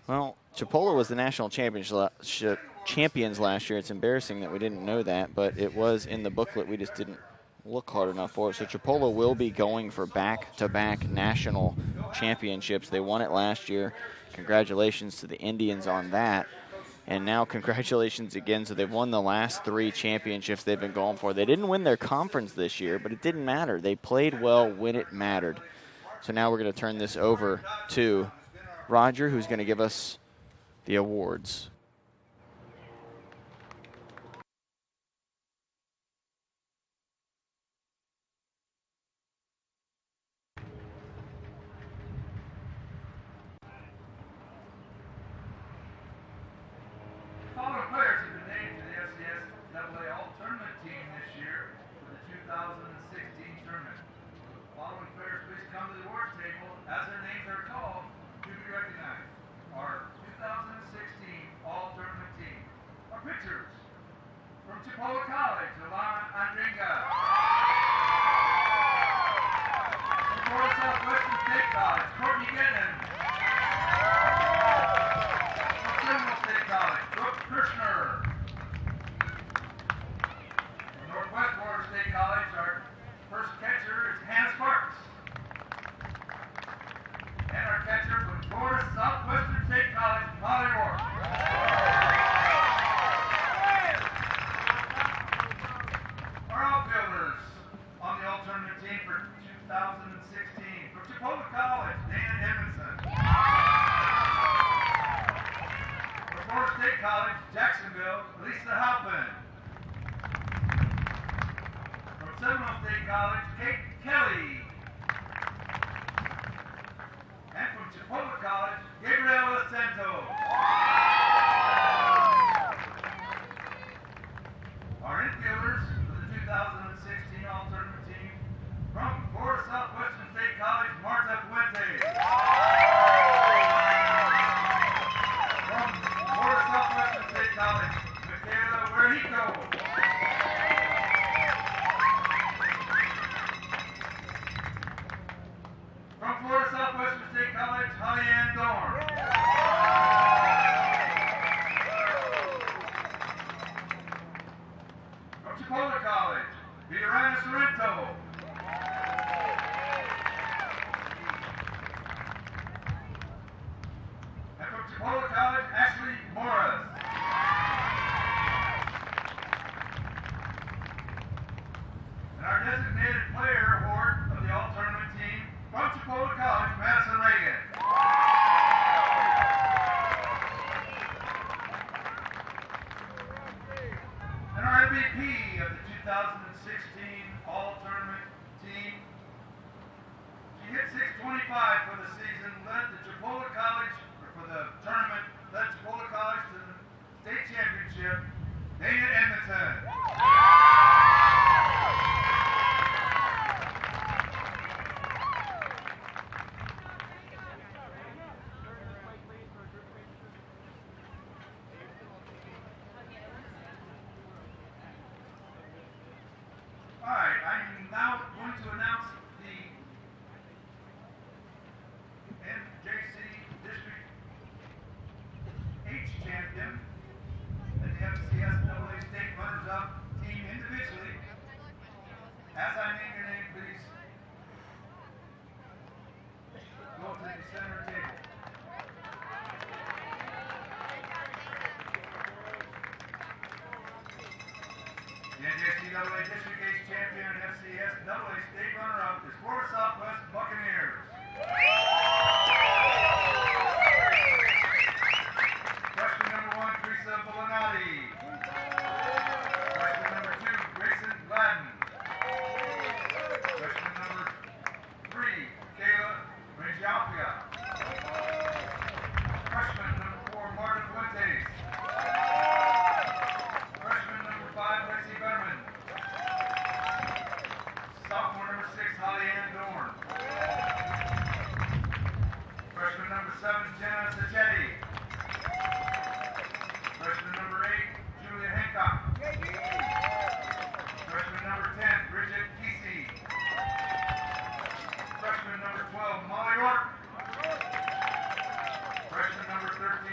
Well, Chipola was the national champions last year. It's embarrassing that we didn't know that, but it was in the booklet. We just didn't look hard enough for it. So Chipola will be going for back-to-back national championships. They won it last year. Congratulations to the Indians on that. And now congratulations again. So they've won the last 3 championships they've been going for. They didn't win their conference this year, but it didn't matter. They played well when it mattered. So now we're going to turn this over to Roger, who's going to give us the awards.
Following players have been named to the FCSAA All-Tournament team this year for the 2016 tournament. Following players please come to the awards table as their names are called to be recognized. Our 2016 All-Tournament team. Our pitchers from Chipola College, Alana Andringa. From Southwestern State College, Courtney Getton. State College, Brooke Kirshner. From Northwest Florida State College, our first catcher is Hannah Sparks. And our catcher from Florida Southwestern State College, Molly Rourke. Our outfielders on the all-tournament team for 2016. From Chipola College, Dana Edmondson. Florida State College, Jacksonville, Lisa Halpin. From Seminole State College, Kate Kelly. And from Chipola College, Gabriela Santos. Our infielders for the 2016 All-Tournament team, from Florida Southwestern State College, Marta Fuentes. Southwestern State College, Michaela Wernico. From Florida Southwestern State College, Holly Ann Dorn. From Chipola College, Vitorana Sorrento. And from Chipola College, Ashley Morris. And our designated player award of the all-tournament team from Chipola College, Madison Reagan. And our MVP of the 2016 all-tournament team, she hit .625 for the season, led the Chipola College for the tournament, led Chipola College to the state championship, Dana Edmondson. All right, I'm now going to announce the NJC District H champion and the FCSAA state runners-up team individually. As I name your name, please go to the center table. The NJCAA District H champion and FCSAA state runner-up is Florida Southwest Buccaneers. Freshman number 1, Teresa Bolonati. Freshman number 2, Grayson Gladden. Freshman number 3, Kayla Rangiapia. Freshman number 4, Marta Fuentes. Freshman number 5, Lexi Berman. Sophomore number 6, Holly Ann Dorn. Freshman number 7, Jenna Sacchetti. Freshman number 8, Julia Hancock. Freshman number 10, Bridget Kesey. Freshman number 12, Molly Rourke. Freshman number 13,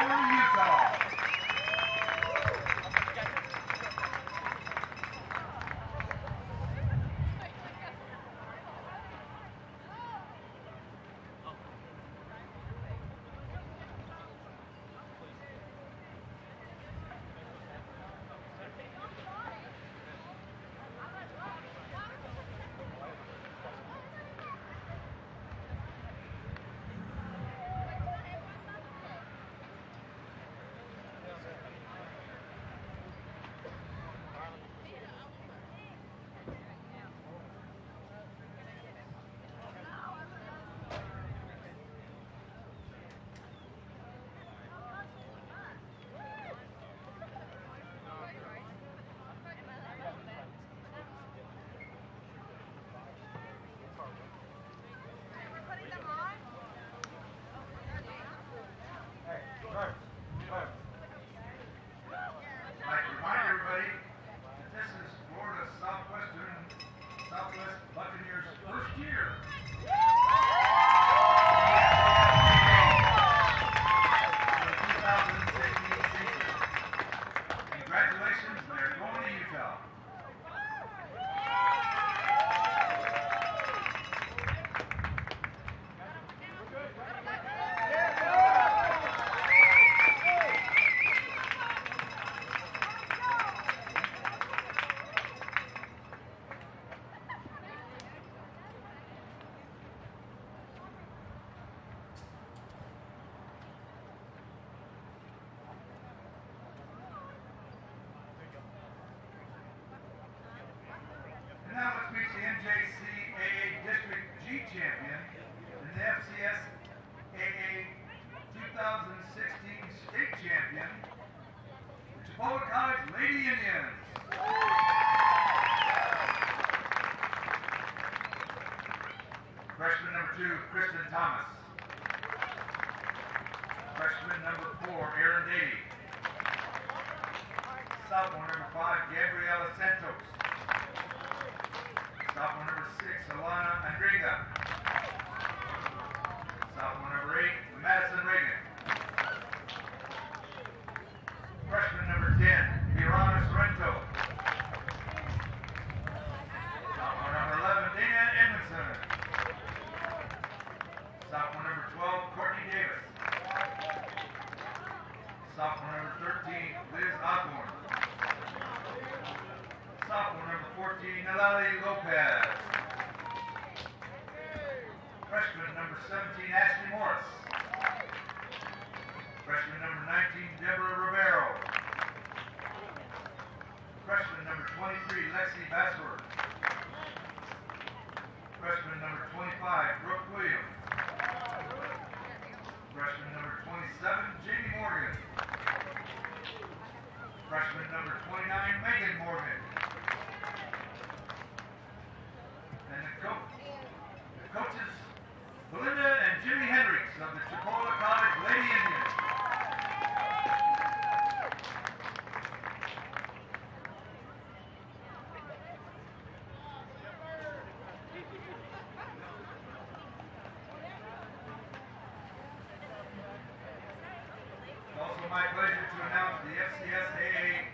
going to Utah. I'd like to remind everybody that this is Florida Southwestern, Southwest Buccaneers' first year. For the 2016 season. Congratulations, they're going to Utah. And now let's meet the NJCAA District G champion and the FCSAA 2016 state champion, the Chipola College Lady Indians. Freshman number 2, Kristen Thomas. Freshman number 4, Aaron Davey. Sophomore number 5, Gabriela Santos. Sophomore number 6, Alana Andrega. Sophomore number 8, Madison Reagan. Freshman number 10, Mirana Sorrento. Sophomore number 11, Dana Edmondson. Sophomore number 12, Courtney Davis. Sophomore number 13, Liz Osborne. Sophomore number 14, Nalali Lopez. Freshman number 17, Ashley Morris. Freshman number 19, Deborah Rivero. Freshman number 23, Lexi Bassworth. Freshman number 25, Brooke Williams. Freshman number 27, Jamie Morgan. Freshman number 29, Megan Morgan. And the coaches, Belinda and Jimmy Hendricks of the Chipola College Lady Indians. It's also my pleasure to announce the FCSAA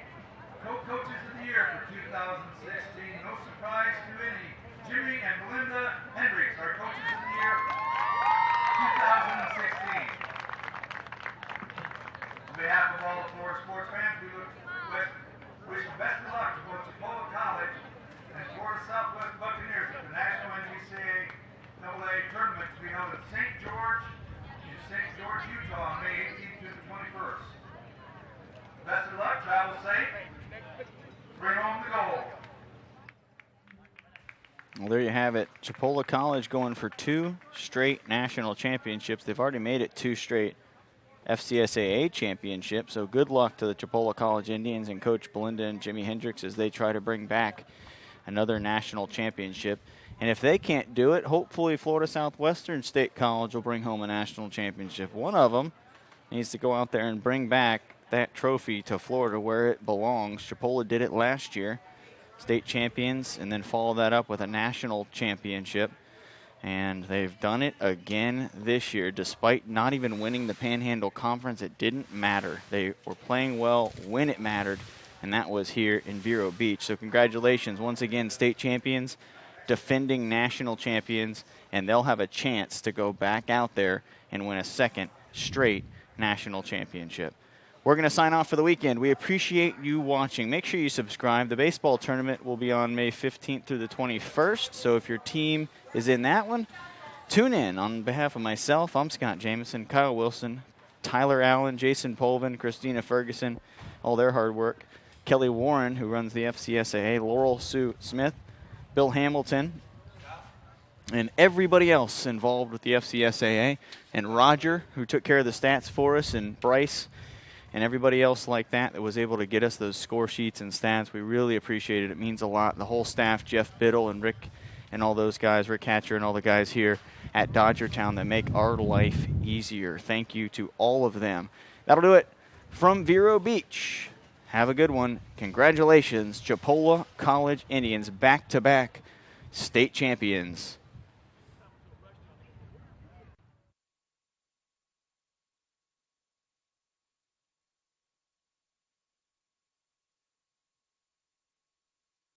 Co-Coaches of the Year for 2016. No surprise to any, Jimmy and Belinda Hendricks are Coaches of the Year 2016. On behalf of all the Florida sports fans, we wish the best of luck to both Chipola College and Florida Southwest Buccaneers at the National NCAA tournament to be held in St. George, Utah on May 18th to the 21st. Best of luck, travel safe, bring home the gold.
Well, there you have it. Chipola College going for 2 straight national championships. They've already made it 2 straight FCSAA championships. So good luck to the Chipola College Indians and Coach Belinda and Jimmy Hendricks as they try to bring back another national championship. And if they can't do it, hopefully Florida Southwestern State College will bring home a national championship. One of them needs to go out there and bring back that trophy to Florida where it belongs. Chipola did it last year. State champions, and then follow that up with a national championship. And they've done it again this year. Despite not even winning the Panhandle Conference, it didn't matter. They were playing well when it mattered, and that was here in Vero Beach. So congratulations once again, state champions, defending national champions, and they'll have a chance to go back out there and win a second straight national championship. We're going to sign off for the weekend. We appreciate you watching. Make sure you subscribe. The baseball tournament will be on May 15th through the 21st. So if your team is in that one, tune in. On behalf of myself, I'm Scott Jameson, Kyle Wilson, Tyler Allen, Jason Polvin, Christina Ferguson, all their hard work, Kelly Warren, who runs the FCSAA, Laurel Sue Smith, Bill Hamilton, and everybody else involved with the FCSAA, and Roger, who took care of the stats for us, and Bryce, and everybody else like that was able to get us those score sheets and stats. We really appreciate it. It means a lot. The whole staff, Jeff Biddle and Rick and all those guys, Rick Hatcher and all the guys here at Dodgertown that make our life easier. Thank you to all of them. That'll do it from Vero Beach. Have a good one. Congratulations, Chipola College Indians, back-to-back state champions.